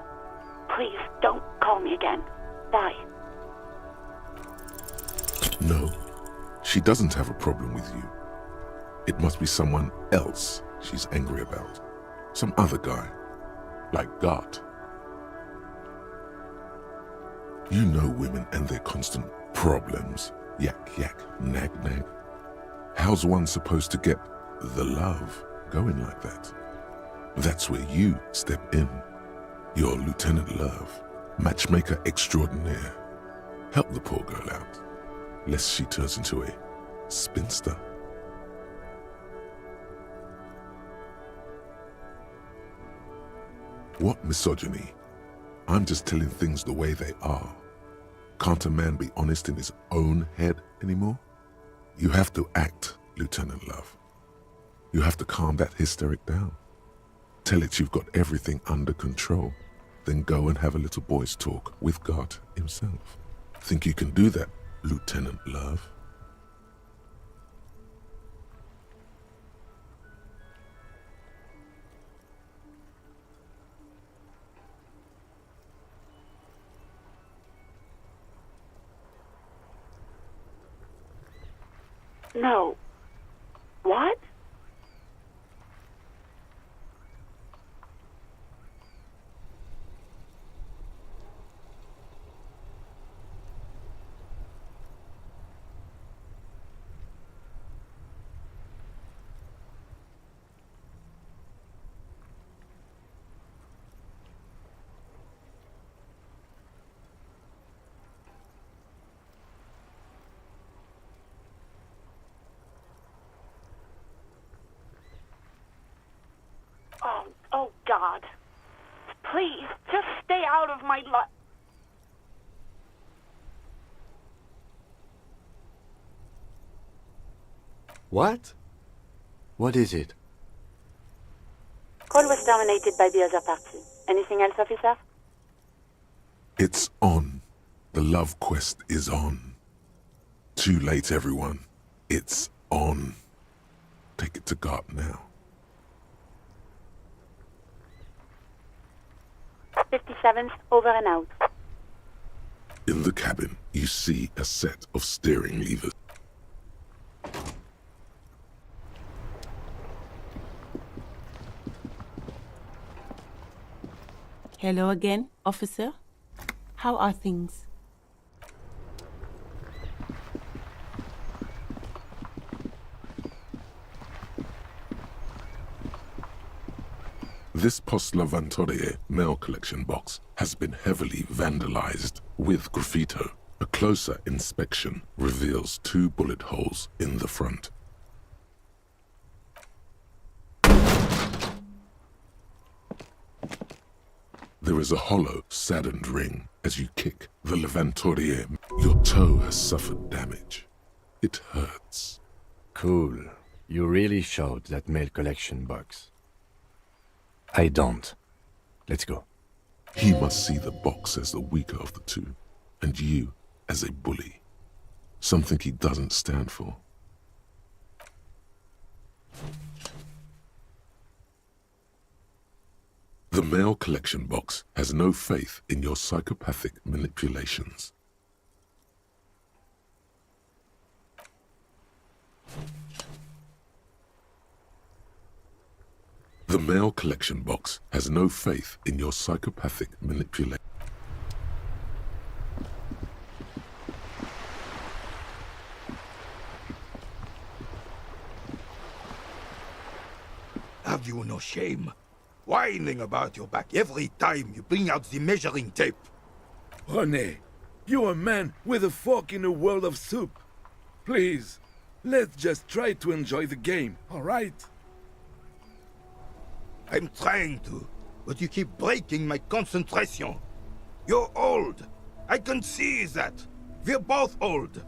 Speaker 1: Please, don't call me again. Bye.
Speaker 3: No, she doesn't have a problem with you. It must be someone else she's angry about. Some other guy. Like Gart. You know women and their constant problems. Yak, yak, nag, nag. How's one supposed to get the love going like that? That's where you step in. You're Lieutenant Love, matchmaker extraordinaire. Help the poor girl out, lest she turns into a spinster. What misogyny? I'm just telling things the way they are. Can't a man be honest in his own head anymore? You have to act, Lieutenant Love. You have to calm that hysteric down. Tell it you've got everything under control. Then go and have a little boys' talk with God himself. Think you can do that, Lieutenant Love?
Speaker 1: No. What? Oh, God. Please, just stay out of my life.
Speaker 7: What? What is it?
Speaker 1: Call was terminated by the other party. Anything else, officer?
Speaker 3: It's on. The love quest is on. Too late, everyone. It's on. Take it to God now.
Speaker 1: 57's over and out.
Speaker 3: In the cabin, you see a set of steering levers.
Speaker 11: Hello again, officer. How are things?
Speaker 3: This Post Lavantorie mail collection box has been heavily vandalized with graffito. A closer inspection reveals 2 bullet holes in the front. There is a hollow, saddened ring as you kick the Lavantorie. Your toe has suffered damage. It hurts.
Speaker 7: Cool. You really showed that mail collection box. I don't. Let's go.
Speaker 3: He must see the box as the weaker of the two, and you as a bully. Something he doesn't stand for. The mail collection box has no faith in your psychopathic manipulations. The mail collection box has no faith in your psychopathic manipulation.
Speaker 17: Have you no shame? Whining about your back every time you bring out the measuring tape.
Speaker 19: René, you're a man with a fork in a world of soup. Please, let's just try to enjoy the game, alright?
Speaker 17: I'm trying to, but you keep breaking my concentration. You're old. I can see that. We're both old.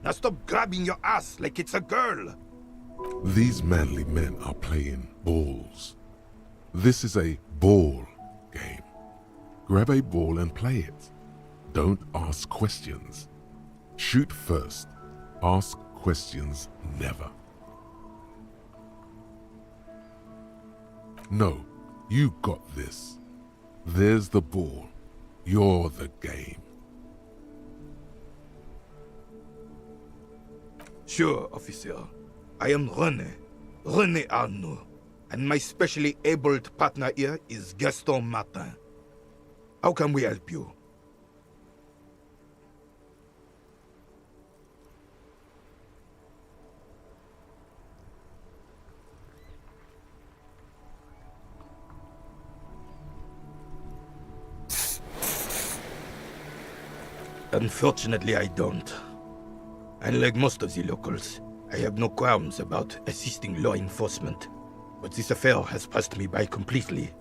Speaker 17: Now stop grabbing your ass like it's a girl.
Speaker 3: These manly men are playing balls. This is a ball game. Grab a ball and play it. Don't ask questions. Shoot first. Ask questions never. No, you got this. There's the ball. You're the game.
Speaker 17: Sure, officer. I am René Arnaud, and my specially abled partner here is Gaston Martin. How can we help you? Unfortunately, I don't. Unlike most of the locals, I have no qualms about assisting law enforcement, but this affair has passed me by completely.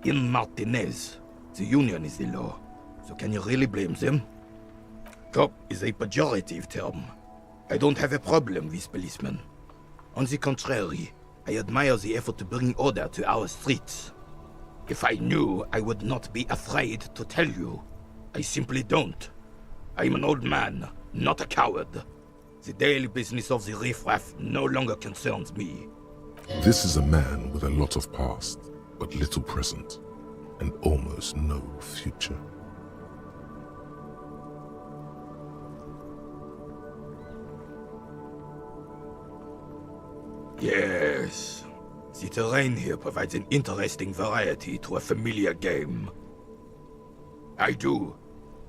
Speaker 17: In Martinez, the union is the law, so can you really blame them? Cop is a pejorative term. I don't have a problem with policemen. On the contrary, I admire the effort to bring order to our streets. If I knew, I would not be afraid to tell you. I simply don't. I'm an old man, not a coward. The daily business of the riffraff no longer concerns me.
Speaker 3: This is a man with a lot of past, but little present, and almost no future.
Speaker 17: Yes. The terrain here provides an interesting variety to a familiar game. I do.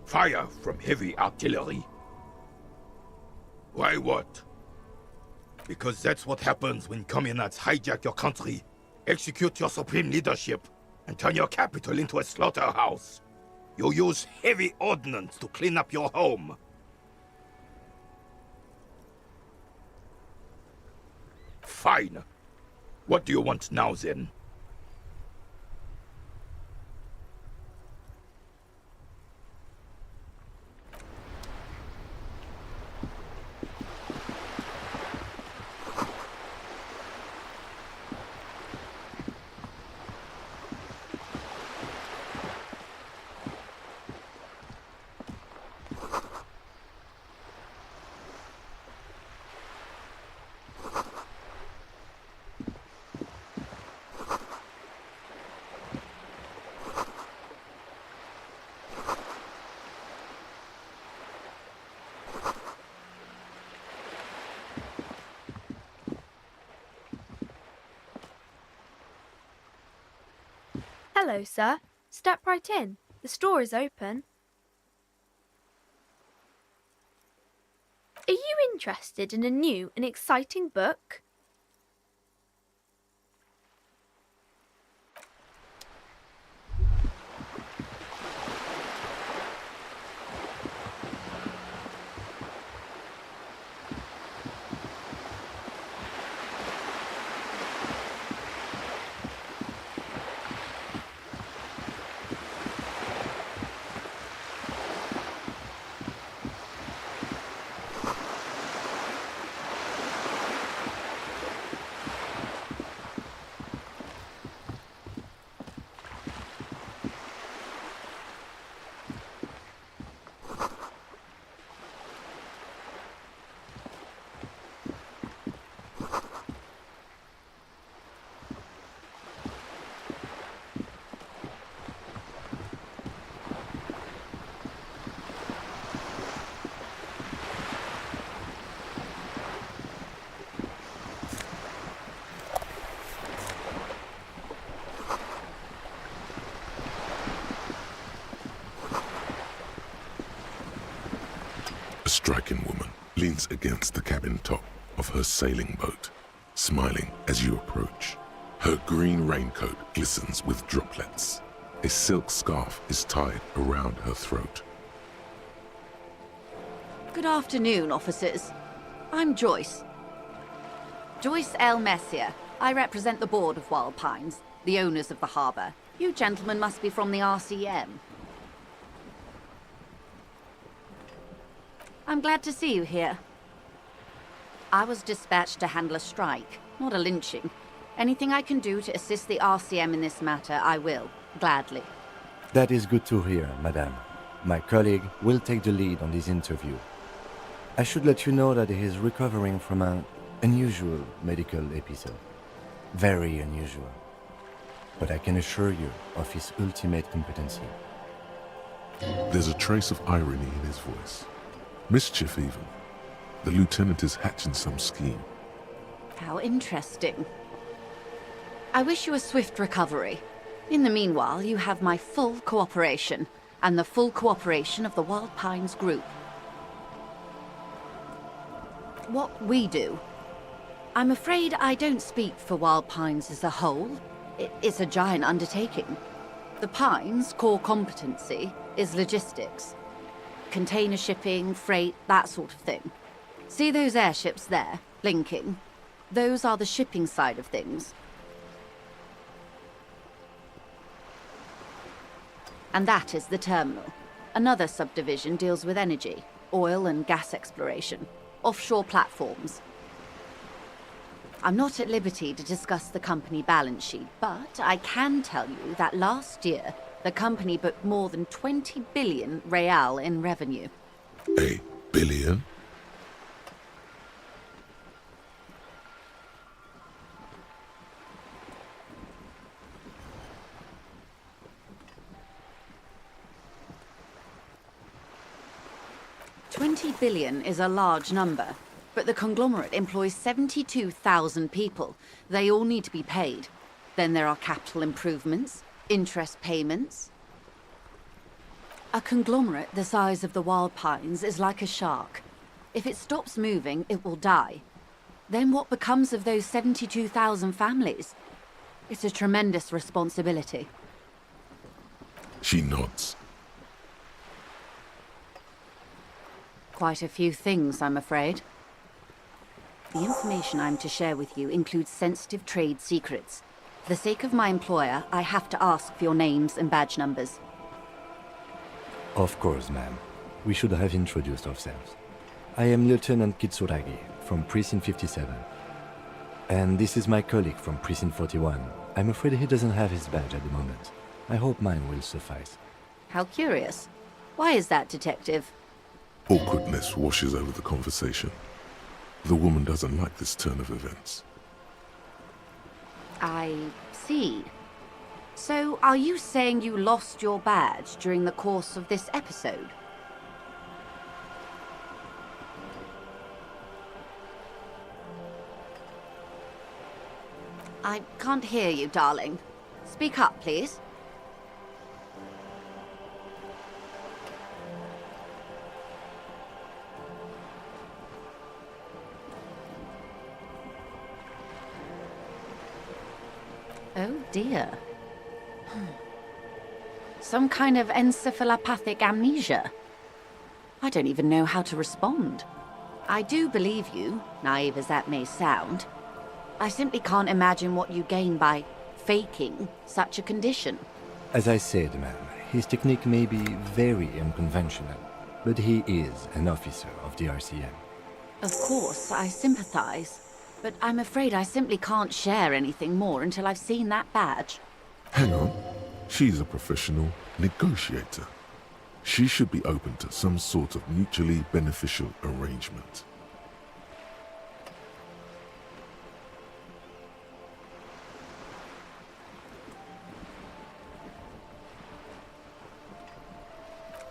Speaker 17: Fire from heavy artillery. Why what? Because that's what happens when communards hijack your country, execute your supreme leadership, and turn your capital into a slaughterhouse. You use heavy ordnance to clean up your home. Fine. What do you want now, then?
Speaker 20: Hello, sir. Step right in. The store is open. Are you interested in a new and exciting book?
Speaker 3: striking woman leans against the cabin top of her sailing boat, smiling as you approach. Her green raincoat glistens with droplets. A silk scarf is tied around her throat.
Speaker 21: Good afternoon, officers. I'm Joyce. Joyce L. Messier. I represent the board of Wild Pines, the owners of the harbour. You gentlemen must be from the RCM. I'm glad to see you here. I was dispatched to handle a strike, not a lynching. Anything I can do to assist the RCM in this matter, I will, gladly.
Speaker 7: That is good to hear, madame. My colleague will take the lead on this interview. I should let you know that he is recovering from an unusual medical episode. Very unusual. But I can assure you of his ultimate competency.
Speaker 3: There's a trace of irony in his voice. Mischief, even. The lieutenant is hatching some scheme.
Speaker 21: How interesting. I wish you a swift recovery. In the meanwhile, you have my full cooperation, and the full cooperation of the Wild Pines Group. What we do. I'm afraid I don't speak for Wild Pines as a whole. It's a giant undertaking. The Pines' core competency is logistics. Container shipping, freight, that sort of thing. See those airships there, blinking? Those are the shipping side of things. And that is the terminal. Another subdivision deals with energy, oil and gas exploration, offshore platforms. I'm not at liberty to discuss the company balance sheet, but I can tell you that last year, the company booked more than 20 billion real in revenue.
Speaker 3: A billion?
Speaker 21: $20 billion is a large number, but the conglomerate employs 72,000 people. They all need to be paid. Then there are capital improvements, interest payments. A conglomerate the size of the Wild Pines is like a shark. If it stops moving, it will die. Then what becomes of those 72,000 families? It's a tremendous responsibility.
Speaker 3: She nods.
Speaker 21: Quite a few things, I'm afraid. The information I'm to share with you includes sensitive trade secrets. For the sake of my employer, I have to ask for your names and badge numbers.
Speaker 7: Of course, ma'am. We should have introduced ourselves. I am Lieutenant Kitsuragi from Precinct 57. And this is my colleague from Precinct 41. I'm afraid he doesn't have his badge at the moment. I hope mine will suffice.
Speaker 21: How curious. Why is that, Detective?
Speaker 3: Awkwardness washes over the conversation. The woman doesn't like this turn of events.
Speaker 21: I see. So, are you saying you lost your badge during the course of this episode? I can't hear you, darling. Speak up, please. Oh dear. Some kind of encephalopathic amnesia. I don't even know how to respond. I do believe you, naive as that may sound. I simply can't imagine what you gain by faking such a condition.
Speaker 7: As I said, ma'am, his technique may be very unconventional, but he is an officer of the RCM.
Speaker 21: Of course, I sympathize. But I'm afraid I simply can't share anything more until I've seen that badge.
Speaker 3: Hang on. She's a professional negotiator. She should be open to some sort of mutually beneficial arrangement.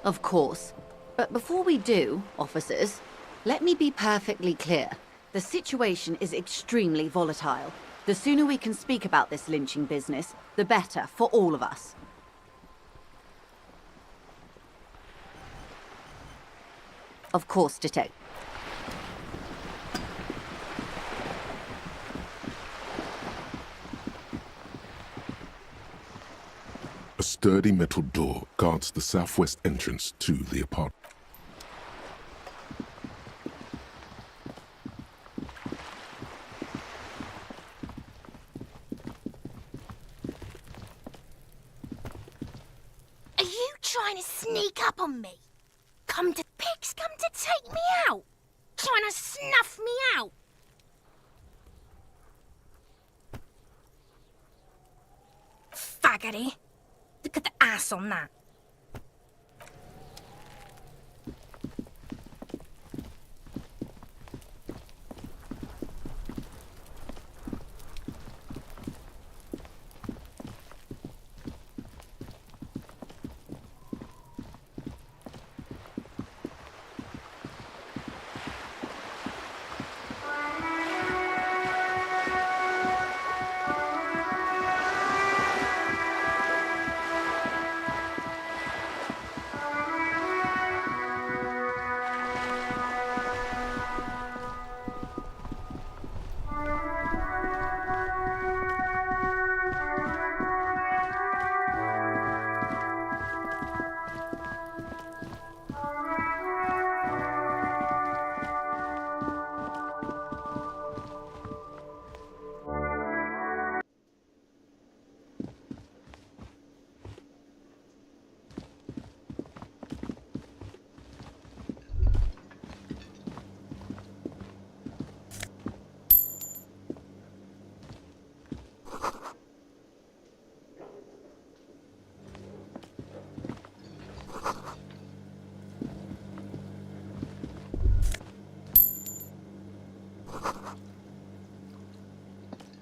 Speaker 21: Of course. But before we do, officers, let me be perfectly clear. The situation is extremely volatile. The sooner we can speak about this lynching business, the better for all of us. Of course, Detective.
Speaker 3: A sturdy metal door guards the southwest entrance to the apartment.
Speaker 2: Are you trying to sneak up on me? Come to take me out? Trying to snuff me out? Faggoty. Look at the ass on that.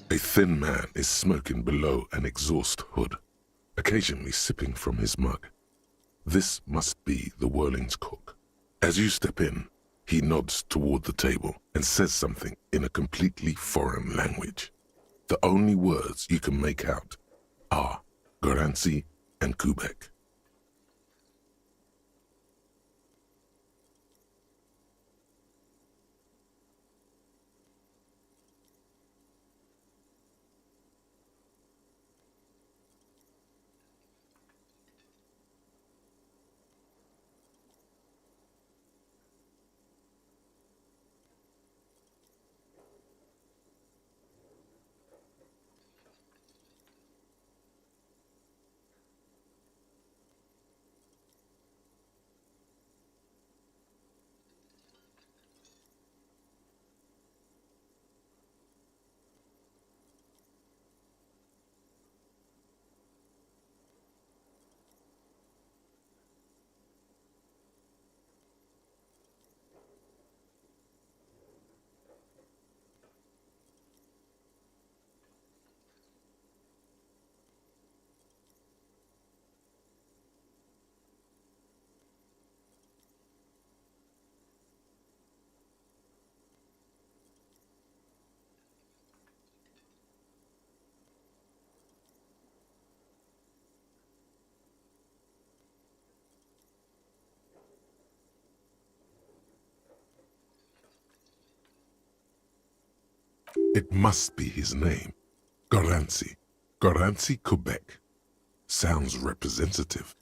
Speaker 3: A thin man is smoking below an exhaust hood, occasionally sipping from his mug. This must be the Whirling's cook. As you step in, he nods toward the table and says something in a completely foreign language. The only words you can make out are Garancy and Quebec. It must be his name. Garancy. Garancy, Quebec. Sounds representative.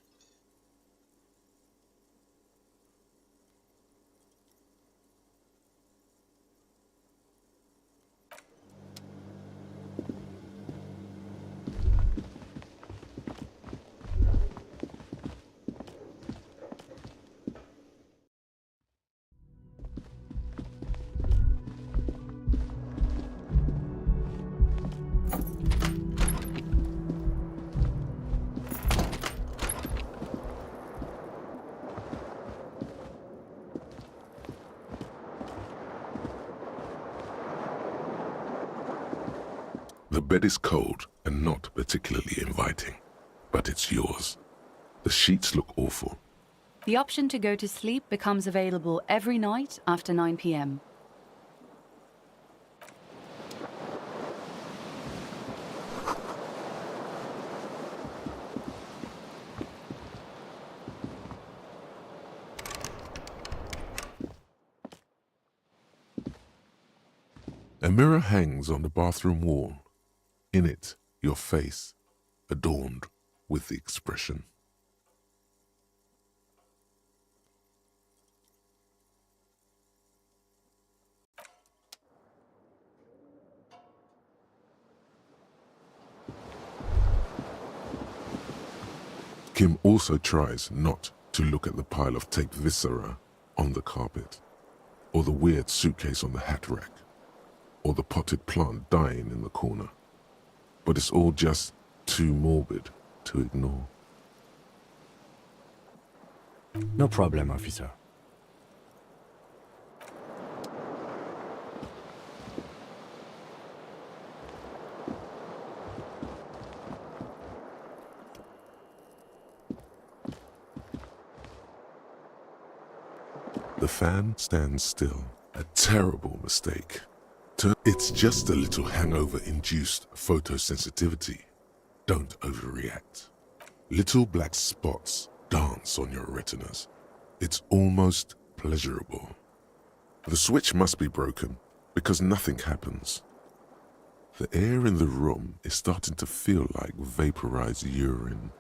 Speaker 3: The bed is cold and not particularly inviting, but it's yours. The sheets look awful.
Speaker 9: The option to go to sleep becomes available every night after 9 p.m.
Speaker 3: A mirror hangs on the bathroom wall. In it, your face, adorned with the expression. Kim also tries not to look at the pile of taped viscera on the carpet, or the weird suitcase on the hat rack, or the potted plant dying in the corner. But it's all just too morbid to ignore.
Speaker 7: No problem, officer.
Speaker 3: The fan stands still. A terrible mistake. It's just a little hangover-induced photosensitivity. Don't overreact. Little black spots dance on your retinas. It's almost pleasurable. The switch must be broken because nothing happens. The air in the room is starting to feel like vaporized urine.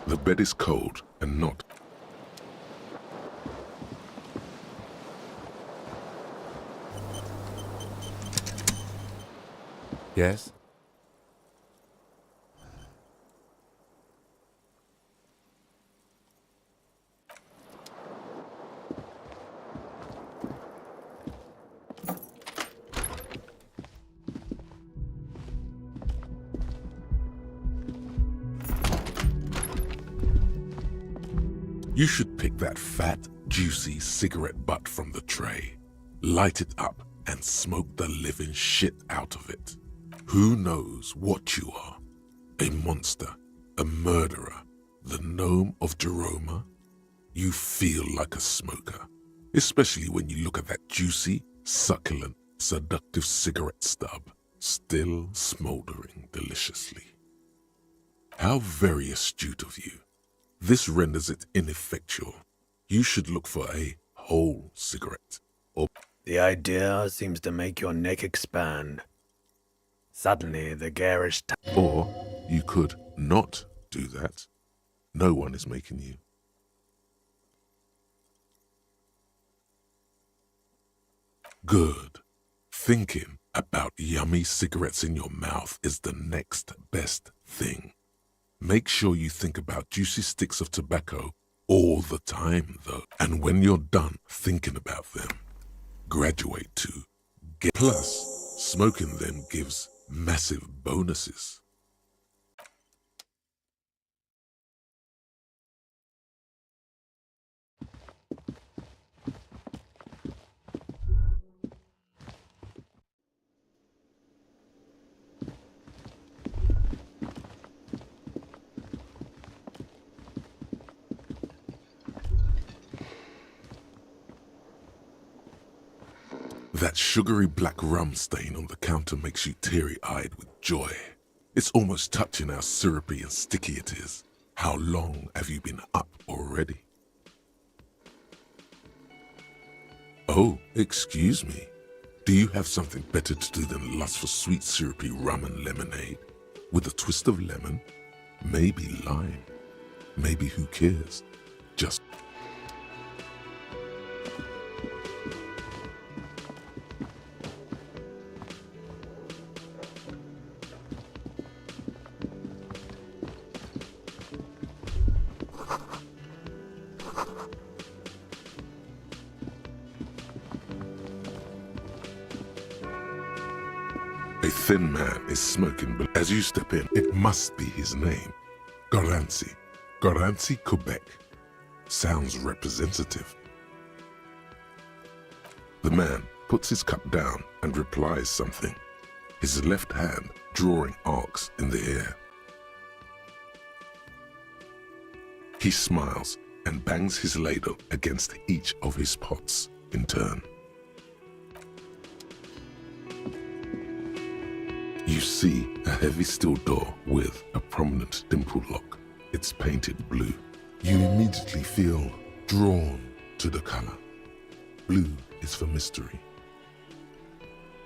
Speaker 3: The bed is cold and not.
Speaker 7: Yes?
Speaker 3: You should pick that fat, juicy cigarette butt from the tray, light it up, and smoke the living shit out of it. Who knows what you are? A monster, a murderer, the gnome of Jeroma? You feel like a smoker, especially when you look at that juicy, succulent, seductive cigarette stub, still smoldering deliciously. How very astute of you. This renders it ineffectual. You should look for a whole cigarette. Or
Speaker 4: the idea seems to make your neck expand. Suddenly, the garish
Speaker 3: Or you could not do that. No one is making you. Good. Thinking about yummy cigarettes in your mouth is the next best thing. Make sure you think about juicy sticks of tobacco all the time, though. And when you're done thinking about them, graduate to get. Plus, smoking them gives massive bonuses. That sugary black rum stain on the counter makes you teary-eyed with joy. It's almost touching how syrupy and sticky it is. How long have you been up already? Oh, excuse me. Do you have something better to do than lust for sweet syrupy rum and lemonade? With a twist of lemon? Maybe lime. Maybe who cares? Just... A thin man is smoking, but as you step in, it must be his name. Garanci. Garanci, Quebec. Sounds representative. The man puts his cup down and replies something, his left hand drawing arcs in the air. He smiles and bangs his ladle against each of his pots in turn. You see a heavy steel door with a prominent dimple lock. It's painted blue. You immediately feel Drawn to the color. Blue is for mystery.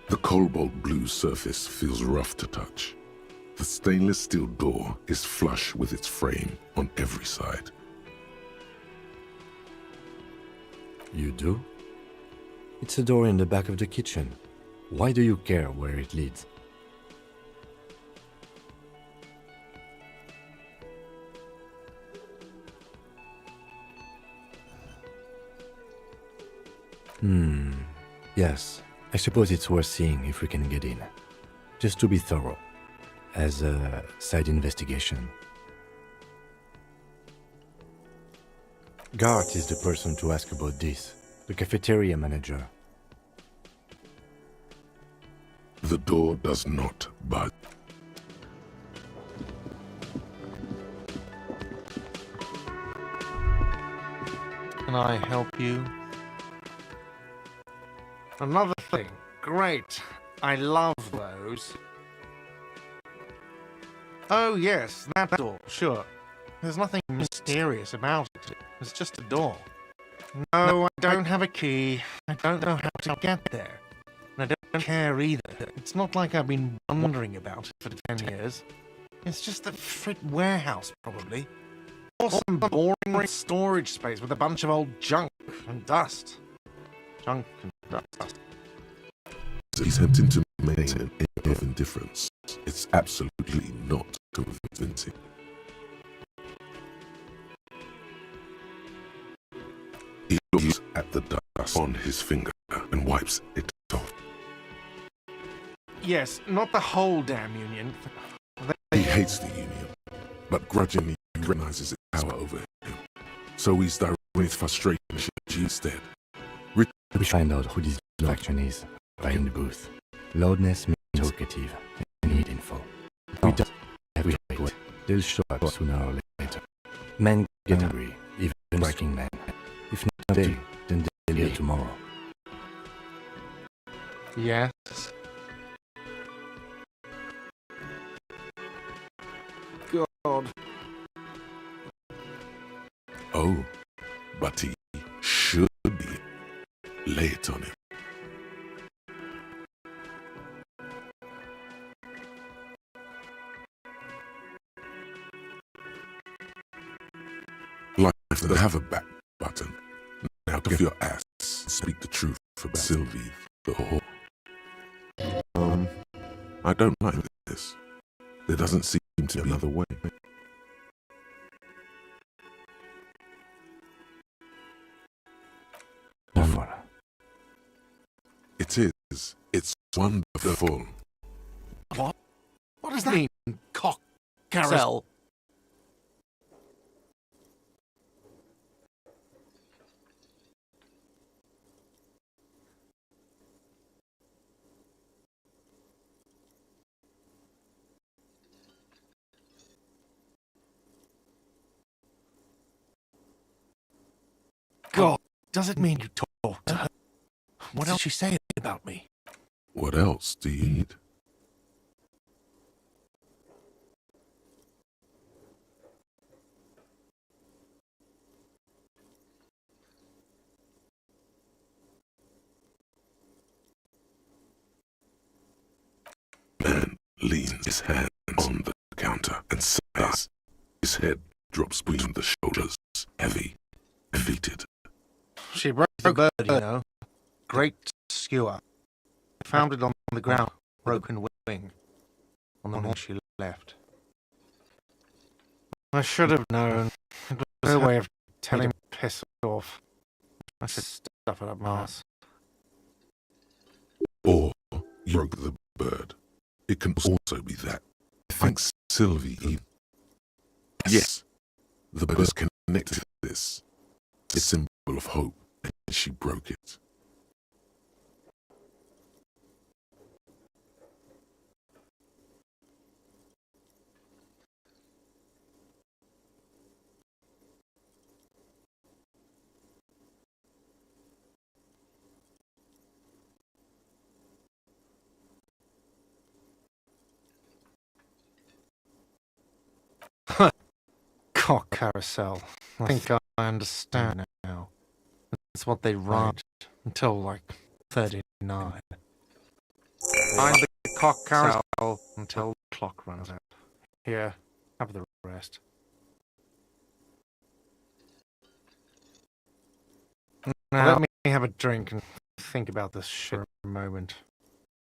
Speaker 3: The cobalt blue surface feels rough to touch. The stainless steel door is flush with its frame on every side.
Speaker 7: You do? It's a door in the back of the kitchen. Why do you care where it leads? Yes. I suppose it's worth seeing if we can get in. Just to be thorough. As a side investigation. Gart is the person to ask about this. The cafeteria manager.
Speaker 3: The door does not budge.
Speaker 6: Can I help you? Another thing. Great. I love those. Oh, yes, that door, sure. There's nothing mysterious about it. It's just a door. No, I don't have a key. I don't know how to get there. And I don't care either. It's not like I've been wondering about it for 10 years. It's just a frit warehouse, probably. Or some boring storage space with a bunch of old junk and dust. Junk and dust.
Speaker 3: He's attempting to maintain an air of indifference. It's absolutely not convincing. He looks at the dust on his finger and wipes it off.
Speaker 6: Yes, not the whole damn union.
Speaker 3: He hates the union, but grudgingly recognizes its power over him. So he's directing his frustration at you instead.
Speaker 7: We find out who this faction is right in the booth. Loudness means talkative. I need info. We don't have to wait. They'll show up sooner or later. Men get angry, even striking men. If not today, then they'll be tomorrow.
Speaker 6: Yes. God.
Speaker 3: Oh, but he should be. Lay it on him. Life doesn't have a back button. Now give your ass and speak the truth about Sylvie the whore. I don't like this. There doesn't seem to be another way. It is. It's wonderful.
Speaker 6: What? What does that mean, cock carousel? God, does it mean you talked to her? What else did she say about me?
Speaker 3: What else do you need? Man leans his hand on the counter and sighs. His head drops between the shoulders, heavy, defeated.
Speaker 6: She broke the bird, you know. Great skewer. Found it on the ground, broken wing, on the morning she left. I should have known. It was her way of telling me to piss off. I should stuff it up my ass.
Speaker 3: Or you broke the bird. It can also be that. I think Sylvie. Yes, the bird is connected to this. It's a symbol of hope, and she broke it.
Speaker 6: Cock carousel. I think I understand now. That's what they run until like 39. Find the cock carousel until the clock runs out. Here, have the rest. Now let me have a drink and think about this shit for a moment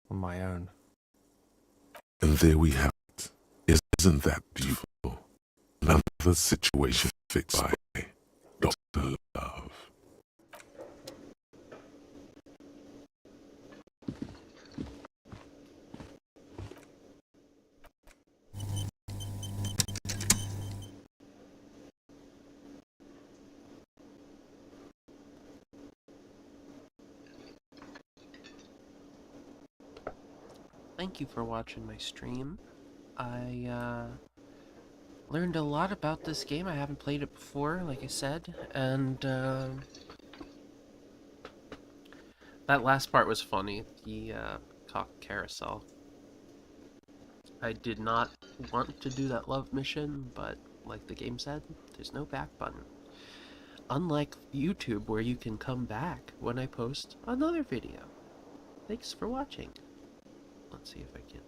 Speaker 6: on my own.
Speaker 3: And there we have it. Isn't that beautiful? Another situation fixed by Dr. Love.
Speaker 8: Thank you for watching my stream. I learned a lot about this game. I haven't played it before, like I said, and that last part was funny, the cock carousel. I did not want to do that love mission, but like the game said, there's no back button. Unlike YouTube, where you can come back when I post another video. Thanks for watching. Let's see if I can